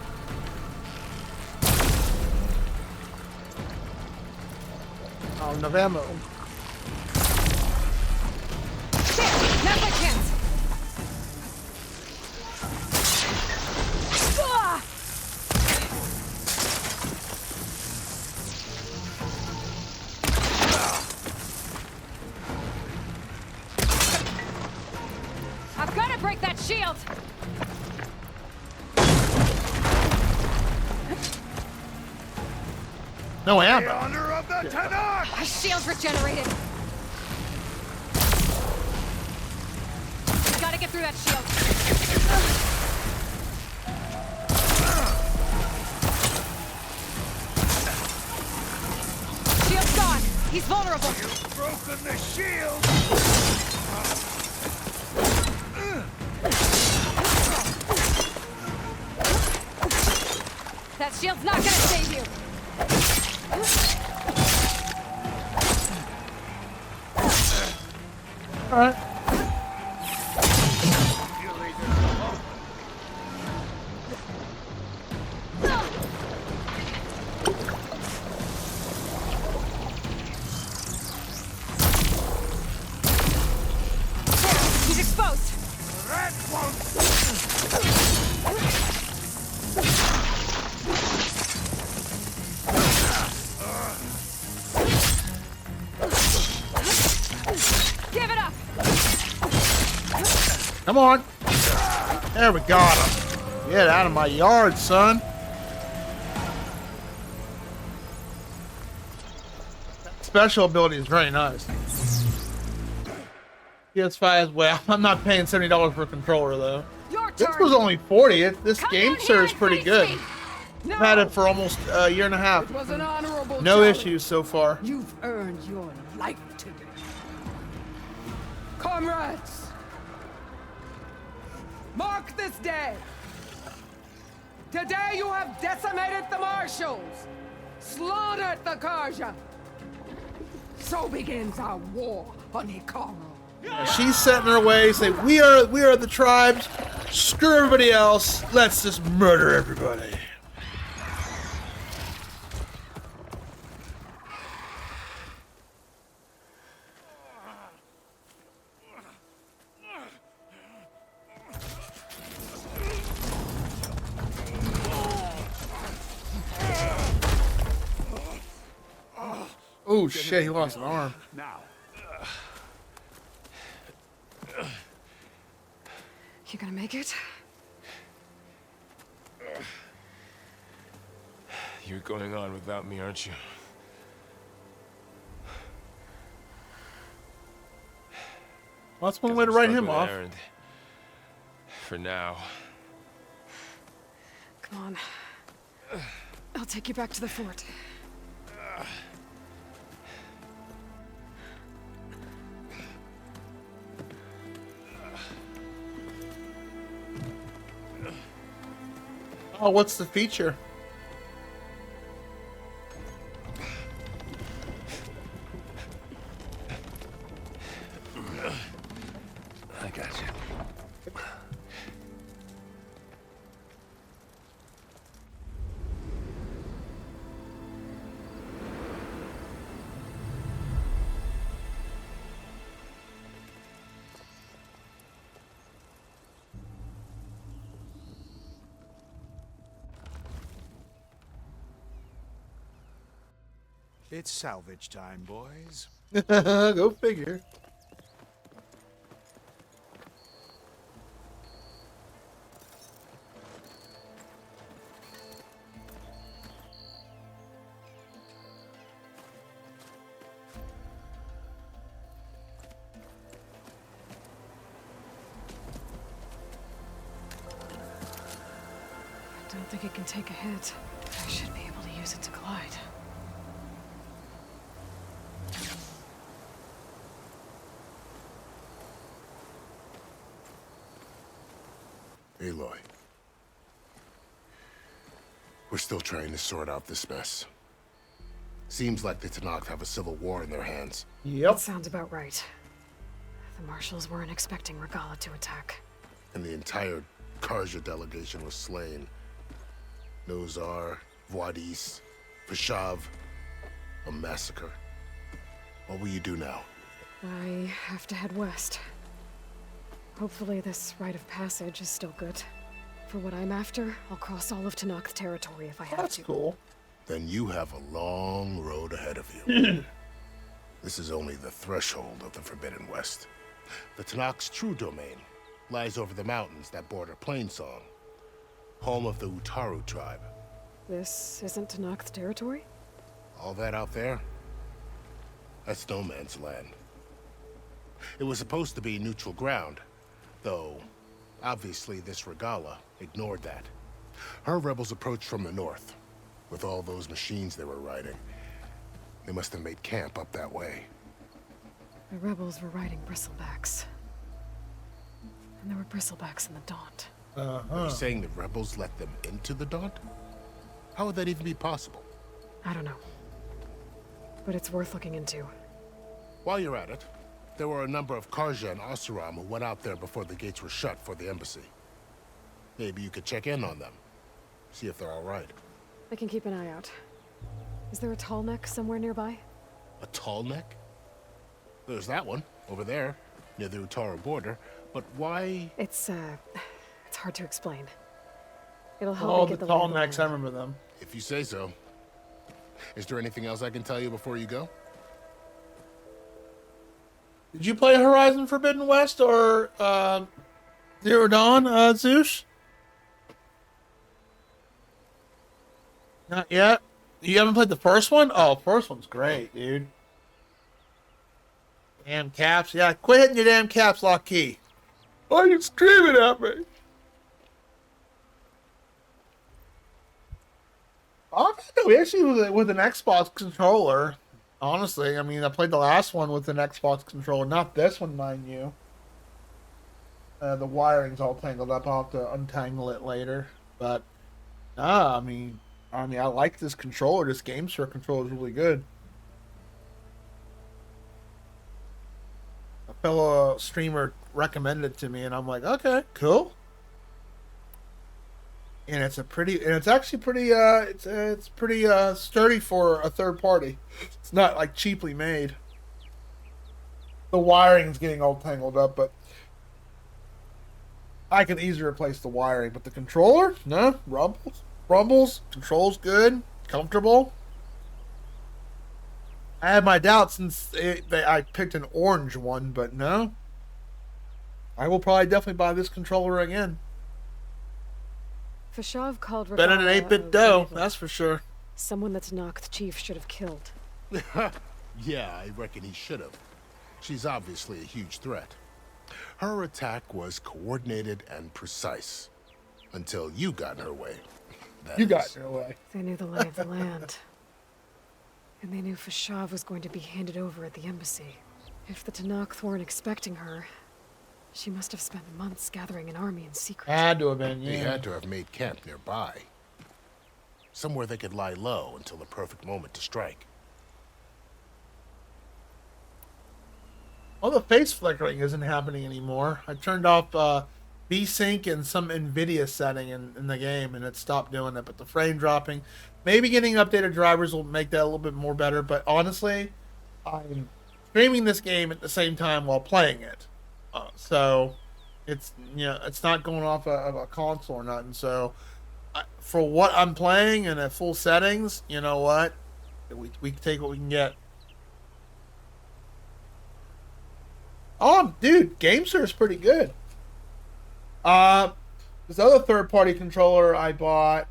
Oh, no ammo. There! Now's my chance! Ah! I've got to break that shield! No ammo. The honor of the Tanakh! My shield's regenerated! Gotta get through that shield. Shield's gone! He's vulnerable! You've broken the shield! That shield's not gonna save you! Alright. He's exposed! That won't... Give it up! Come on. There we got him. Get out of my yard, son. Special ability is very nice. PS5 as well. I'm not paying $70 for a controller though. This was only $40. This game is pretty good. I've had it for almost a year and a half. It was an honorable No challenge. issues so far. You've earned your life today. Comrades! Mark this day! Today you have decimated the marshals, slaughtered the Karja. So begins our war on Hikaru. She's set in her ways. Say we are the tribes. Screw everybody else. Let's just murder everybody. Oh shit, he lost an arm. Now. You gonna make it? You're going on without me, aren't you? Well, that's one way to write him off. Erand. For now. Come on. I'll take you back to the fort. Oh, what's the feature? I got you. It's salvage time, boys. Go figure. I don't think it can take a hit. I should be able to use it to glide. Aloy. We're still trying to sort out this mess. Seems like the Tenakth have a civil war in their hands. Yep. That sounds about right. The Marshals weren't expecting Regala to attack. And the entire Karja delegation was slain. Nozar, Voidis, Vashav. A massacre. What will you do now? I have to head west. Hopefully this rite of passage is still good. For what I'm after, I'll cross all of Tenakth territory if I have to. That's cool. Then you have a long road ahead of you. This is only the threshold of the Forbidden West. The Tenakth's true domain lies over the mountains that border Plainsong, home of the Utaru tribe. This isn't Tenakth territory? All that out there? That's no man's land. It was supposed to be neutral ground, though obviously this Regala ignored that. Her rebels approached from the north, with all those machines they were riding. They must have made camp up that way. The rebels were riding bristlebacks. And there were bristlebacks in the Daunt. Are you saying the rebels let them into the Daunt? How would that even be possible? I don't know. But it's worth looking into. While you're at it, there were a number of Karja and Oseram who went out there before the gates were shut for the embassy. Maybe you could check in on them. See if they're all right. I can keep an eye out. Is there a tall neck somewhere nearby? A tall neck? There's that one, over there, near the Utaru border. But why? It's hard to explain. It'll help Oh, me get the the tall lay of the necks, I land. remember them. If you say so. Is there anything else I can tell you before you go? Did you play Horizon Forbidden West or Zero Dawn, Zeus? Not yet. You haven't played the first one? Oh, first one's great, dude. Damn caps. Yeah, quit hitting your damn caps lock key. Why are you screaming at me? Oh, no, actually with an Xbox controller. Honestly, I mean, I played the last one with an Xbox controller, not this one, mind you. The wiring's all tangled up. I'll have to untangle it later. But, I mean, I like this controller. This GameSphere controller is really good. A fellow streamer recommended it to me, and I'm like, okay, cool. And it's actually pretty, it's pretty sturdy for a third party. It's not like cheaply made. The wiring's getting all tangled up, but I can easily replace the wiring. But the controller, no, rumbles, controls good, comfortable. I had my doubts since I picked an orange one, but no. I will probably definitely buy this controller again. Vashav called Better than Regala 8-bit a dough, rival. that's for sure. Someone that Tenakth chief should have killed. Yeah, I reckon he should have. She's obviously a huge threat. Her attack was coordinated and precise. Until you got in her way. You got in her way. They knew the lay of the land. And they knew Vashav was going to be handed over at the embassy. If the Tenakth weren't expecting her, she must have spent months gathering an army in secret. Had to have been, yeah. They had to have made camp nearby. somewhere they could lie low until the perfect moment to strike. Well, the face flickering isn't happening anymore. I turned off VSync and some NVIDIA setting in the game, and it stopped doing it. But the frame dropping, maybe getting updated drivers will make that a little bit more better. But honestly, I'm streaming this game at the same time while playing it, so it's it's not going off of a console or nothing. So for what I'm playing and at full settings, you know what, we can take what we can get. Oh, dude, GameSir is pretty good. This other third-party controller I bought.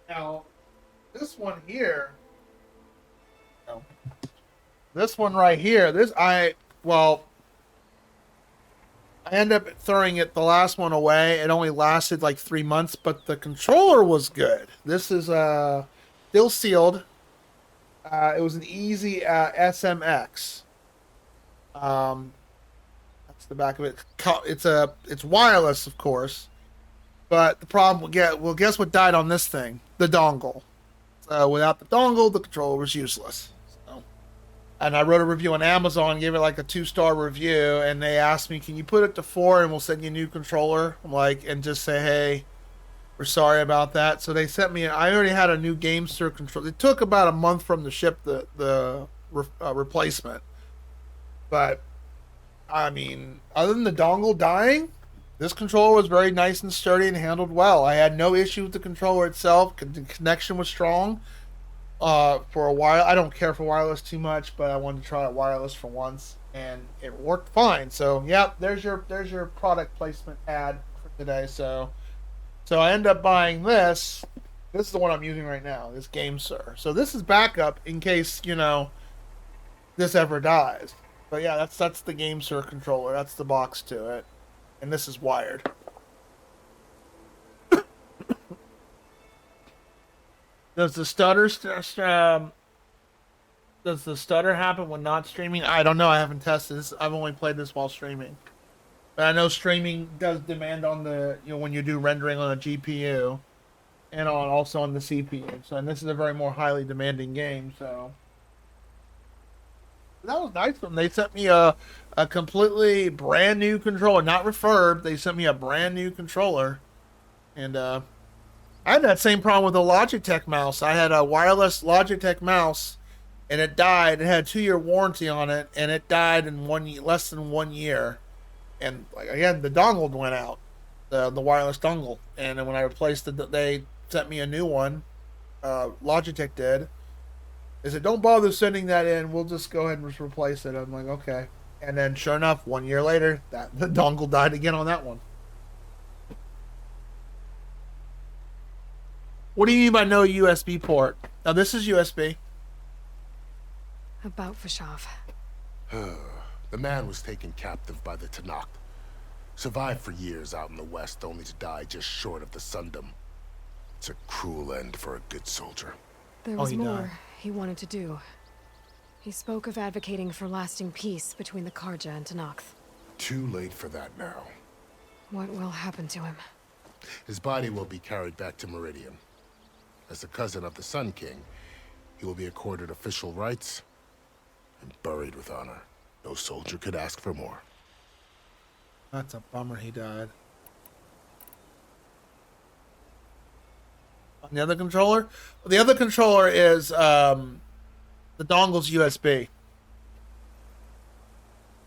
Now, this one here. No. This one right here. I ended up throwing the last one away. It only lasted like 3 months, but the controller was good. This is still sealed. It was an easy SMX. That's the back of it. It's wireless, of course. But the problem guess what died on this thing? The dongle. So without the dongle, the controller was useless. So, and I wrote a review on Amazon, gave it like a 2-star review, and they asked me, "Can you put it to 4 and we'll send you a new controller?" I'm like, and just say, "Hey, we're sorry about that." So they sent me. I already had a new GameSir controller. It took about a month from the ship the replacement, but I mean, other than the dongle dying, this controller was very nice and sturdy and handled well. I had no issue with the controller itself. The connection was strong for a while. I don't care for wireless too much, but I wanted to try it wireless for once, and it worked fine. So, yeah, there's your product placement ad for today. So I end up buying this. This is the one I'm using right now, this GameSir. So this is backup in case, this ever dies. But yeah, that's the GameSir controller. That's the box to it. And this is wired. Does the stutter happen when not streaming? I don't know. I haven't tested this. I've only played this while streaming. But I know streaming does demand on the when you do rendering on a GPU and also on the CPU. So, and this is a very more highly demanding game. So that was nice of them. They sent me a completely brand new controller, not refurbed. They sent me a brand new controller, and I had that same problem with the Logitech mouse. I had a wireless Logitech mouse, and it died. It had a 2-year warranty on it, and it died in less than 1 year. And again, the dongle went out, the wireless dongle, and then when I replaced it, they sent me a new one. Logitech did. They said, "Don't bother sending that in. We'll just go ahead and just replace it." I'm like, okay. And then, sure enough, 1 year later, the dongle died again on that one. What do you mean by no USB port? Now, this is USB. About Fashav. The man was taken captive by the Tanakh. Survived for years out in the West, only to die just short of the Sundom. It's a cruel end for a good soldier. There was more he wanted to do. He spoke of advocating for lasting peace between the Karja and Tanakh. Too late for that now. What will happen to him? His body will be carried back to Meridian. As a cousin of the Sun King, he will be accorded official rights and buried with honor. No soldier could ask for more. That's a bummer he died. On the other controller? Well, the other controller is the dongle's USB.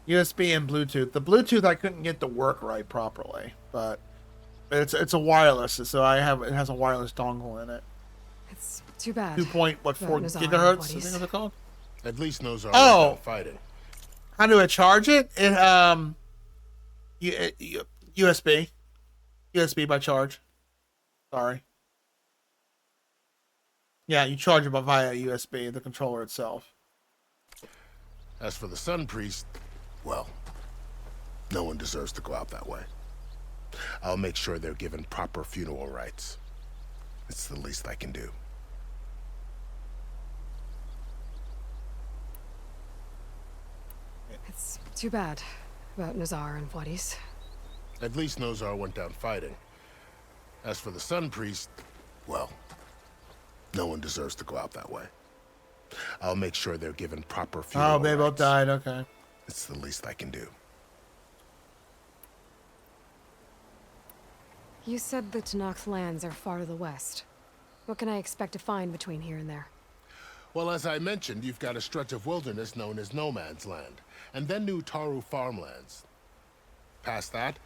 USB and Bluetooth. The Bluetooth I couldn't get to work right properly, but it's a wireless, so it has a wireless dongle in it. It's too bad. 2.4 gigahertz, I think is it called? At least knows our way about fighting. How do I charge it? USB. USB by charge. Sorry. Yeah, you charge it via USB, the controller itself. As for the Sun Priest, well, No one deserves to go out that way. I'll make sure they're given proper funeral rites. It's the least I can do. It's too bad about Nazar and Wadis. At least Nozar went down fighting. As for the Sun Priest, well, no one deserves to go out that way. I'll make sure they're given proper funeral Oh, they both rites. died, okay. It's the least I can do. You said the Tenakth lands are far to the west. What can I expect to find between here and there? Well, as I mentioned, you've got a stretch of wilderness known as No Man's Land, and then new Taru farmlands. Past that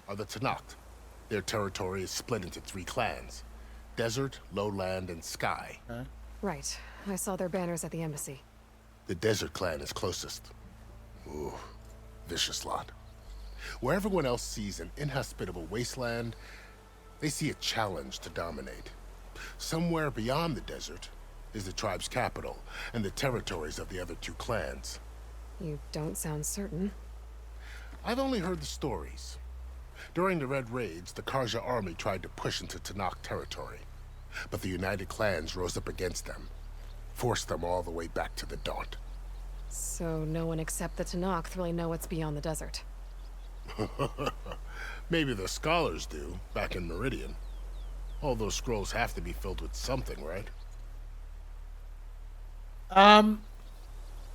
are the Tenakth. Their territory is split into 3 clans: Desert, Lowland, and Sky. Right. I saw their banners at the embassy. The Desert clan is closest. Ooh, vicious lot. Where everyone else sees an inhospitable wasteland, they see a challenge to dominate. Somewhere beyond the desert is the tribe's capital and the territories of the other 2 clans. You don't sound certain. I've only heard the stories. During the Red Raids, the Karja army tried to push into Tenakth territory, but the United Clans rose up against them, forced them all the way back to the Daunt. So no one except the Tenakth really know what's beyond the desert. Maybe the scholars do, back in Meridian. All those scrolls have to be filled with something, right?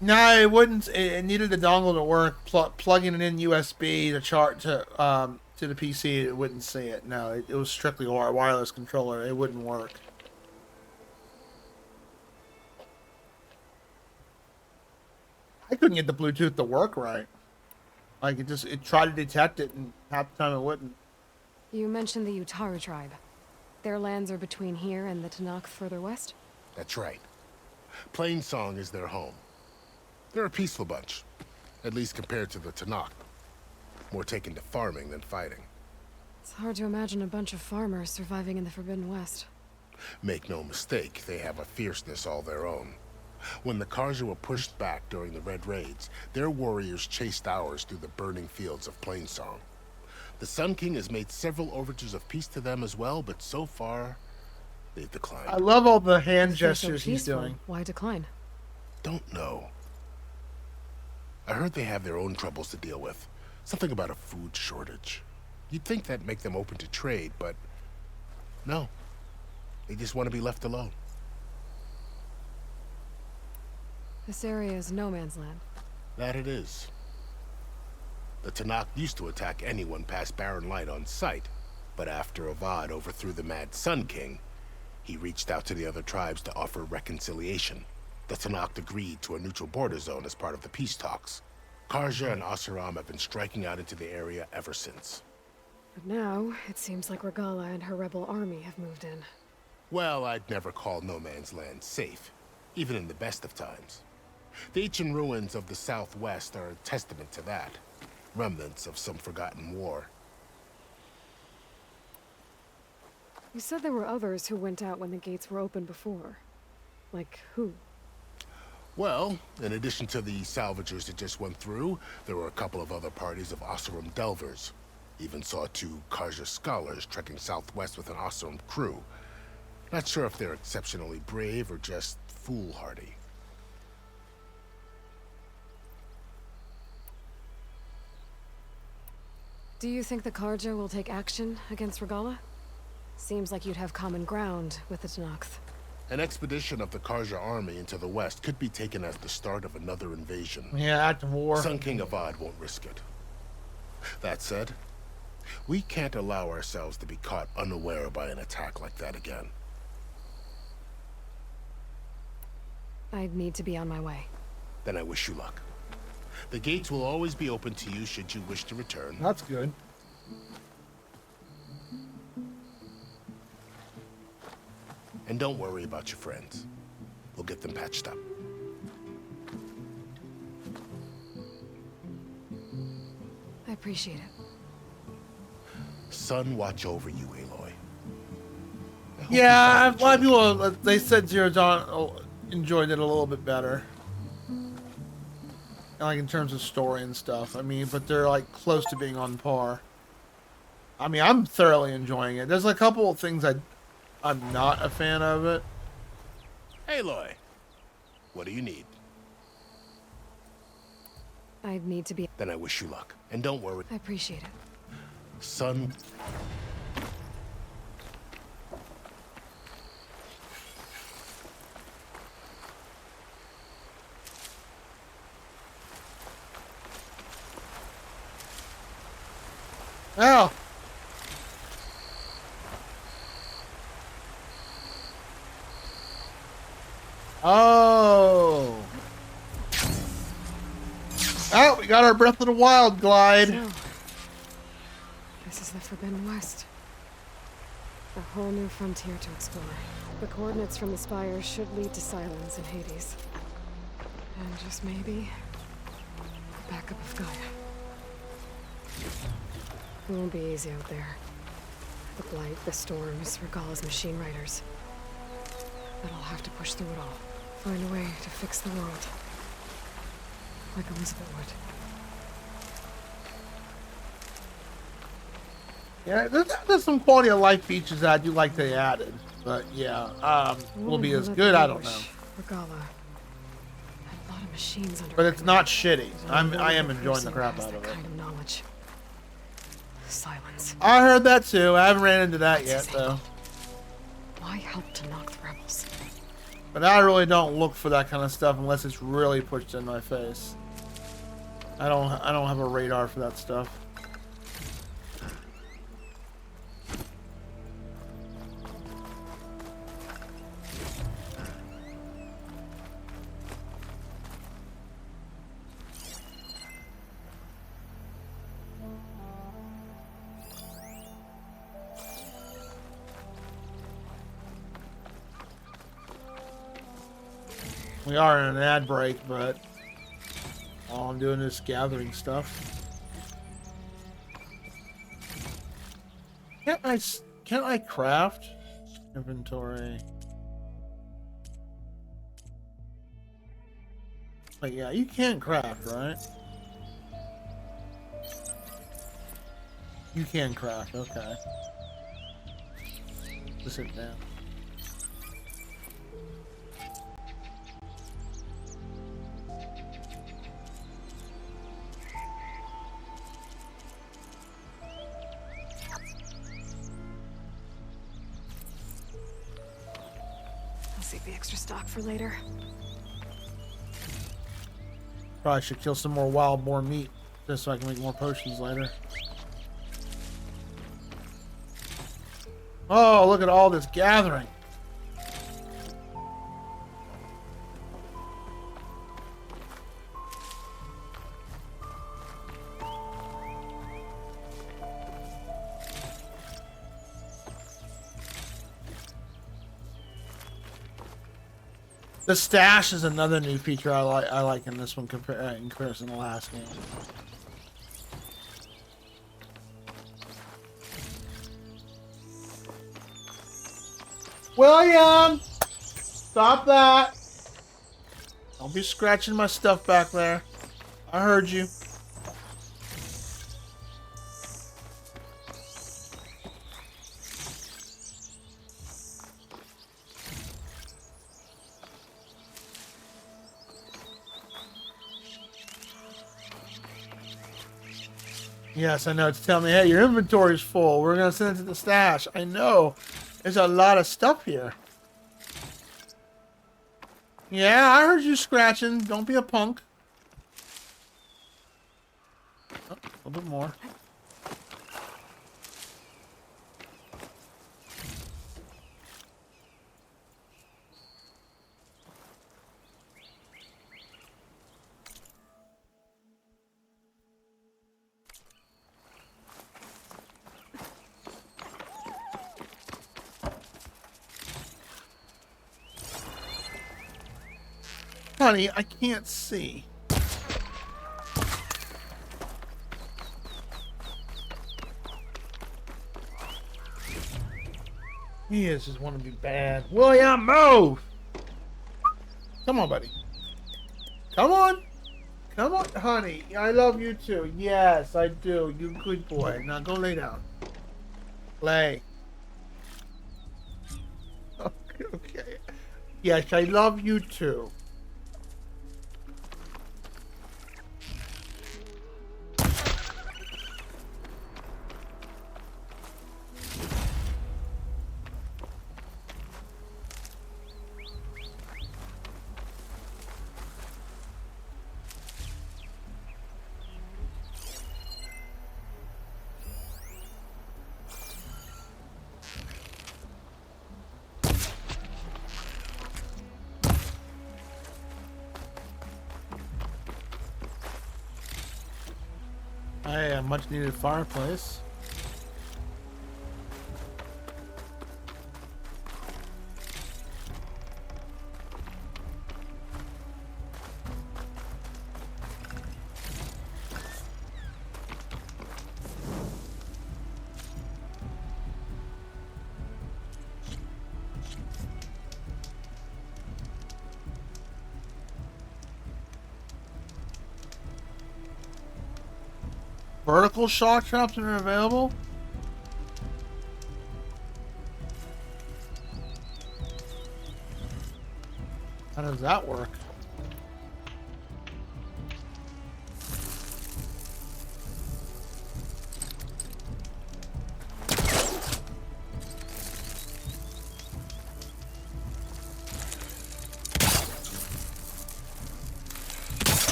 No, it wouldn't. It needed the dongle to work. Plugging it in USB to the PC, it wouldn't see it. No, it was strictly a wireless controller. It wouldn't work. I couldn't get the Bluetooth to work right. Like it tried to detect it, and half the time it wouldn't. You mentioned the Utaru tribe. Their lands are between here and the Tenakth further west? That's right. Plainsong is their home. They're a peaceful bunch, at least compared to the Tenakth. More taken to farming than fighting. It's hard to imagine a bunch of farmers surviving in the Forbidden West. Make no mistake, they have a fierceness all their own. When the Karja were pushed back during the Red Raids, their warriors chased ours through the burning fields of Plainsong. The Sun King has made several overtures of peace to them as well, but so far, they've declined. I love all the hand If they're so gestures he's peaceful, doing. Why decline? Don't know. I heard they have their own troubles to deal with. Something about a food shortage. You'd think that'd make them open to trade, but no. They just want to be left alone. This area is no man's land. That it is. The Tenakth used to attack anyone past Barren Light on sight, but after Avad overthrew the Mad Sun King, he reached out to the other tribes to offer reconciliation. The Tenakth agreed to a neutral border zone as part of the peace talks. Karja and Oseram have been striking out into the area ever since. But now, it seems like Regala and her rebel army have moved in. Well, I'd never call No Man's Land safe, even in the best of times. The ancient ruins of the Southwest are a testament to that. Remnants of some forgotten war. You said there were others who went out when the gates were open before. Like who? Well, in addition to the salvagers that just went through, there were a couple of other parties of Oseram delvers. Even saw 2 Karja scholars trekking southwest with an Oseram crew. Not sure if they're exceptionally brave or just foolhardy. Do you think the Karja will take action against Regala? Seems like you'd have common ground with the Tenakth. An expedition of the Karja army into the west could be taken as the start of another invasion. Yeah, act of war. Sun King Avad won't risk it. That said, we can't allow ourselves to be caught unaware by an attack like that again. I'd need to be on my way. Then I wish you luck. The gates will always be open to you should you wish to return. That's good. And don't worry about your friends. We'll get them patched up. I appreciate it. Sun watch over you, Aloy. Yeah, a lot of people, they said Zero Dawn enjoyed it a little bit better. like in terms of story and stuff. I mean, but they're like close to being on par. I mean, I'm thoroughly enjoying it. There's a couple of things I'm not a fan of it. Aloy, what do you need? I need to be... Then I wish you luck. And don't worry. I appreciate it. Son... Oh! Oh! Oh, we got our Breath of the Wild glide. So, this is the Forbidden West. A whole new frontier to explore. The coordinates from the spires should lead to Silence and Hades. And just maybe, a backup of Gaia. It won't be easy out there. The Blight, the Storms, Regalla's machine riders. But I'll have to push through it all. Find a way to fix the world. Like Elizabeth would. Yeah, there's some quality of life features that I do like they added. But yeah, will be as good, I don't know. Regalla had a lot of machines under. But it's not shitty. I am enjoying the crap out of it. Kind of knowledge. Silence. I heard that too. I haven't ran into that yet though. Why help to knock the rebels? But I really don't look for that kind of stuff unless it's really pushed in my face. I don't have a radar for that stuff. We are in an ad break, but all I'm doing is gathering stuff. Can't I craft? Inventory. But yeah, you can craft, right? You can craft, okay. Just sit down. Save the extra stock for later. Probably should kill some more wild boar meat just so I can make more potions later. Oh, look at all this gathering. The stash is another new feature I like in this one in comparison to the last game. William! Stop that! Don't be scratching my stuff back there. I heard you. Yes, I know. It's telling me, hey, your inventory's full. We're going to send it to the stash. I know. There's a lot of stuff here. Yeah, I heard you scratching. Don't be a punk. Oh, a little bit more. Honey, I can't see. He is just want to be bad. William, move! Come on, buddy. Come on. Come on, honey. I love you too. Yes, I do. You good boy. Now go lay down. Lay. Okay, okay. Yes, I love you too. Hey, a much needed fireplace. Vertical shock traps are available? How does that work?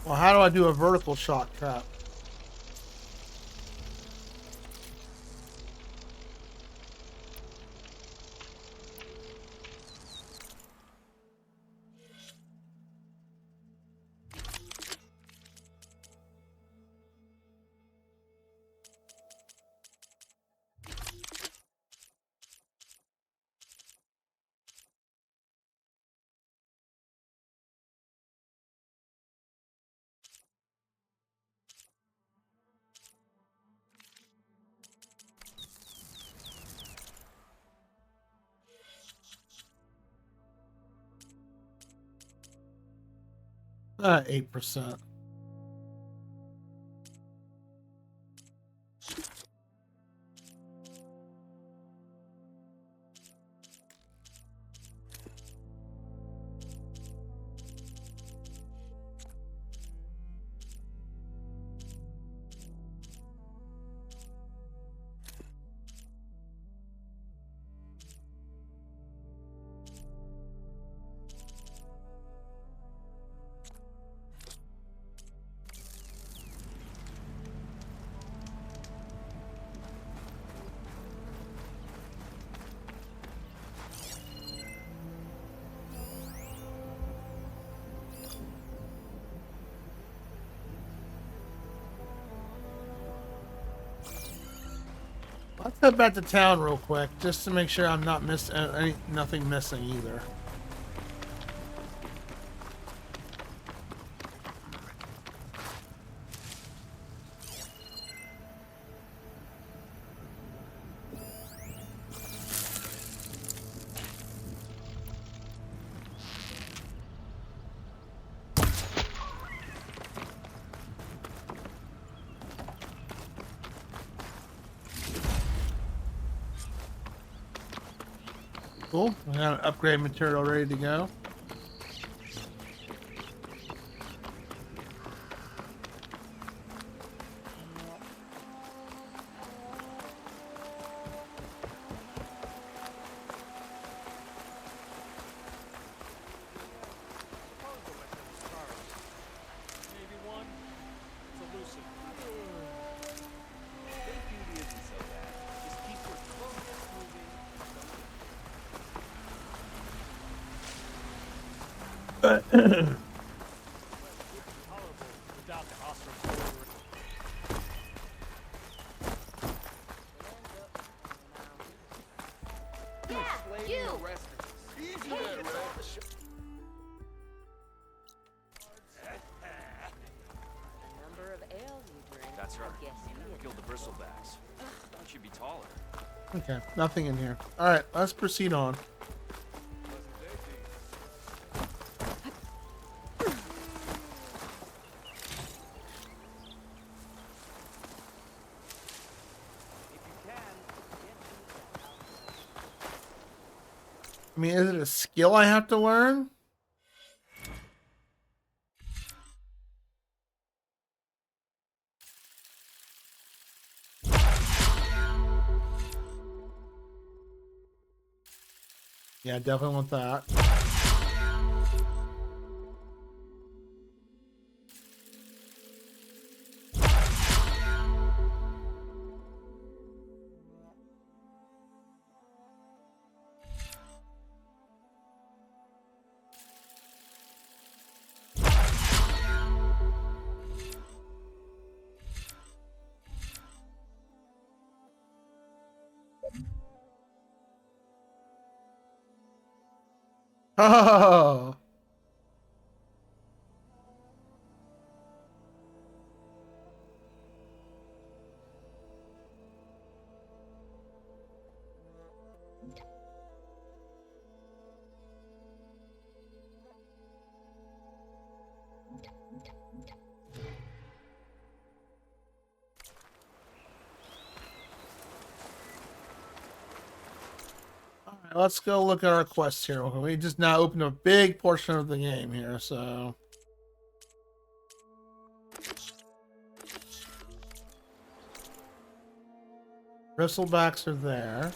Well, how do I do a vertical shock trap? Ah, 8%. Let's head back to town real quick, just to make sure I'm not nothing missing either. Cool. We got an upgrade material ready to go. That's right. Killed the bristlebacks. Thought she'd be taller. Okay, nothing in here. Alright, let's proceed on. I mean, is it a skill I have to learn? Yeah, definitely want that. Oh. Alright, let's go look at our quests here. We just now opened a big portion of the game here, so. Bristlebacks are there.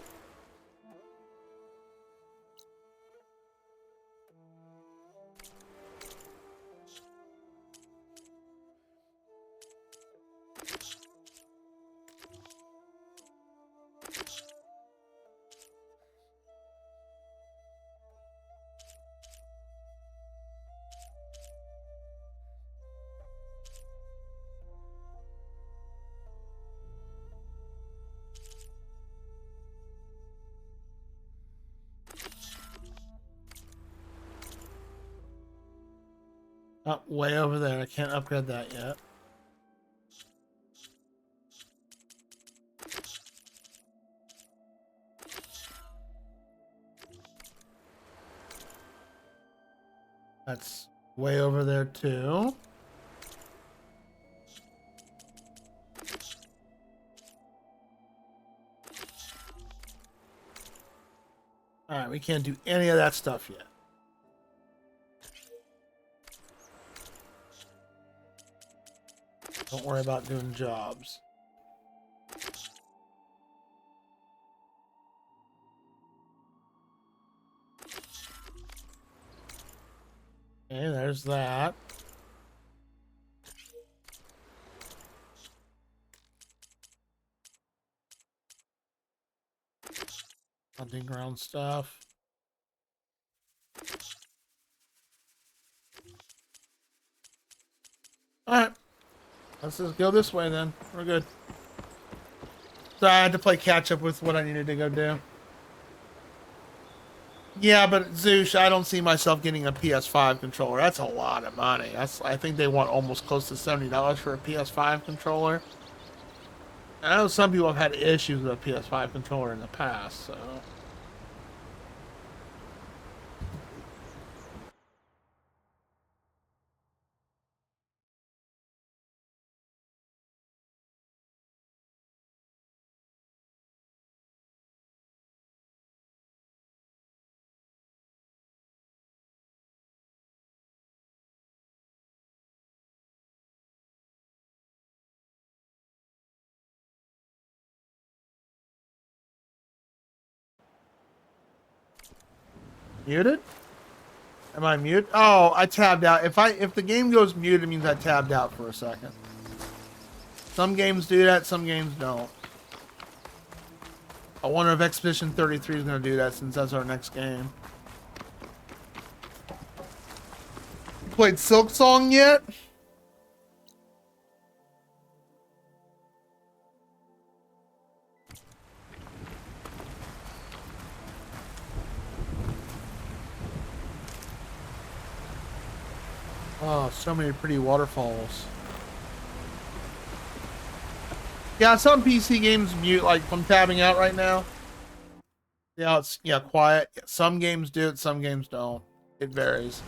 Oh, way over there. I can't upgrade that yet. That's way over there too. Alright, we can't do any of that stuff yet. Don't worry about doing jobs. Okay, there's that. Hunting ground stuff. Alright. Let's just go this way then. We're good. So I had to play catch up with what I needed to go do. Yeah, but Zeus, I don't see myself getting a PS5 controller. That's a lot of money. I think they want almost close to $70 for a PS5 controller. I know some people have had issues with a PS5 controller in the past, so. Muted? Am I mute? Oh, I tabbed out. If the game goes mute, it means I tabbed out for a second. Some games do that, some games don't. I wonder if Expedition 33 is going to do that since that's our next game. You played Silk Song yet? Oh, so many pretty waterfalls. Yeah, some PC games mute, like I'm tabbing out right now. Yeah, it's quiet. Some games do it, some games don't. It varies.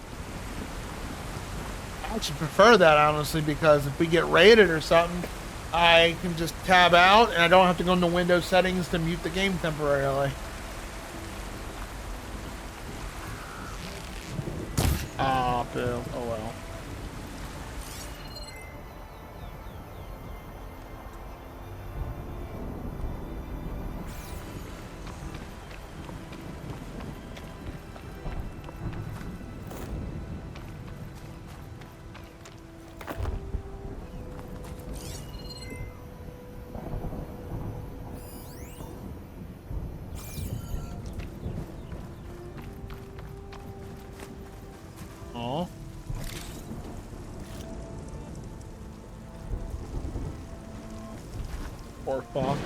I actually prefer that honestly because if we get raided or something, I can just tab out and I don't have to go into Windows settings to mute the game temporarily. Ah, boo. Oh well. Oh. Poor fox.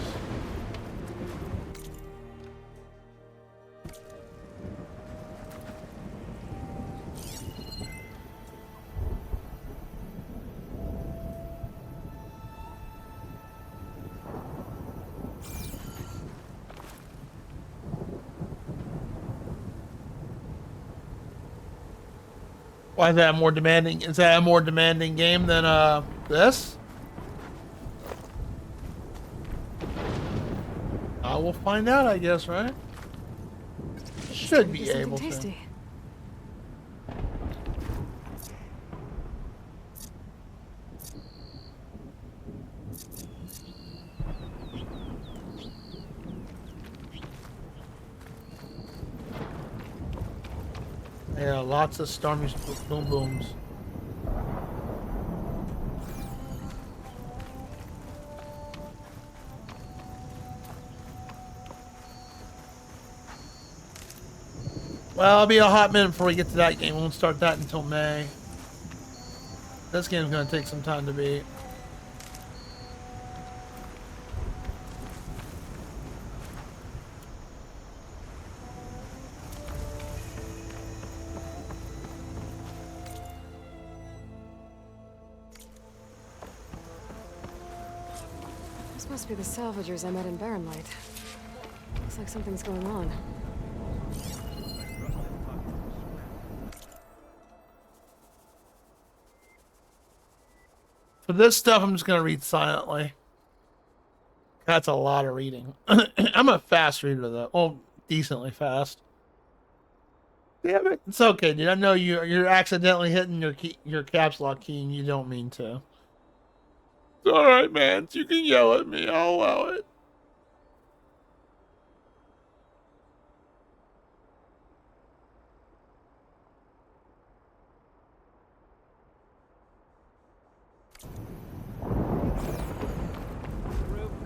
Why is that more demanding? Is that a more demanding game than this? I will find out, I guess, right? Should be able to. Tasty. Yeah, lots of stormy boom booms. Well, it'll be a hot minute before we get to that game. We won't start that until May. This game's gonna take some time to beat. This must be the salvagers I met in Barren Light. Looks like something's going on. For this stuff, I'm just gonna read silently. That's a lot of reading. I'm a fast reader, though. Well, decently fast. Damn it! It's okay, dude. I know you're accidentally hitting your caps lock key, and you don't mean to. It's all right, man. You can yell at me. I'll allow it.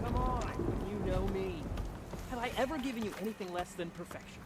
Come on, you know me. Have I ever given you anything less than perfection?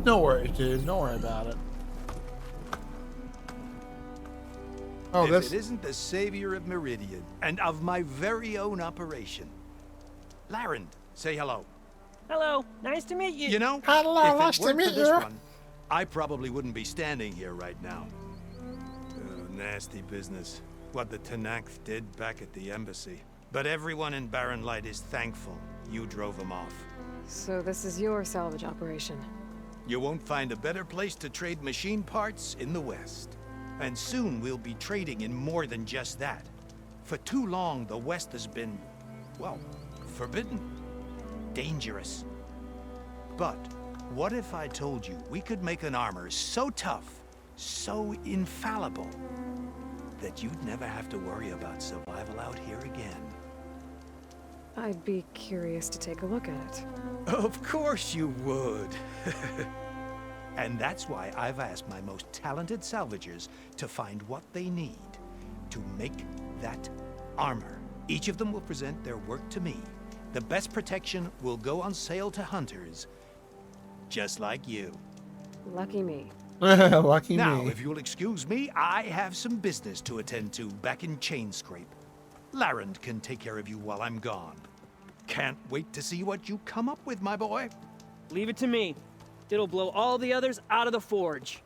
No worries, dude. Don't worry about it. Oh, if this it isn't the savior of Meridian and of my very own operation. Larend, say hello. Hello, nice to meet you. You know, hello, if nice it to weren't meet for this you. one, I probably wouldn't be standing here right now. Oh, nasty business. What the Tenakth did back at the embassy. But everyone in Barren Light is thankful you drove them off. So this is your salvage operation. You won't find a better place to trade machine parts in the West. And soon we'll be trading in more than just that. For too long, the West has been, well, forbidden. Dangerous. But what if I told you we could make an armor so tough, so infallible, that you'd never have to worry about survival out here again? I'd be curious to take a look at it. Of course you would. And that's why I've asked my most talented salvagers to find what they need to make that armor. Each of them will present their work to me. The best protection will go on sale to hunters, just like you. Lucky me. Lucky now, me. if you'll excuse me, I have some business to attend to back in Chainscrape. Larend can take care of you while I'm gone. Can't wait to see what you come up with, my boy. Leave it to me. It'll blow all the others out of the forge.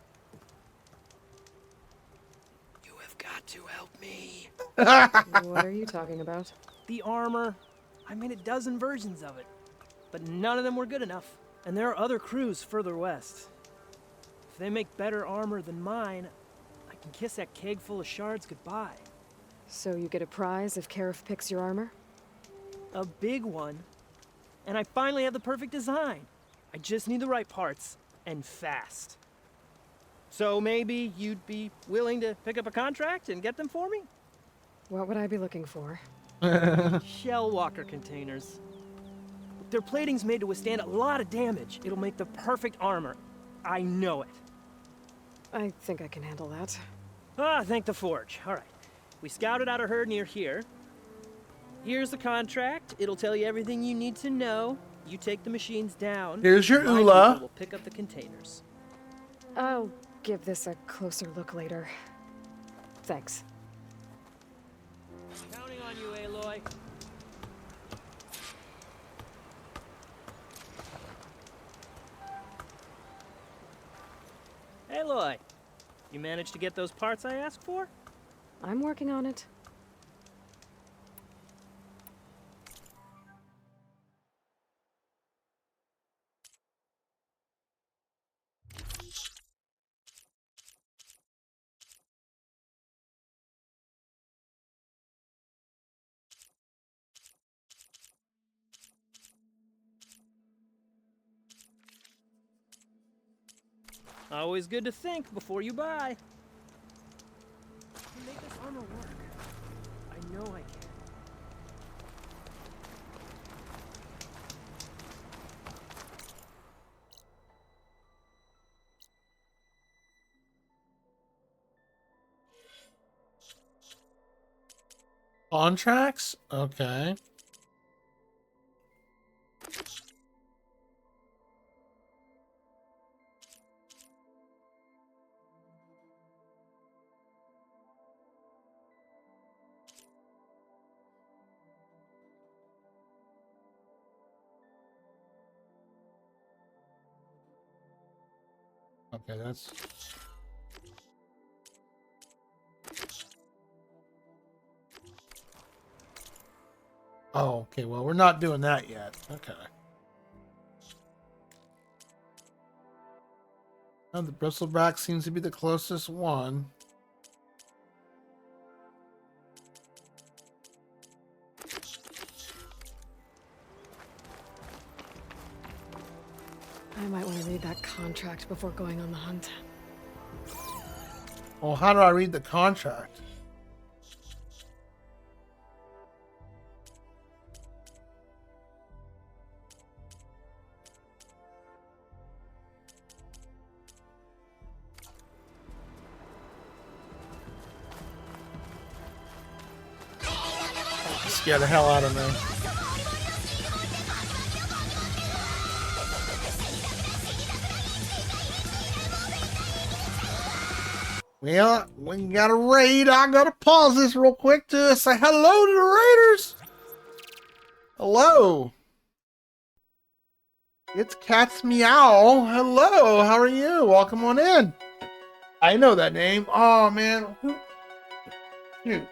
You have got to help me. What are you talking about? The armor. I made a dozen versions of it, but none of them were good enough. And there are other crews further west. If they make better armor than mine, I can kiss that keg full of shards goodbye. So you get a prize if Karif picks your armor? A big one. And I finally have the perfect design. I just need the right parts, and fast. So maybe you'd be willing to pick up a contract and get them for me? What would I be looking for? Shell walker containers. Their plating's made to withstand a lot of damage. It'll make the perfect armor. I know it. I think I can handle that. Ah, thank the forge. All right. We scouted out a herd near here. Here's the contract. It'll tell you everything you need to know. You take the machines down. Here's your My Ula. people will pick up the containers. I'll give this a closer look later. Thanks. Counting on you, Aloy. Aloy, you managed to get those parts I asked for? I'm working on it. Always good to think before you buy. I can make this armor work. I know I can. Contracts? Okay. Okay, that's... Oh, okay, well, we're not doing that yet. Okay. Oh, the bristleback seems to be the closest one. I might want to read that contract before going on the hunt. Well, how do I read the contract? Scare the hell out of me. Well, we got a raid. I gotta pause this real quick to say hello to the raiders. Hello. It's Cat's Meow. Hello, how are you? Welcome on in. I know that name. Oh, man. Shoot.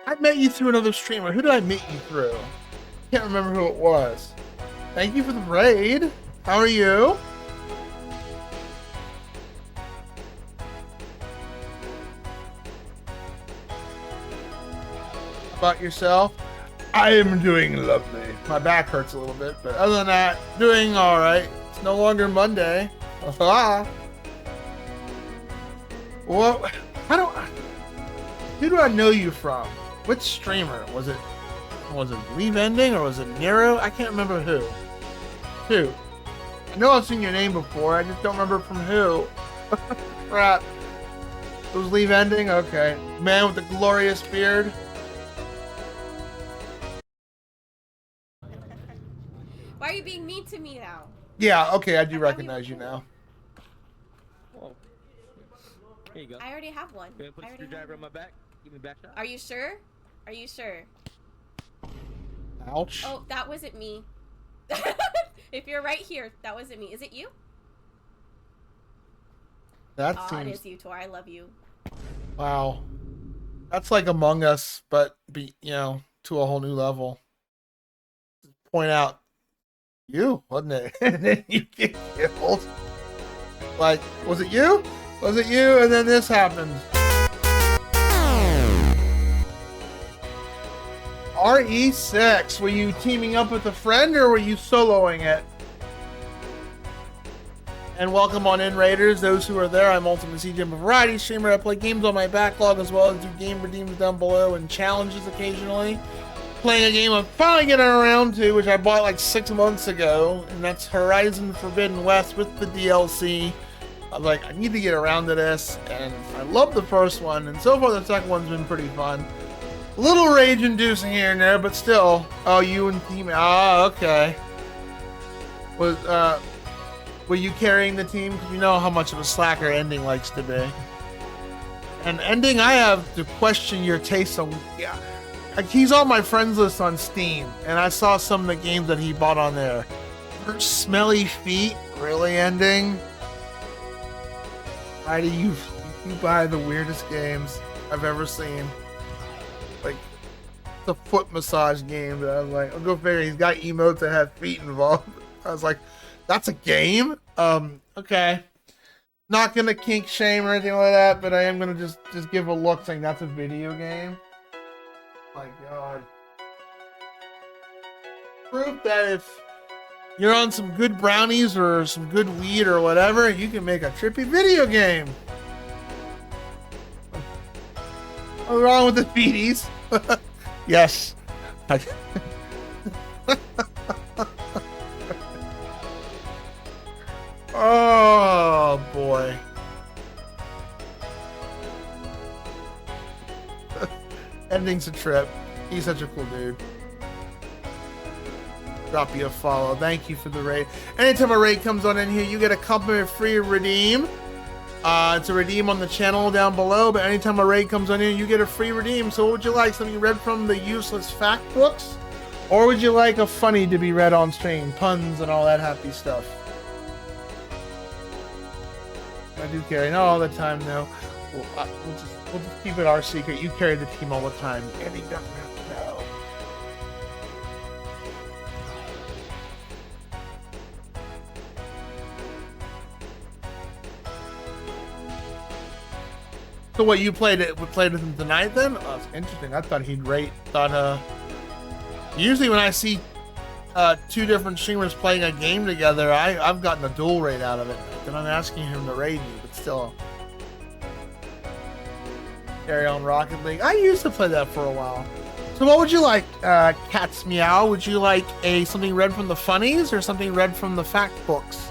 I met you through another streamer. Who did I meet you through? Can't remember who it was. Thank you for the raid. How are you? About yourself? I am doing lovely. My back hurts a little bit, but other than that, doing all right. It's no longer Monday. Aha. Well, who do I know you from? Which streamer? Was it Leave Ending or was it Nero? I can't remember who. Who? I know I've seen your name before. I just don't remember from who. Crap. It was leave ending? Okay. Man with the glorious beard. Why are you being mean to me now? Yeah, okay, I do recognize you now. Here you go. I already have one. Put a screwdriver on my back. Give me back shot. Are you sure? Are you sure? Ouch. Oh, that wasn't me. If you're right here, that wasn't me. Is it you? That It seems... is you, Tor. I love you. Wow. That's like Among Us, but be, you know, to a whole new level. Point out, you, wasn't it? And then you get killed. Like, was it you? Was it you? And then this happened. RE6, were you teaming up with a friend or were you soloing it? And welcome on in, Raiders. Those who are there, I'm ultimacj, I'm a variety streamer. I play games on my backlog as well as do game redeems down below and challenges occasionally. Playing a game I'm finally getting around to, which I bought like 6 months ago, and that's Horizon Forbidden West with the DLC. I'm like, I need to get around to this, and I love the first one, and so far the second one's been pretty fun. A little rage-inducing here and there, but still. Oh, you and team. Ah, okay. Were you carrying the team? Because you know how much of a slacker Ending likes to be. And Ending, I have to question your taste on... Yeah, like he's on my friends list on Steam, and I saw some of the games that he bought on there. Smelly Feet? Really, Ending? Why do you buy the weirdest games I've ever seen? Like, the foot massage game that I was like, I'll go figure he's got emotes that have feet involved. I was like, that's a game? Okay. Not gonna kink shame or anything like that, but I am gonna just give a look saying that's a video game. My God. Proof that if you're on some good brownies or some good weed or whatever, you can make a trippy video game. What's wrong with the feeties? Yes. Oh boy. Ending's a trip. He's such a cool dude. Drop you a follow. Thank you for the raid. Anytime a raid comes on in here, you get a compliment free redeem. It's a redeem on the channel down below, but anytime a raid comes on in, you get a free redeem. So what would you like? Something you read from the useless fact books? Or would you like a funny to be read on stream? Puns and all that happy stuff. I do carry, not all the time though. We'll just keep it our secret. You carry the team all the time, and he doesn't have to know. So what, you played with him tonight then? Oh, that's interesting. I thought he'd rate. Usually when I see 2 different streamers playing a game together, I've gotten a dual rate out of it. Then I'm asking him to raid me, but still. Carry on Rocket League. I used to play that for a while. So what would you like, Cat's Meow? Would you like something read from the funnies or something read from the fact books?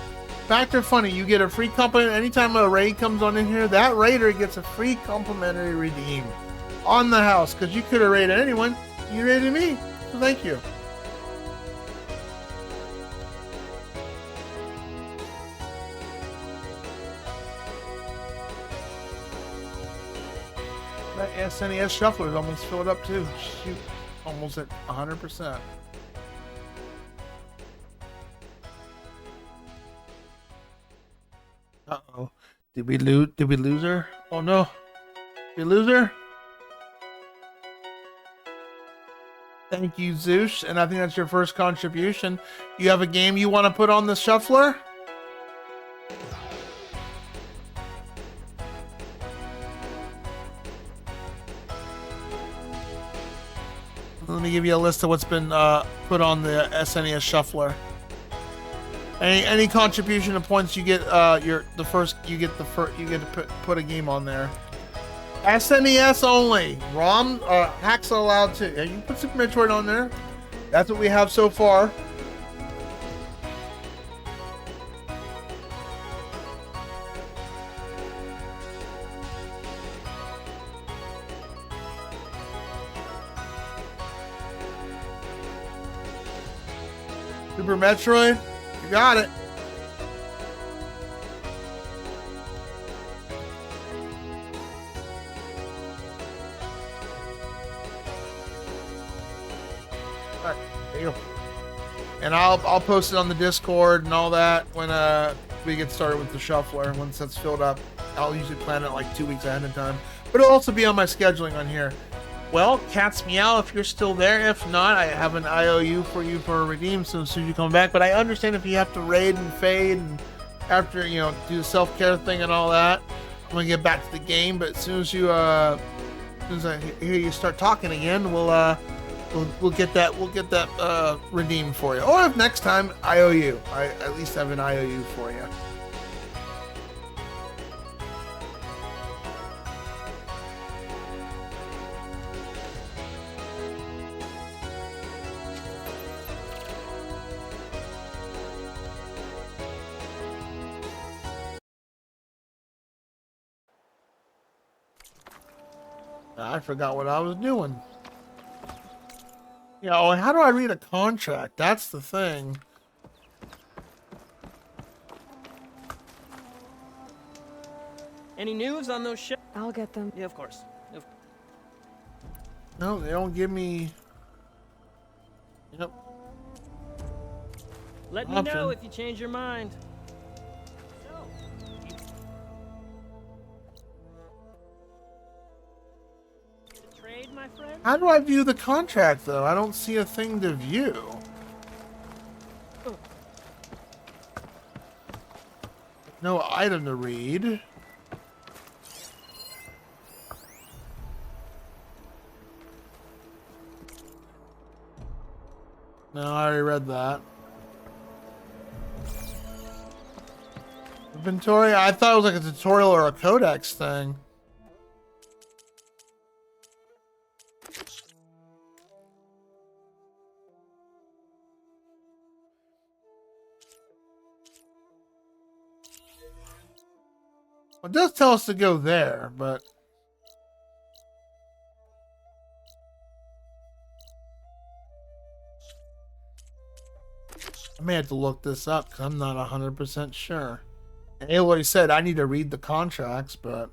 Fact or funny, you get a free compliment anytime a raid comes on in here. That raider gets a free complimentary redeem on the house, because you could have raided anyone. You raided me, so thank you. That SNES shuffler is almost filled up too. Shoot, almost at 100%. Uh-oh. Did we lose her? Oh no. Did we lose her? Thank you, Zeus. And I think that's your first contribution. You have a game you want to put on the shuffler? Let me give you a list of what's been put on the SNES shuffler. Any contribution of points you get, you get to put a game on there. SNES only. ROM hacks are allowed too. Yeah, you can put Super Metroid on there. That's what we have so far. Super Metroid? You got it. All right, there you go. And I'll post it on the Discord and all that when we get started with the shuffler. Once that's filled up, I'll usually plan it like 2 weeks ahead of time. But it'll also be on my scheduling on here. Well, Cat's Meow, if you're still there. If not, I have an IOU for you for a redeem so as soon as you come back. But I understand if you have to raid and fade and after, you know, do the self-care thing and all that, I'm going to get back to the game. But as soon as you, as soon as I hear you start talking again, we'll get that redeemed for you. Or if next time, IOU. I at least have an IOU for you. I forgot what I was doing. Yeah, oh, how do I read a contract? That's the thing. Any news on those ships? I'll get them. Yeah, of course. No, they don't give me... Yep. Let me know if you change your mind. Trade, my friend? How do I view the contract, though? I don't see a thing to view. No item to read. No, I already read that. Inventory? I thought it was like a tutorial or a codex thing. It does tell us to go there, but... I may have to look this up because I'm not 100% sure. And Aloy said I need to read the contracts, but...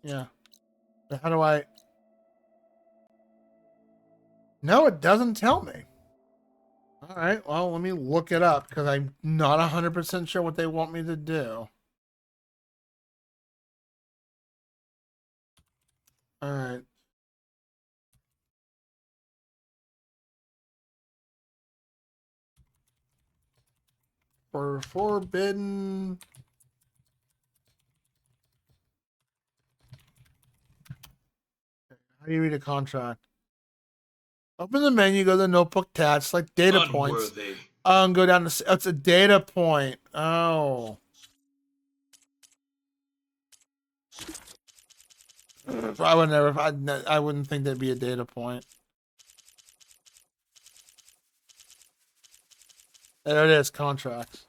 Yeah. But how do I... No, it doesn't tell me. Alright, well, let me look it up because I'm not 100% sure what they want me to do. Alright. For forbidden... How do you read a contract? Open the menu, go to the notebook tab, select data points. And go down to... It's a data point. Oh. I would never... I wouldn't think that'd be a data point. There it is, contracts.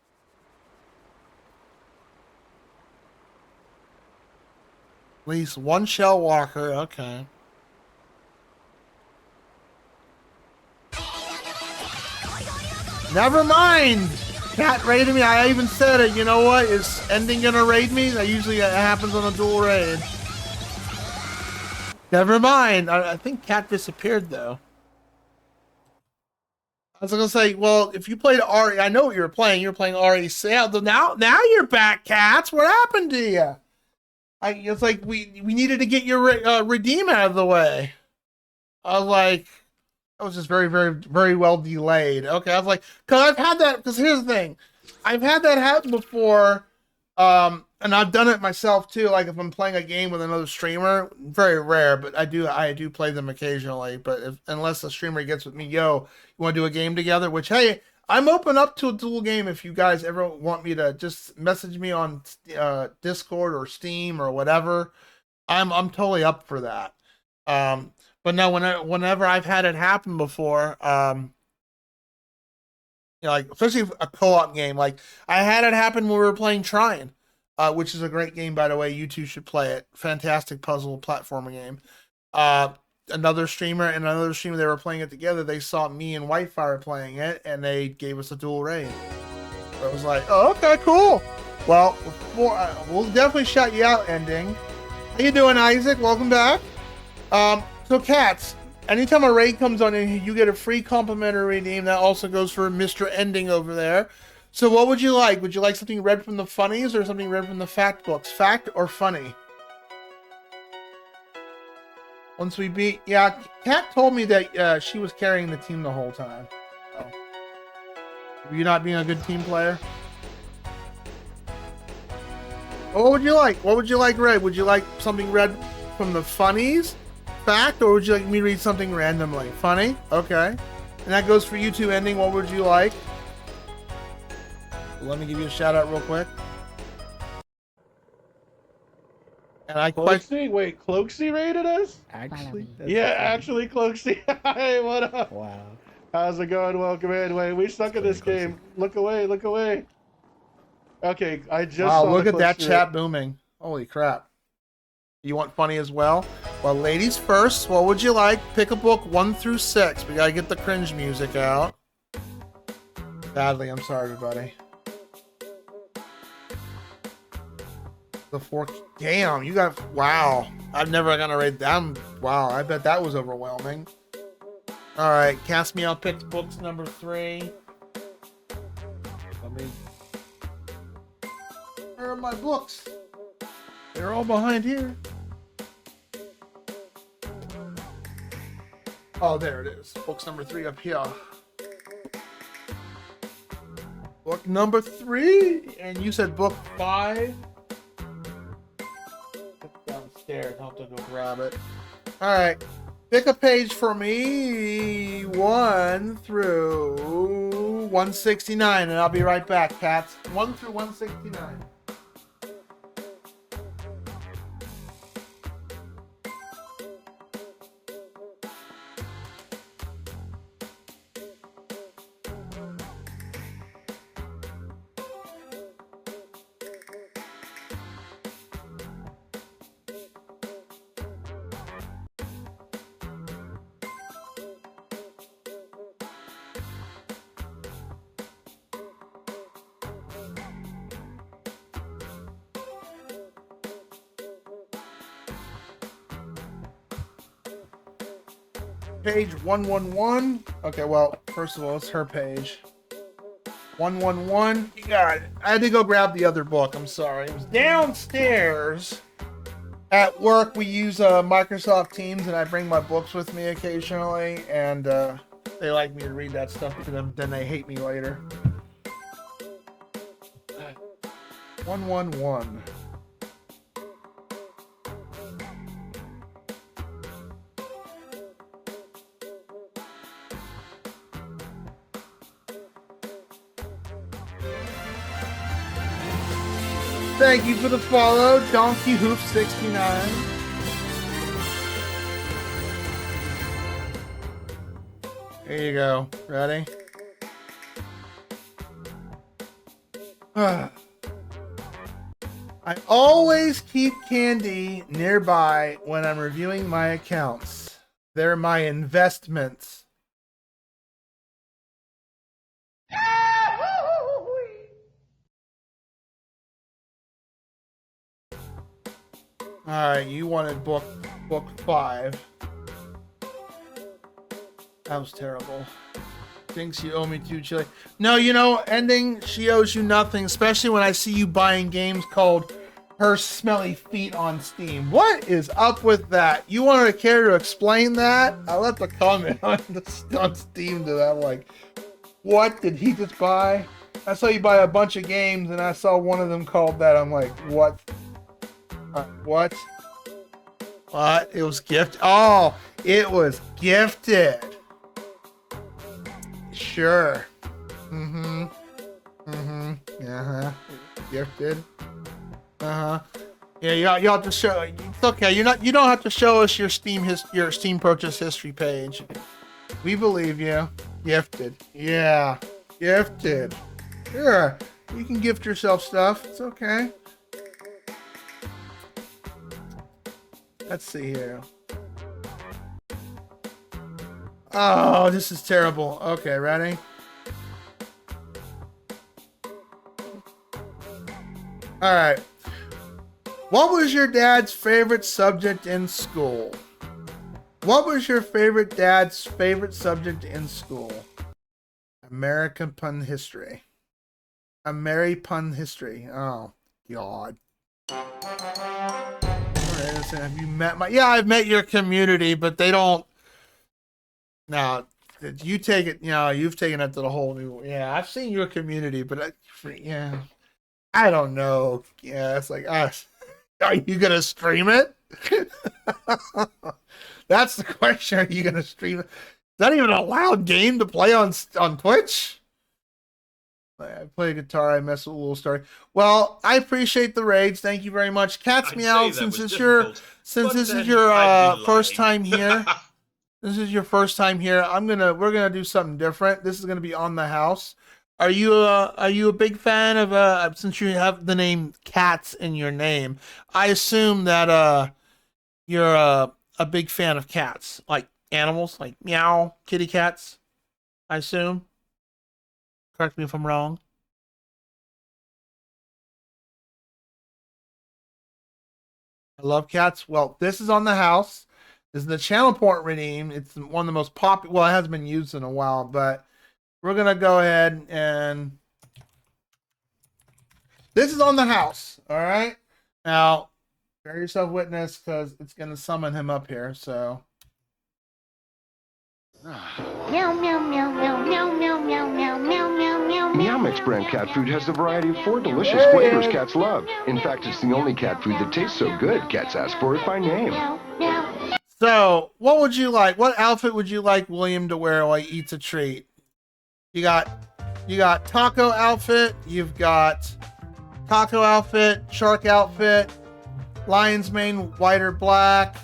At least one shell walker, okay. Never mind! Cat raided me, I even said it, you know what? Is ending gonna raid me? That usually happens on a dual raid. Never mind, I think Cat disappeared though. I was gonna say, well, if you played RE, I know what you were playing RE Sale. Now you're back, Cats. What happened to you? It's like we needed to get your redeem out of the way. I was like, that was just very, very, very well delayed. Okay, I was like, because I've had that. Because here's the thing, I've had that happen before, and I've done it myself too. Like if I'm playing a game with another streamer, very rare, but I do play them occasionally. But unless the streamer gets with me, yo, you want to do a game together? Which hey, I'm open up to a dual game if you guys ever want me to just message me on Discord or Steam or whatever. I'm totally up for that. But no, whenever I've had it happen before, You know, like especially a co-op game. Like I had it happen when we were playing Trine, which is a great game, by the way. You two should play it. Fantastic puzzle platformer game. Another streamer and another streamer, they were playing it together. They saw me and Whitefire playing it, and they gave us a dual raid. So it was like, oh, okay, cool. Well, we'll definitely shout you out, Ending. How you doing, Isaac? Welcome back. So Cats, anytime a raid comes on in, you get a free complimentary redeem. That also goes for Mr. Ending over there. So what would you like? Would you like something read from the funnies or something read from the fact books? Fact or funny? Once we beat... Yeah, Kat told me that she was carrying the team the whole time. So. Were you not being a good team player? What would you like? What would you like read? Would you like something read from the funnies? Fact? Or would you like me to read something randomly? Funny? Okay. And that goes for you two, Ending. What would you like? Let me give you a shout out real quick. And I Cloaksy? Wait, Cloaksy rated us? Actually? Yeah, actually, Cloaksy. Hey, what up? Wow. How's it going? Welcome in. Wait, we suck at this game. Look away, look away. Okay, I just wow, saw look the at that Cloaksy chat booming. Holy crap. You want funny as well? Well, ladies first, what would you like? Pick a book 1 through 6. We gotta get the cringe music out. Badly, I'm sorry, everybody. The 4. Damn, you got... Wow. I'm never gonna rate them. Wow, I bet that was overwhelming. Alright, Cast Me Out picks books number 3. Let me... Where are my books? They're all behind here. Oh, there it is. Books number 3 up here. Book number 3, and you said book 5. Downstairs, I'll have to go grab it. All right, pick a page for me, 1 through 169, and I'll be right back, Cats. 1 through 169. Page 111. Okay, well, first of all, it's her page. 111. You got it. I had to go grab the other book. I'm sorry. It was downstairs. At work, we use Microsoft Teams, and I bring my books with me occasionally, and they like me to read that stuff to them. Then they hate me later. 111. Thank you for the follow, Donkey Hoof 69. There you go. Ready? I always keep candy nearby when I'm reviewing my accounts. They're my investments. Alright, you wanted book 5. That was terrible. Thinks you owe me 2 chili. No, you know, Ending, she owes you nothing, especially when I see you buying games called Her Smelly Feet on Steam. What is up with that? You want to care to explain that? I left a comment on Steam to that, like, what did he just buy? I saw you buy a bunch of games, and I saw one of them called that. I'm like, what? What? What? It was gifted. Oh, it was gifted. Sure. Mm-hmm. Mm-hmm. Uh-huh. Gifted. Uh-huh. Yeah, you have to show. It's okay. You don't have to show us your Steam purchase history page. We believe you. Gifted. Yeah. Gifted. Sure. You can gift yourself stuff. It's okay. Let's see here. Oh, this is terrible. Okay, ready? All right. What was your dad's favorite subject in school? What was your favorite dad's favorite subject in school? American pun history. Pun history. Oh, God. Have you met my... Yeah, I've met your community, but they don't... Now, you take it... you've taken it to the whole new... Yeah, I've seen your community, but yeah... I don't know. Yeah, it's like us. Are you going to stream it? That's the question. Are you going to stream it? Is that even a loud game to play on Twitch? I play guitar. I mess with a little story. Well, I appreciate the raids. Thank you very much. Cat's Meow, since this is your first time here. This is your first time here. We're gonna do something different. This is gonna be on the house. Are you a big fan of since you have the name Cats in your name? I assume that you're a big fan of cats, like animals, like meow, kitty cats. I assume. Correct me if I'm wrong. I love cats. Well, this is on the house. This is the channel point redeem. It's one of the most popular. Well, it hasn't been used in a while, but we're gonna go ahead and this is on the house. All right. Now, bear yourself witness because it's gonna summon him up here. So. Meow, meow, meow, meow, meow, meow, meow, meow, meow, meow, meow. Meow Mix brand cat food has a variety of 4 delicious flavors cats love. In fact, it's the only cat food that tastes so good, cats ask for it by name. So, what would you like? What outfit would you like William to wear while he eats a treat? You got taco outfit, you've got taco outfit, shark outfit, lion's mane, white or black.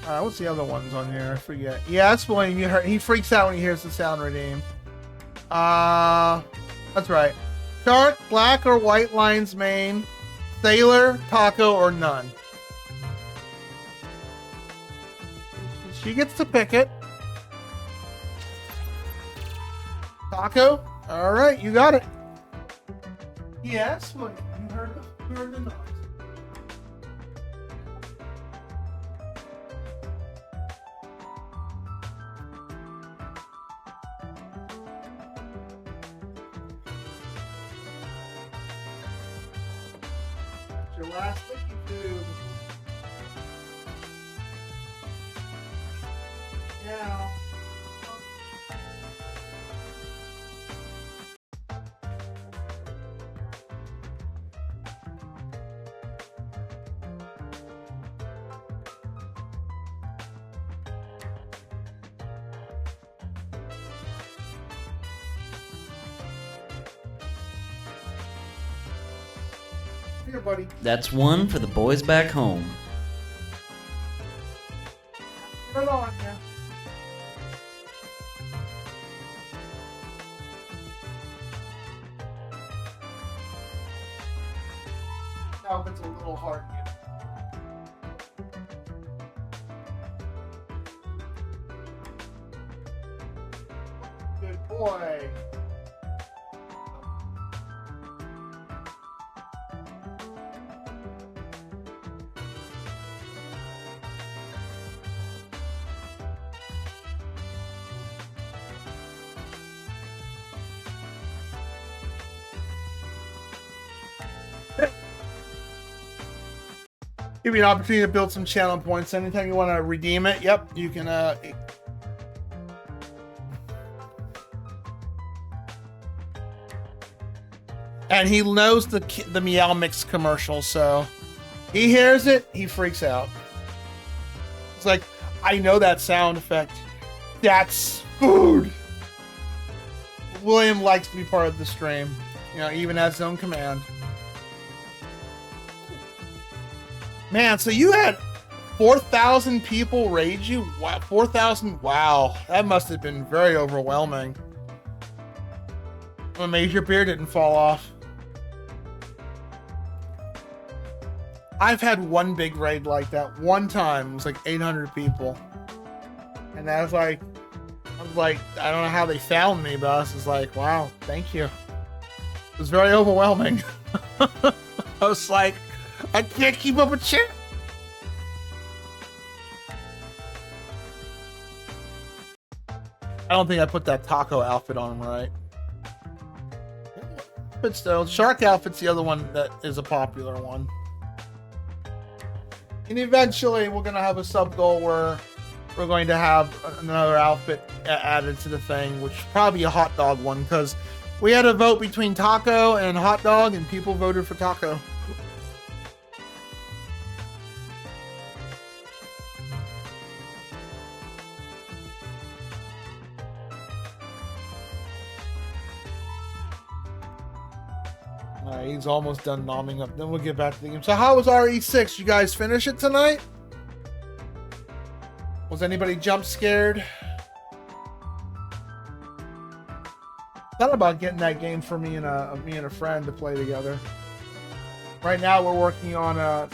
What's the other ones on here? I forget. Yeah, that's William. You heard. He freaks out when he hears the sound redeem. That's right. Shark, black or white lion's mane, sailor, taco, or none. She gets to pick it. Taco? Alright, you got it. Yes, William. You heard the noise. Your last sticky tube. Now. Here, buddy. That's one for the boys back home. Hold on, yeah. Oh, it's a little hard. Good boy. Give you an opportunity to build some channel points. Anytime you want to redeem it, yep, you can. And he knows the Meow Mix commercial, so he hears it, he freaks out. It's like, I know that sound effect. That's food. William likes to be part of the stream. You know, even has his own command. Man, so you had 4,000 people raid you? Wow, 4,000? Wow, that must have been very overwhelming. I'm amazed your beard didn't fall off. I've had one big raid like that. One time, it was like 800 people. And I was like, I don't know how they found me, but I was just like, wow, thank you. It was very overwhelming. I was like, I can't keep up with shit. I don't think I put that taco outfit on right. But still, shark outfit's the other one that is a popular one. And eventually we're going to have a sub goal where we're going to have another outfit added to the thing, which is probably a hot dog one, because we had a vote between taco and hot dog, and people voted for taco. Alright, he's almost done nomming up. Then we'll get back to the game. So how was RE6? You guys finish it tonight? Was anybody jump scared? Thought about getting that game for me and a friend to play together. Right now we're working on a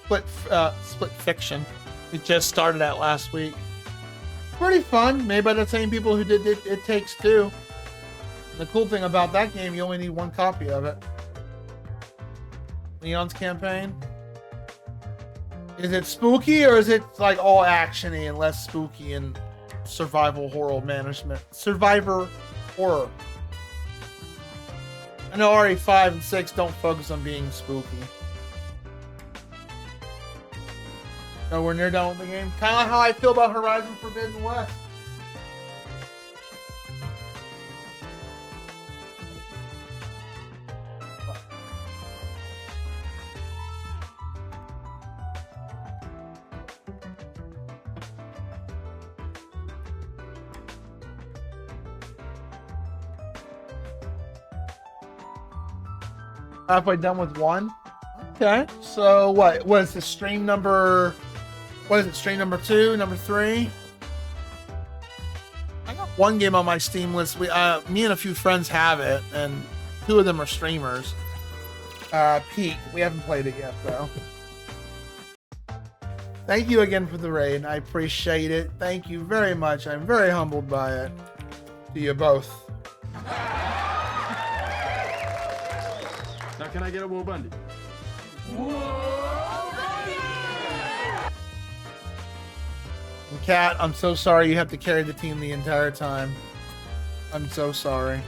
split fiction. It just started out last week. Pretty fun, made by the same people who did It Takes Two. The cool thing about that game, you only need one copy of it. Leon's campaign. Is it spooky or is it like all actiony and less spooky and survival horror management? Survivor horror. I know RE5 and 6 don't focus on being spooky. Nowhere near done with the game. Kind of like how I feel about Horizon Forbidden West. Halfway done with one. Okay, so what is the stream number? What is it? Stream number 2, number 3? I got one game on my Steam list. Me and a few friends have it, and 2 of them are streamers. Peak. We haven't played it yet, though. Thank you again for the raid. I appreciate it. Thank you very much. I'm very humbled by it. To you both. Now can I get a Wool Bundy? And Kat, I'm so sorry you have to carry the team the entire time. I'm so sorry.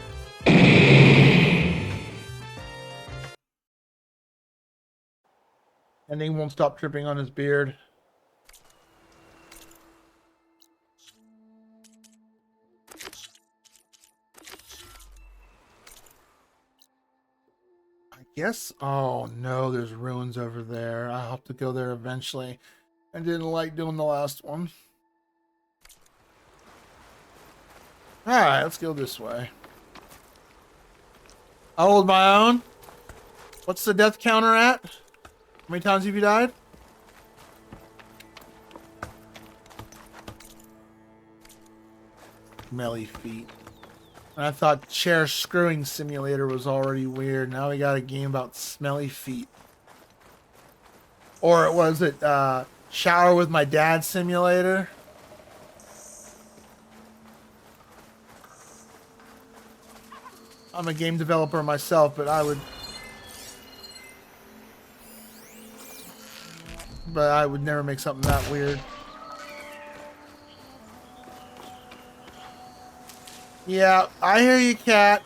And he won't stop tripping on his beard. Yes. Oh no, there's ruins over there. I'll have to go there eventually. I didn't like doing the last one. Alright, let's go this way. I'll hold my own. What's the death counter at? How many times have you died? Smelly feet. I thought chair screwing simulator was already weird. Now we got a game about smelly feet. Or was it shower with my dad simulator? I'm a game developer myself, but I would never make something that weird. Yeah, I hear you, Cat.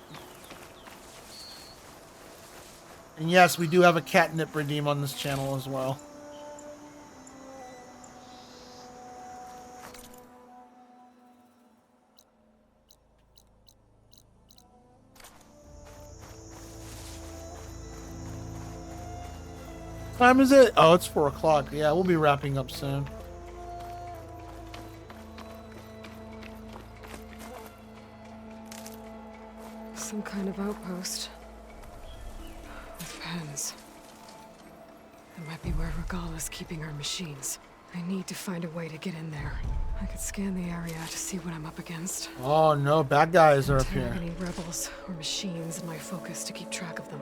And yes, we do have a catnip redeem on this channel as well. What time is it? Oh, it's 4 o'clock. Yeah, we'll be wrapping up soon. Some kind of outpost. With pens. That might be where Regala's keeping her machines. I need to find a way to get in there. I could scan the area to see what I'm up against. Oh no, bad guys are up here. Any rebels or machines in my focus to keep track of them.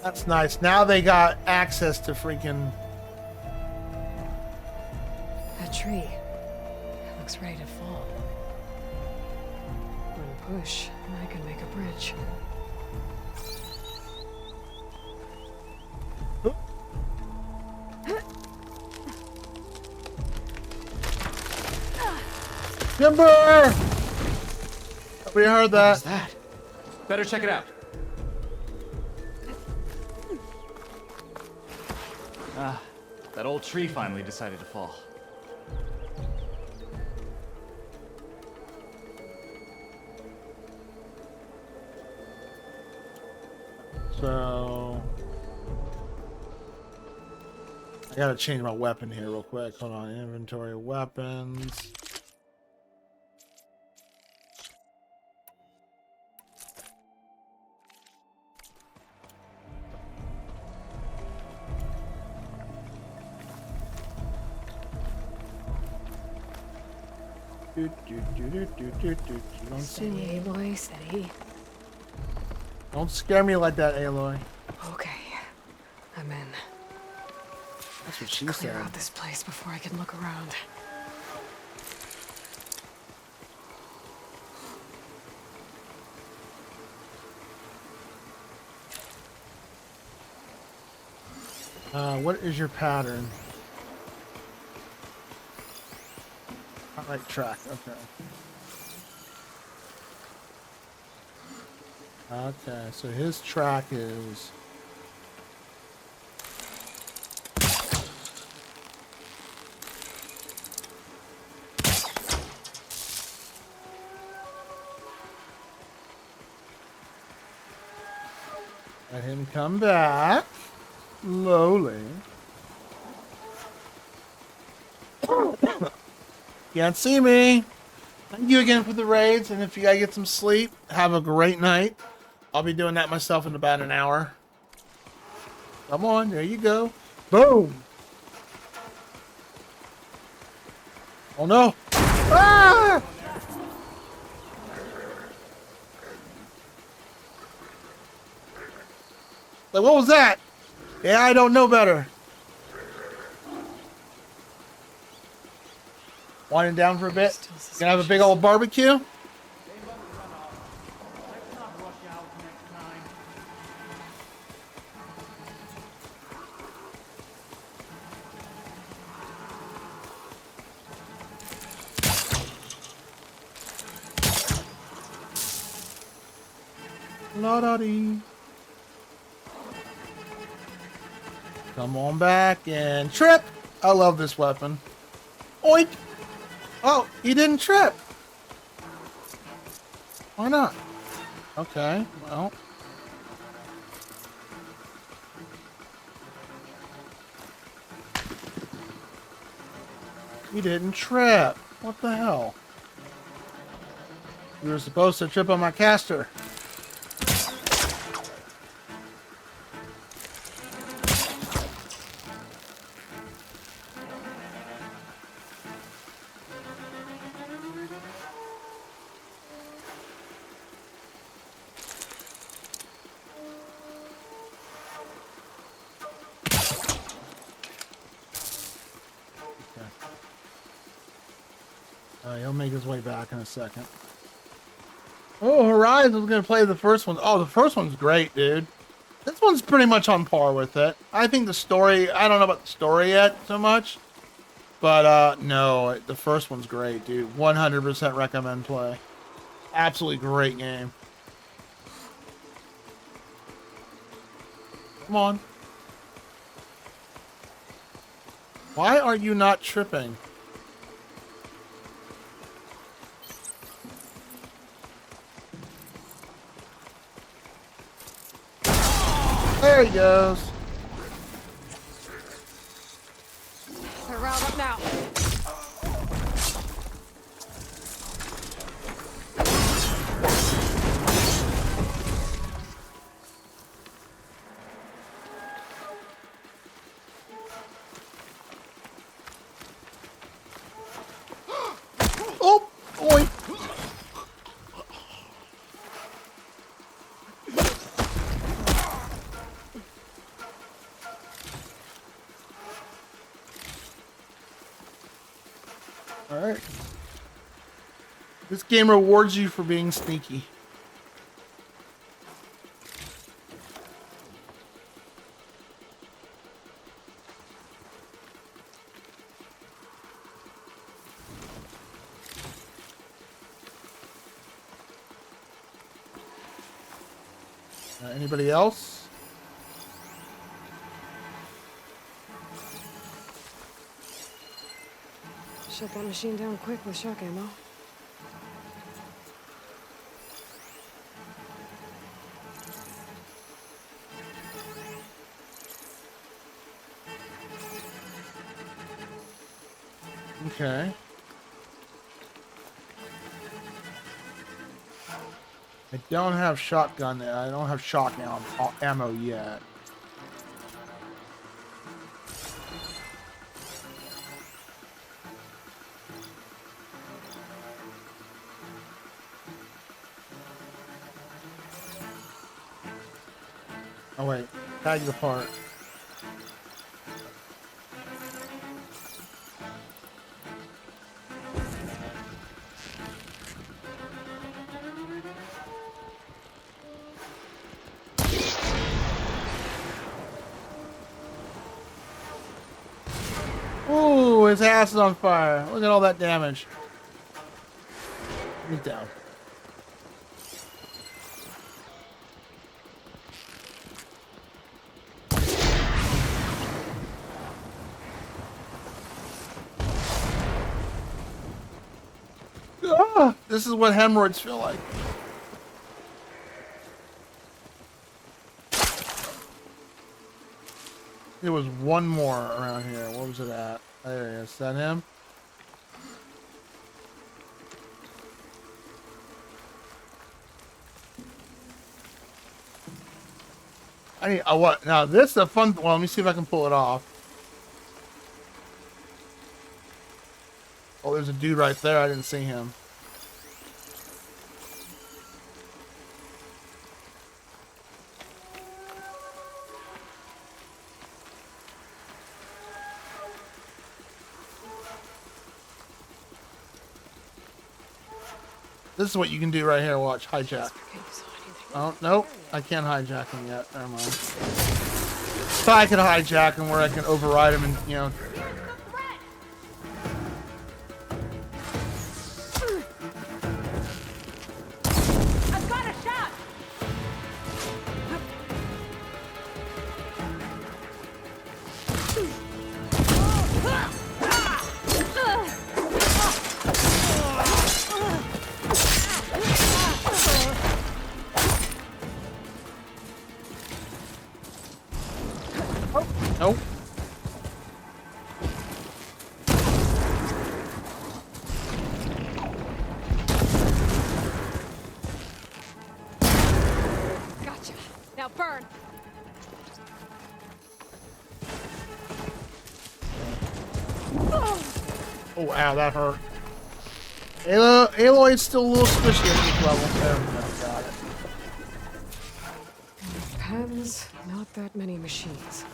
That's nice. Now they got access to freaking... That tree. It looks ready to fall. One push, and I can make a bridge. Timber! We heard that. What was that? Better check it out. Ah, that old tree finally decided to fall. So... I gotta change my weapon here real quick. Hold on, inventory weapons. Don't Steady, Aloy, steady. Don't scare me like that, Aloy. Okay, I'm in. That's what she Clear said. out this place before I can look around. What is your pattern? I like track, okay. Okay, so his track is... Let him come back. Slowly. Can't see me. Thank you again for the raids, and if you gotta get some sleep, have a great night. I'll be doing that myself in about an hour. Come on, there you go. Boom. Oh no. Ah! Like, what was that? Yeah, I don't know better. Winding down for a bit. Gonna have a big old barbecue. La-da-dee. Come on back and trip. I love this weapon. Oink. Oh, he didn't trip. Why not? Okay, well. He didn't trip. What the hell? You were supposed to trip on my caster. He'll make his way back in a second. Oh, Horizon's gonna play the first one. Oh, the first one's great, dude. This one's pretty much on par with it. I think the story, I don't know about the story yet so much. But, no, the first one's great, dude. 100% recommend play. Absolutely great game. Come on. Why are you not tripping? There he goes. They're riled up now. Oh, boy. All right. This game rewards you for being sneaky. Anybody else? Shut that machine down quick with shock ammo. Okay. I don't have shotgun. I don't have shock ammo yet. Oh wait, tag the part. Ooh, his ass is on fire. Look at all that damage. He's down. Ah, this is what hemorrhoids feel like. There was one more around here. What was it at? There he is. Is that him? I need. What? Now this is a fun. Well, let me see if I can pull it off. Oh, there's a dude right there. I didn't see him. This is what you can do right here. Watch. Hijack. Oh, nope. I can't hijack him yet. Never mind. So I can hijack him where I can override him and, you know. I've got a shot. Nope. Gotcha. Now burn. Oh, ow, that hurt. Aloy's still a little squishy at this level. There we go. Got it. Paths, not that many machines.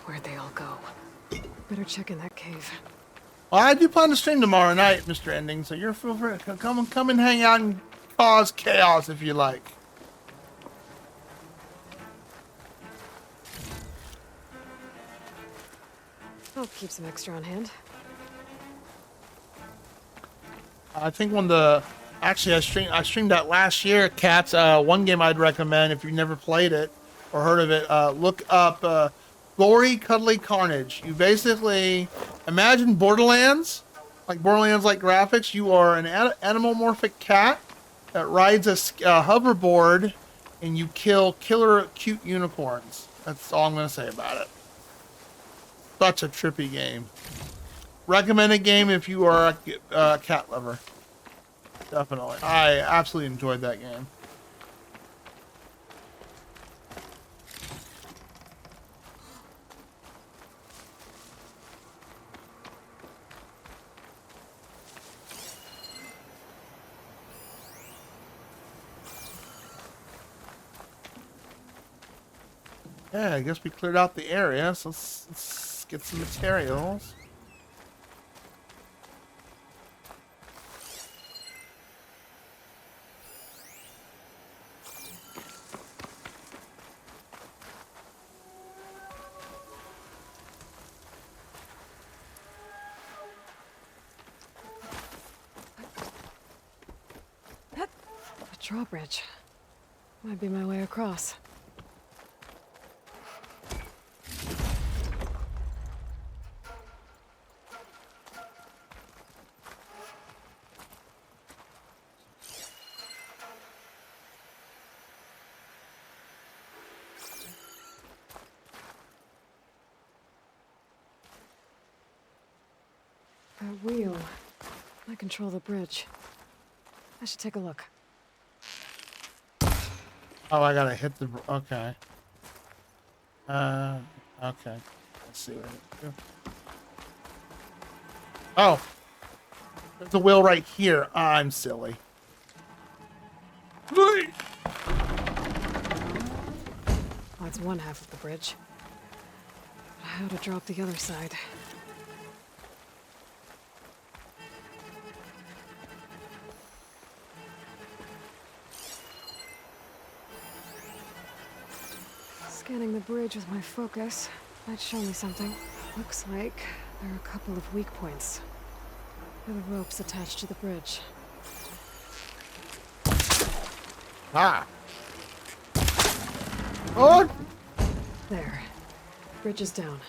Where'd they all go? Better check in that cave. Well, I do plan to stream tomorrow night, Mr. Ending, so you're feel free to come and hang out and cause chaos if you like. I'll keep some extra on hand. I think when the actually I streamed that last year, Cats. One game I'd recommend if you've never played it or heard of it, look up Gory Cuddly Carnage. You basically imagine Borderlands, like graphics. You are an animalmorphic cat that rides a hoverboard and you kill killer cute unicorns. That's all I'm gonna say about it. Such a trippy game. Recommended game if you are a cat lover. Definitely. I absolutely enjoyed that game. Yeah, I guess we cleared out the area, so let's get some materials. A drawbridge. Might be my way across. That wheel. I control the bridge. I should take a look. Oh, I gotta hit the... Okay. Okay. Let's see what I do. Oh! There's a wheel right here. I'm silly. Oh, that's one half of the bridge. How to drop the other side? Scanning the bridge with my focus might show me something. Looks like there are a couple of weak points. There are the ropes attached to the bridge. Ah! Oh! There. Bridge is down.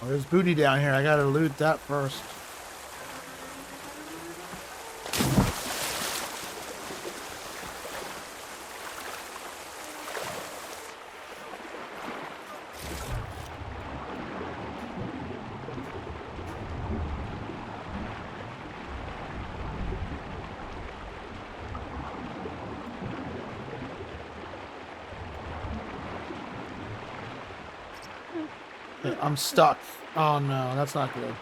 Oh, there's booty down here. I gotta loot that first. Okay, I'm stuck. Oh no, that's not good.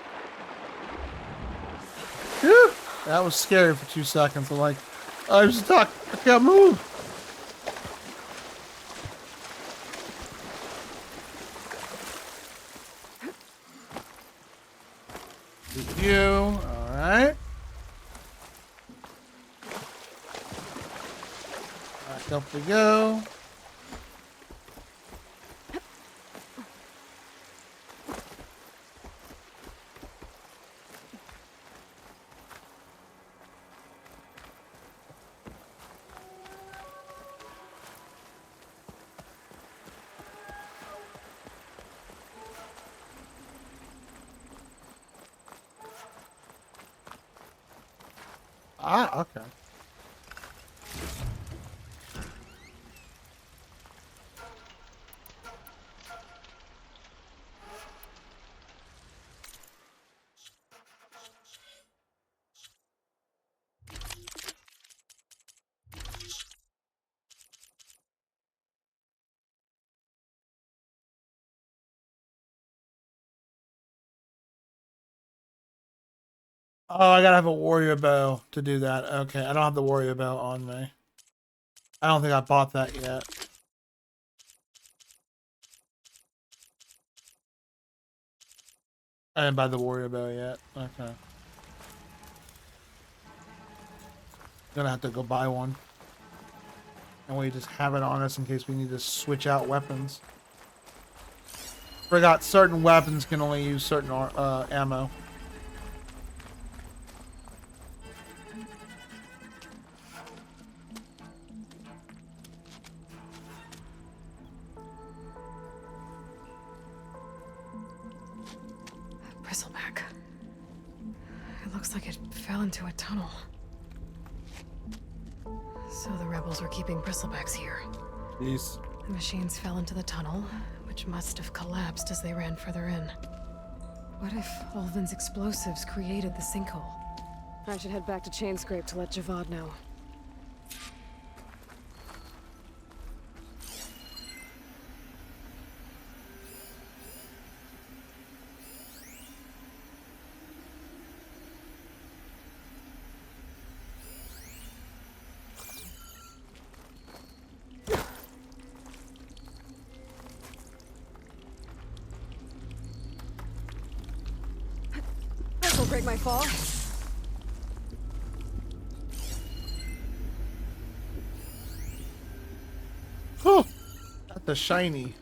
Whew, that was scary for 2 seconds. I'm like, I'm stuck. I can't move. With you, all right. Back up we go. Ah, okay. Oh, I gotta have a warrior bow to do that. Okay, I don't have the warrior bow on me. I don't think I bought that yet. I didn't buy the warrior bow yet. Okay. Gonna have to go buy one. And we just have it on us in case we need to switch out weapons. Forgot certain weapons can only use certain ammo. Bristleback. Looks like it fell into a tunnel. So the rebels were keeping bristlebacks here. Jeez. The machines fell into the tunnel, which must have collapsed as they ran further in. What if Ulvin's explosives created the sinkhole? I should head back to Chainscrape to let Javad know. This will break my fall. Whew. Got the shiny.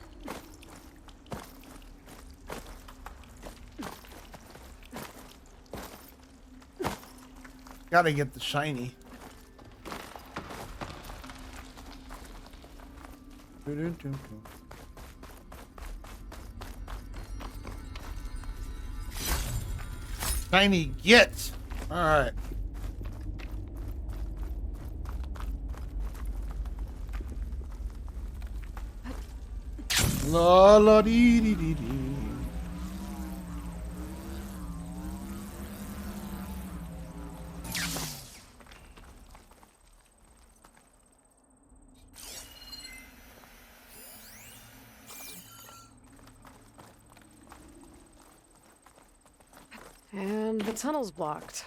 Gotta get the shiny. Shiny get. All right. La la dee dee dee dee. And the tunnel's blocked.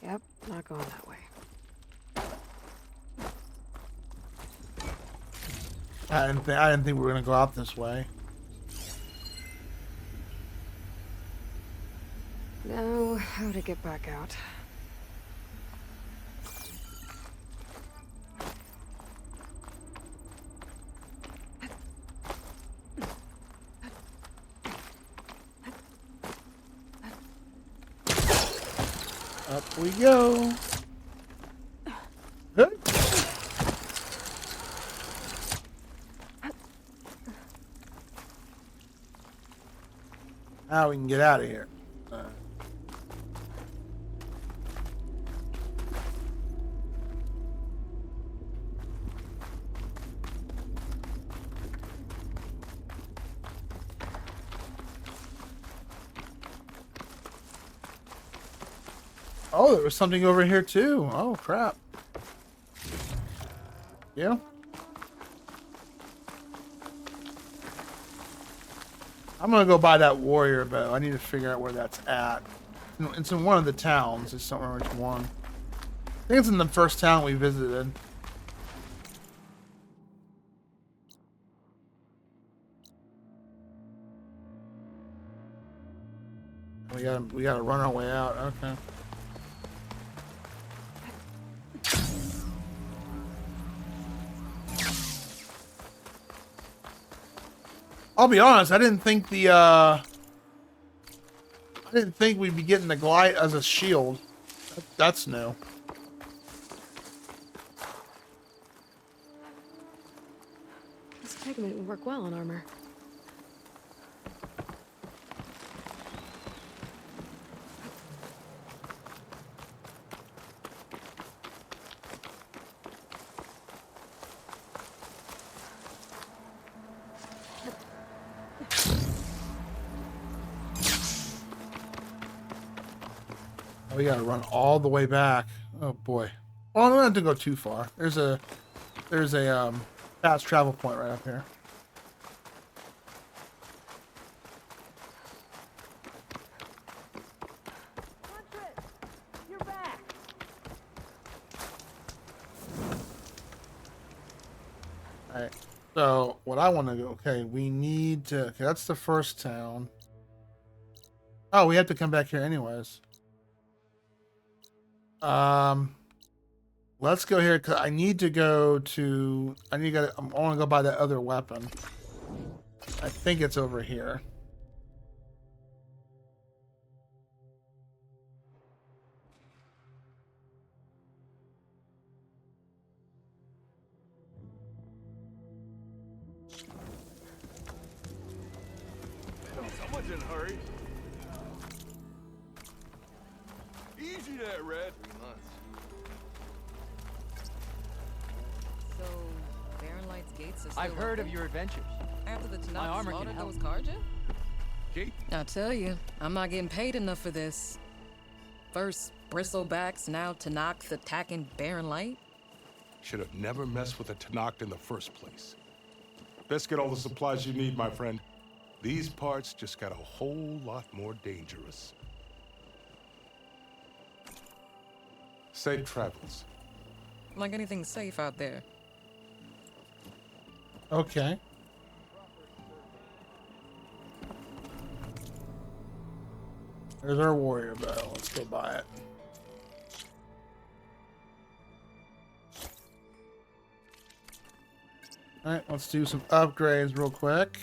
Yep, not going that way. I didn't think we were gonna go out this way. Now, how to get back out? Up we go. Good. Now we can get out of here. Oh, there was something over here too. Oh, crap. Yeah. I'm gonna go buy that warrior bow. I need to figure out where that's at. It's in one of the towns. I just don't remember which one. I think it's in the first town we visited. We gotta run our way out. Okay. I'll be honest, I didn't think we'd be getting the glide as a shield. That's new. This pigment would work well on armor. We gotta run all the way back. Oh boy. Well, I don't have to go too far. There's a fast travel point right up here. You're back. Alright. So what I want to do, okay, we need to, okay, that's the first town. Oh, we have to come back here anyways. Let's go here because I need to go to. I want to go buy that other weapon. I think it's over here. Someone's in a hurry. Easy there, Red. 3 months. So, Baron Light's gates are still I've heard of open? your adventures. After the My Tanakh armor can slaughtered help. those Karja? Gate? I tell you, I'm not getting paid enough for this. First Bristlebacks, now Tanakh attacking Baron Light. Should have never messed with a Tanakh in the first place. Best get all the supplies you need, my friend. These parts just got a whole lot more dangerous. Safe travels. Like anything safe out there. Okay. There's our warrior bow. Let's go buy it. Alright, let's do some upgrades real quick.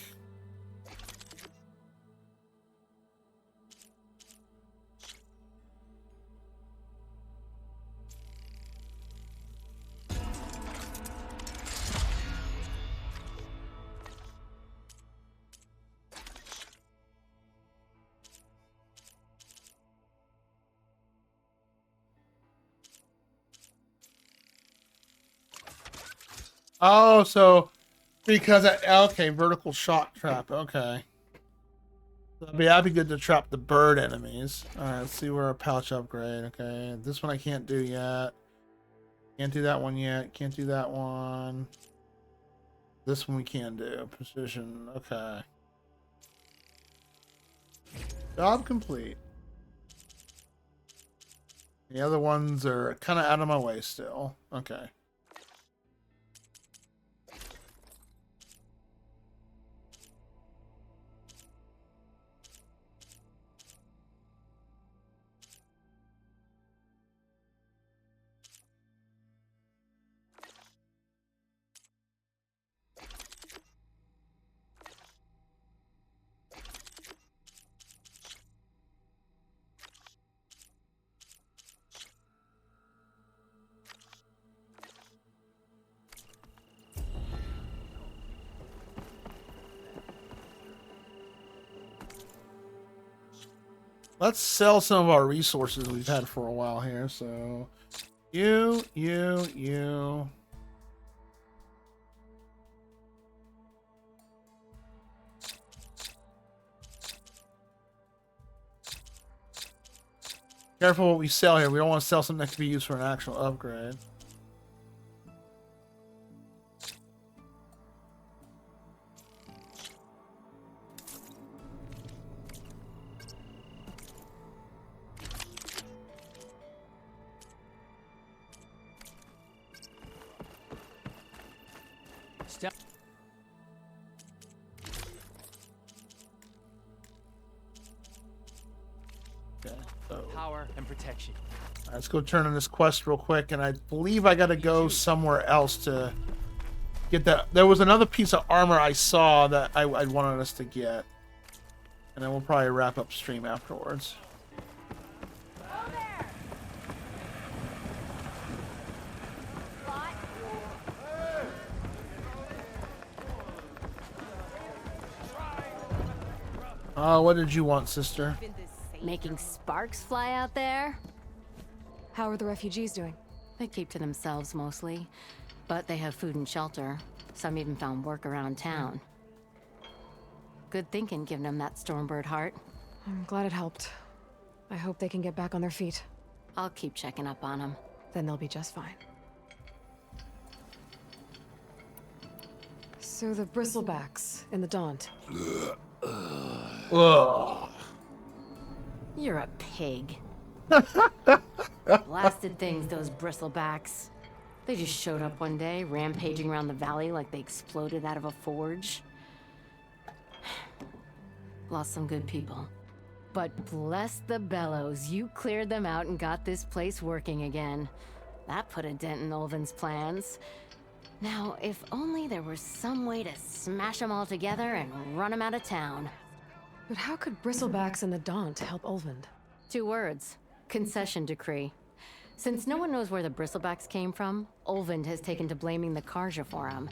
Oh, so because okay, vertical shock trap. Okay, that'd be good to trap the bird enemies. All right, let's see where our pouch upgrade. Okay, this one I can't do yet. Can't do that one yet. Can't do that one. This one we can do. Precision. Okay. Job complete. The other ones are kind of out of my way still. Okay. Let's sell some of our resources we've had for a while here. So, you. Careful what we sell here. We don't want to sell something that can be used for an actual upgrade. Step. Okay, so Power and protection. let's go turn in this quest real quick, and I believe I got to go somewhere else to get that. There was another piece of armor I saw that I wanted us to get, and then we'll probably wrap up stream afterwards. What did you want, sister? Making sparks fly out there? How are the refugees doing? They keep to themselves mostly, but they have food and shelter. Some even found work around town. Good thinking, giving them that Stormbird heart. I'm glad it helped. I hope they can get back on their feet. I'll keep checking up on them. Then they'll be just fine. So the Bristlebacks in the Daunt. Ugh. You're a pig. Blasted things, those Bristlebacks. They just showed up one day, rampaging around the valley like they exploded out of a forge. Lost some good people. But bless the bellows, you cleared them out and got this place working again. That put a dent in Ulvin's plans. Now, if only there was some way to smash them all together and run them out of town. But how could Bristlebacks and the Daunt help Ulvund? 2 words. Concession decree. Since no one knows where the Bristlebacks came from, Ulvund has taken to blaming the Karja for them.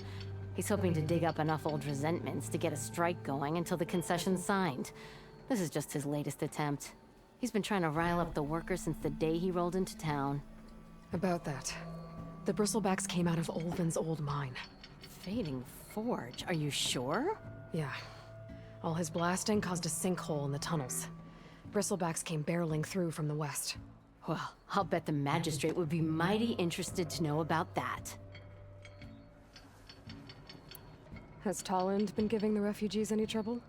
He's hoping to dig up enough old resentments to get a strike going until the concession's signed. This is just his latest attempt. He's been trying to rile up the workers since the day he rolled into town. About that. The bristlebacks came out of Olvin's old mine. Fading Forge, are you sure? Yeah. All his blasting caused a sinkhole in the tunnels. Bristlebacks came barreling through from the west. Well, I'll bet the magistrate would be mighty interested to know about that. Has Tolland been giving the refugees any trouble?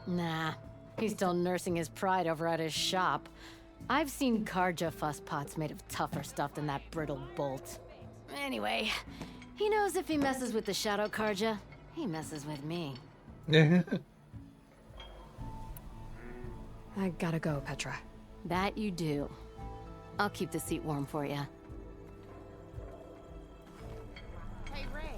Nah, he's still nursing his pride over at his shop. I've seen Karja fuss pots made of tougher stuff than that brittle bolt. Anyway, he knows if he messes with the Shadow Karja, he messes with me. I gotta go, Petra. That you do. I'll keep the seat warm for you. Hey, Ray.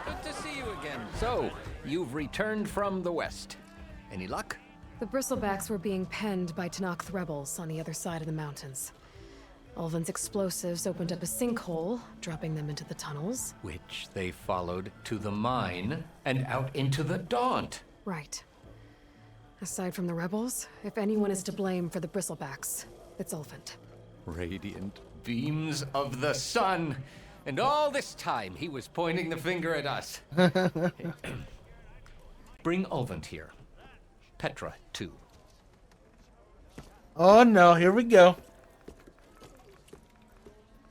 Good to see you again. So, you've returned from the west. Any luck? The bristlebacks were being penned by Tanakh rebels on the other side of the mountains. Ulvin's explosives opened up a sinkhole, dropping them into the tunnels. Which they followed to the mine and out into the Daunt. Right. Aside from the rebels, if anyone is to blame for the bristlebacks, it's Ulvin. Radiant beams of the sun. And all this time he was pointing the finger at us. Bring Ulvin here. Petra, too. Oh no, here we go.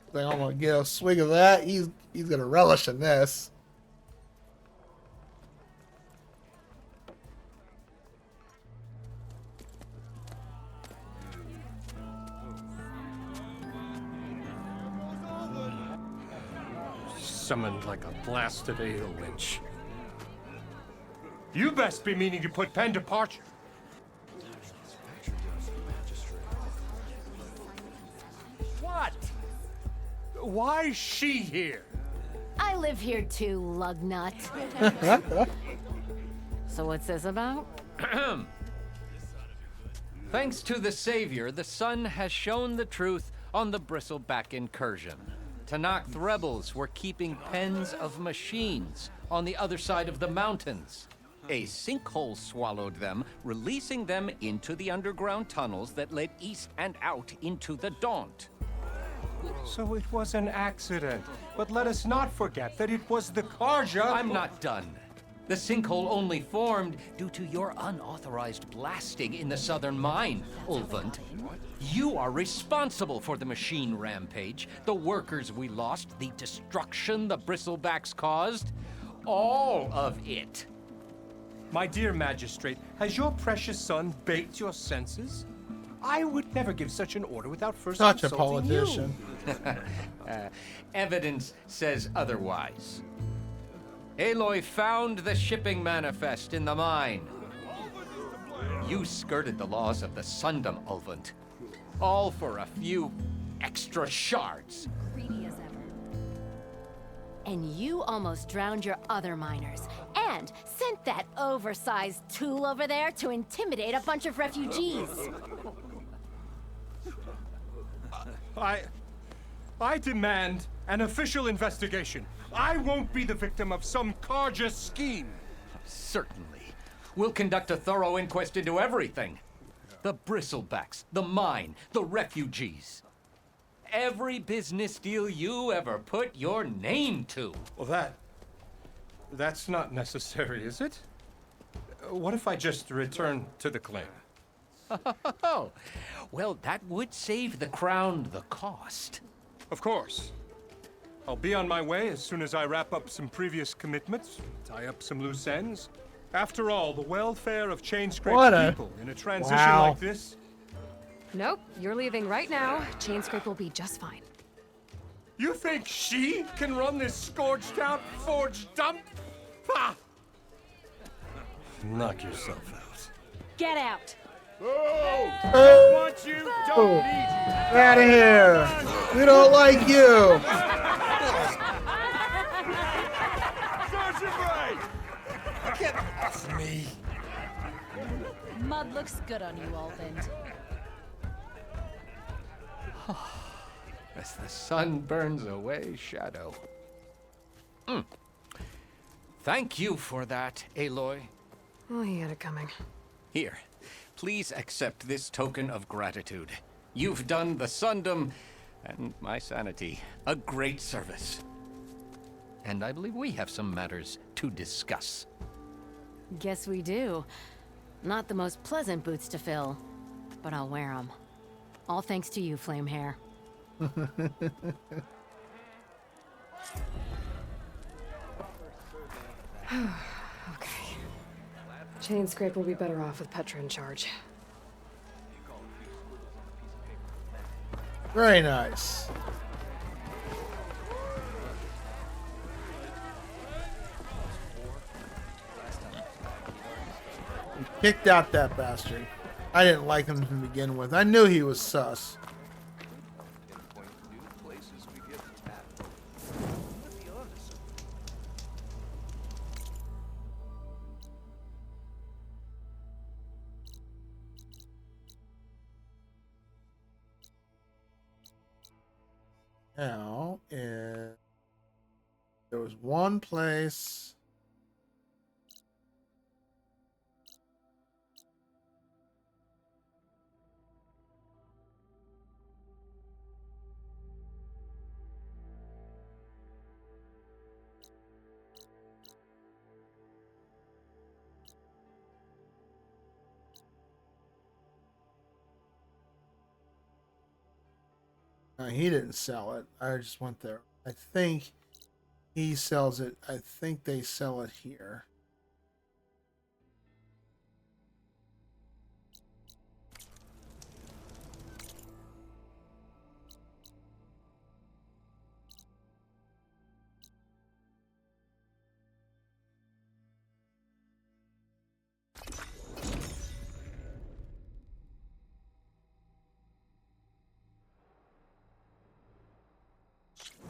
I think I'm gonna get a swig of that. He's gonna relish in this. Summoned like a blasted ale winch. You best be meaning to put pen to parchment. What? Why is she here? I live here too, lugnut. So what's this about? Thanks to the Savior, the sun has shown the truth on the Bristleback incursion. Tanakh rebels were keeping pens of machines on the other side of the mountains. A sinkhole swallowed them, releasing them into the underground tunnels that led east and out into the Daunt. So it was an accident. But let us not forget that it was the Karja. I'm not done. The sinkhole only formed due to your unauthorized blasting in the southern mine, Ulvin. You are responsible for the machine rampage, the workers we lost, the destruction the bristlebacks caused. All of it. My dear magistrate, has your precious son baked your senses? I would never give such an order without first Such a consulting politician. Evidence says otherwise. Aloy found the shipping manifest in the mine. You skirted the laws of the Sundom, Ulvin. All for a few extra shards. Greedy as ever. And you almost drowned your other miners, and sent that oversized tool over there to intimidate a bunch of refugees. I demand an official investigation. I won't be the victim of some Karja scheme. Certainly. We'll conduct a thorough inquest into everything. The bristlebacks, the mine, the refugees. Every business deal you ever put your name to. Well, that's not necessary, is it? What if I just return to the claim? Oh, well, that would save the crown the cost. Of course. I'll be on my way as soon as I wrap up some previous commitments, tie up some loose ends. After all, the welfare of chain-scraped people in a transition like this... Nope, you're leaving right now. Chainscrape will be just fine. You think she can run this scorched-out forge dump? Ha! Knock yourself out. Get out. Don't want you, don't need you. Out of here. We don't like you. Get off me. Mud looks good on you, Ulvin. As the sun burns away shadow. Thank you for that, Aloy. Oh, he had it coming. Here, please accept this token of gratitude. You've done the Sundom and my sanity a great service. And I believe we have some matters to discuss. Guess we do. Not the most pleasant boots to fill, but I'll wear them. All thanks to you, Flame Hair. Okay. Chain Scrape will be better off with Petra in charge. Very nice. He kicked out that bastard. I didn't like him to begin with. I knew he was sus. Now, there was one place. No, he didn't sell it. I just went there. I think he sells it. I think they sell it here.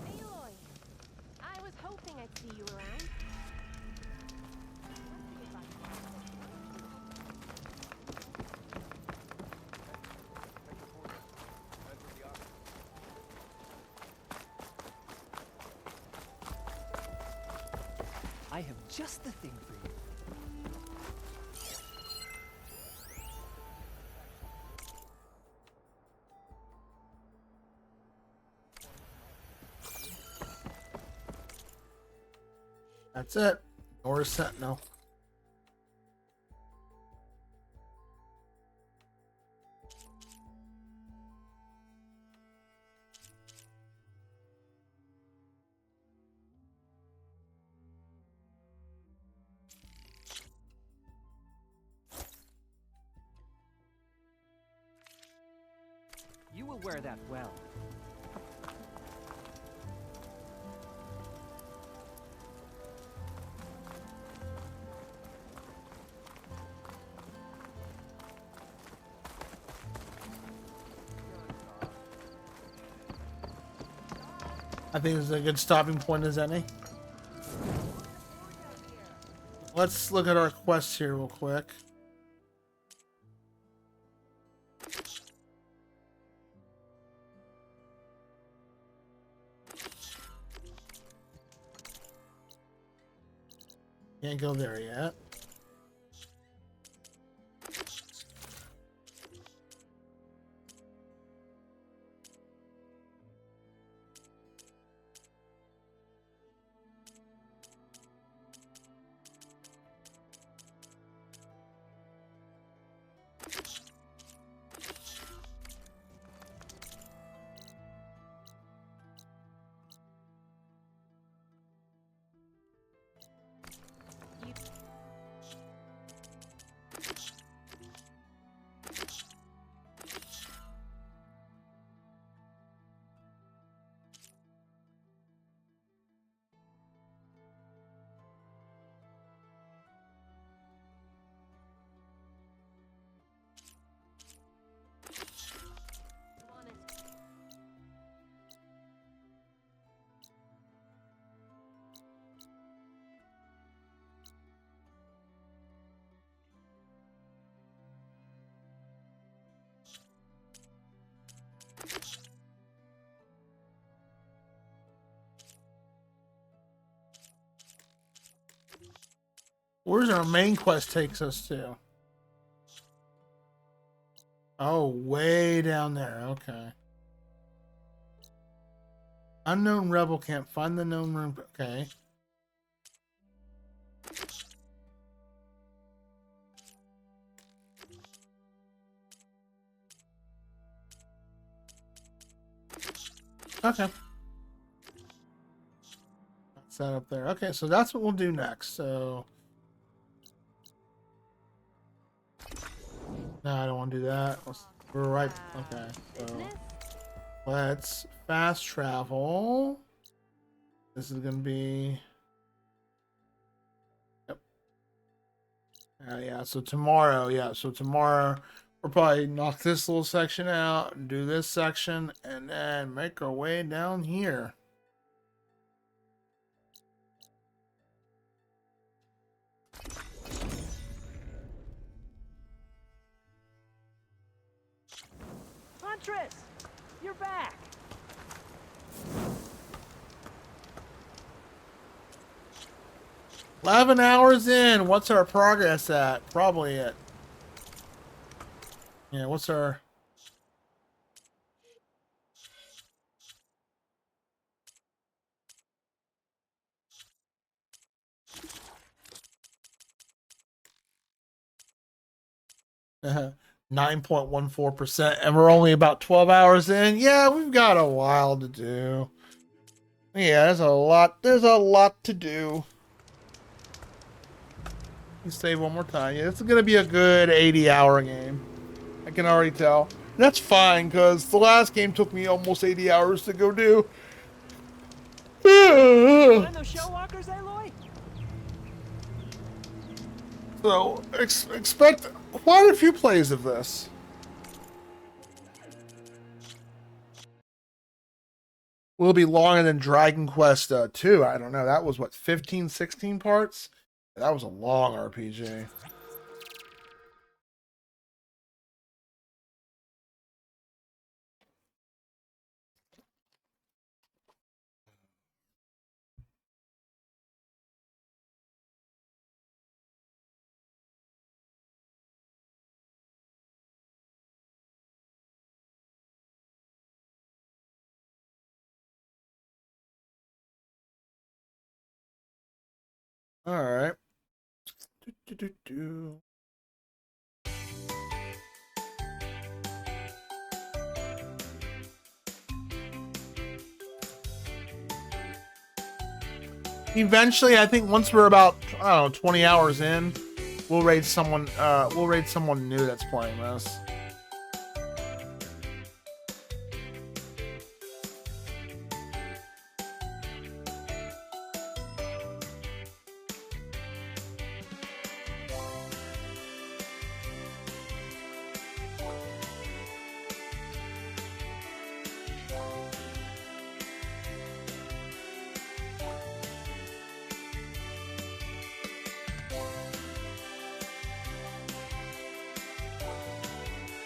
Aloy, I was hoping I'd see you around. I have just the thing for you. That's it. Or a sentinel. You will wear that well. I think this is a good stopping point as any. Let's look at our quest here real quick. Can't go there yet. Where's our main quest takes us to? Oh, way down there. Okay. Unknown rebel camp. Find the known room. Okay. Okay. That's that up there. Okay, so that's what we'll do next. So no, I don't want to do that. We're right. Okay, so let's fast travel. This is gonna be. Yep. Yeah. So tomorrow, So tomorrow, we'll probably knock this little section out and do this section, and then make our way down here. Huntress, you're back. 11 hours in. What's our progress at? Probably at. Yeah, what's our. Uh, 9.14%, and we're only about 12 hours in. Yeah, we've got a while to do. Yeah, there's a lot to do. You save one more time. Yeah, it's gonna be a good 80-hour game. I can already tell. That's fine, because the last game took me almost 80 hours to go do. Find those show walkers, Aloy? So, expect quite a few plays of this. Will be longer than Dragon Quest 2. I don't know. That was, what, 15, 16 parts? That was a long RPG. All right. Eventually, I think once we're about, I don't know, 20 hours in, we'll raid someone new that's playing this.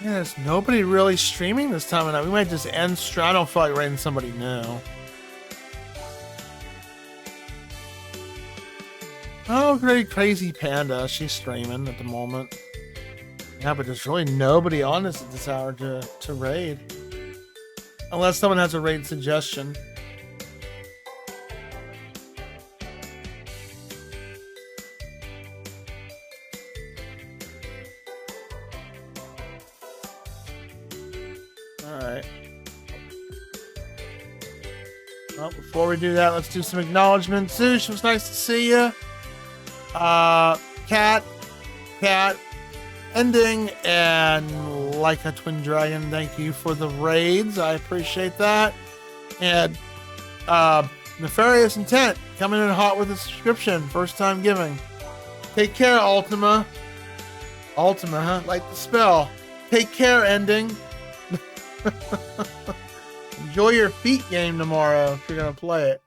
Yeah, there's nobody really streaming this time of night. We might just end stream. I don't feel like raiding somebody new. Oh, great crazy panda. She's streaming at the moment. Yeah, but there's really nobody on this at this hour to raid. Unless someone has a raid suggestion. Before we do that, let's do some acknowledgments. Zeus, it was nice to see you. Cat, Ending, and Like a Twin Dragon, thank you for the raids. I appreciate that. And Nefarious Intent, coming in hot with a subscription. First time giving. Take care, Ultima. Ultima, huh? Like the spell. Take care, Ending. Enjoy your feet game tomorrow if you're gonna play it.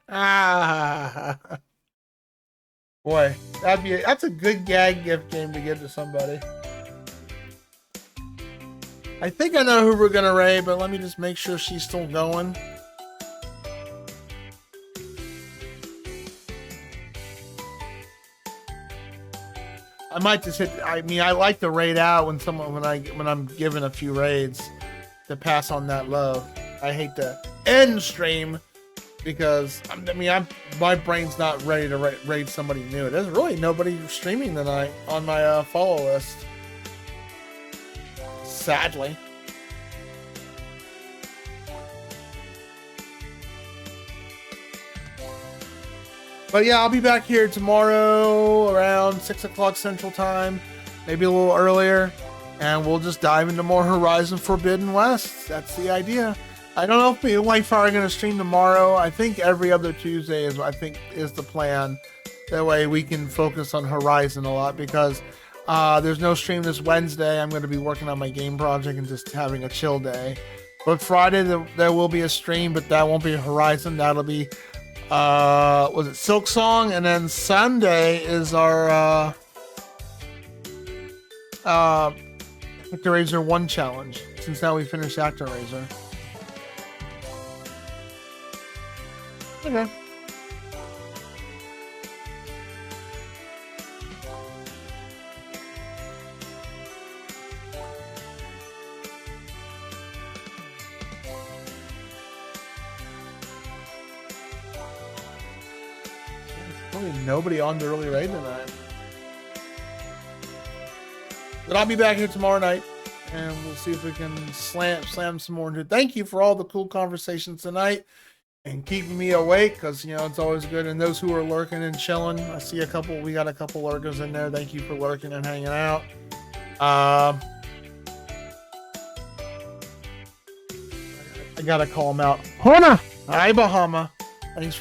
Boy, that's a good gag gift game to give to somebody. I think I know who we're gonna raid, but let me just make sure she's still going. I might just hit. I mean, I like to raid out when I'm given a few raids to pass on that love. I hate to end stream because my brain's not ready to raid somebody new. There's really nobody streaming tonight on my follow list. Sadly. But yeah, I'll be back here tomorrow around 6 o'clock Central Time, maybe a little earlier, and we'll just dive into more Horizon Forbidden West. That's the idea. I don't know if me and Whitefire are going to stream tomorrow. I think every other Tuesday is the plan. That way we can focus on Horizon a lot because there's no stream this Wednesday. I'm going to be working on my game project and just having a chill day. But Friday there will be a stream, but that won't be Horizon. That'll be was it Silk Song, and then Sunday is our ActRaiser 1 challenge, since now we finished ActRaiser. Okay. Nobody on the early raid tonight. But I'll be back here tomorrow night and we'll see if we can slam some more into it. Thank you for all the cool conversations tonight and keeping me awake, because it's always good. And those who are lurking and chilling, we got a couple lurkers in there. Thank you for lurking and hanging out. I gotta call them out. Hona! Hi, Bahama. Thanks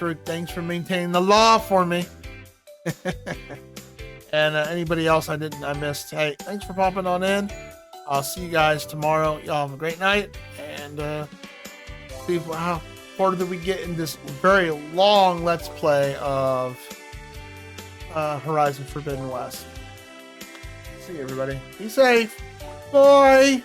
for maintaining the law for me. And anybody else I missed, hey, thanks for popping on in. I'll see you guys tomorrow. Y'all have a great night, and see how far do we get in this very long Let's Play of Horizon Forbidden West. See you, everybody. Be safe. Bye.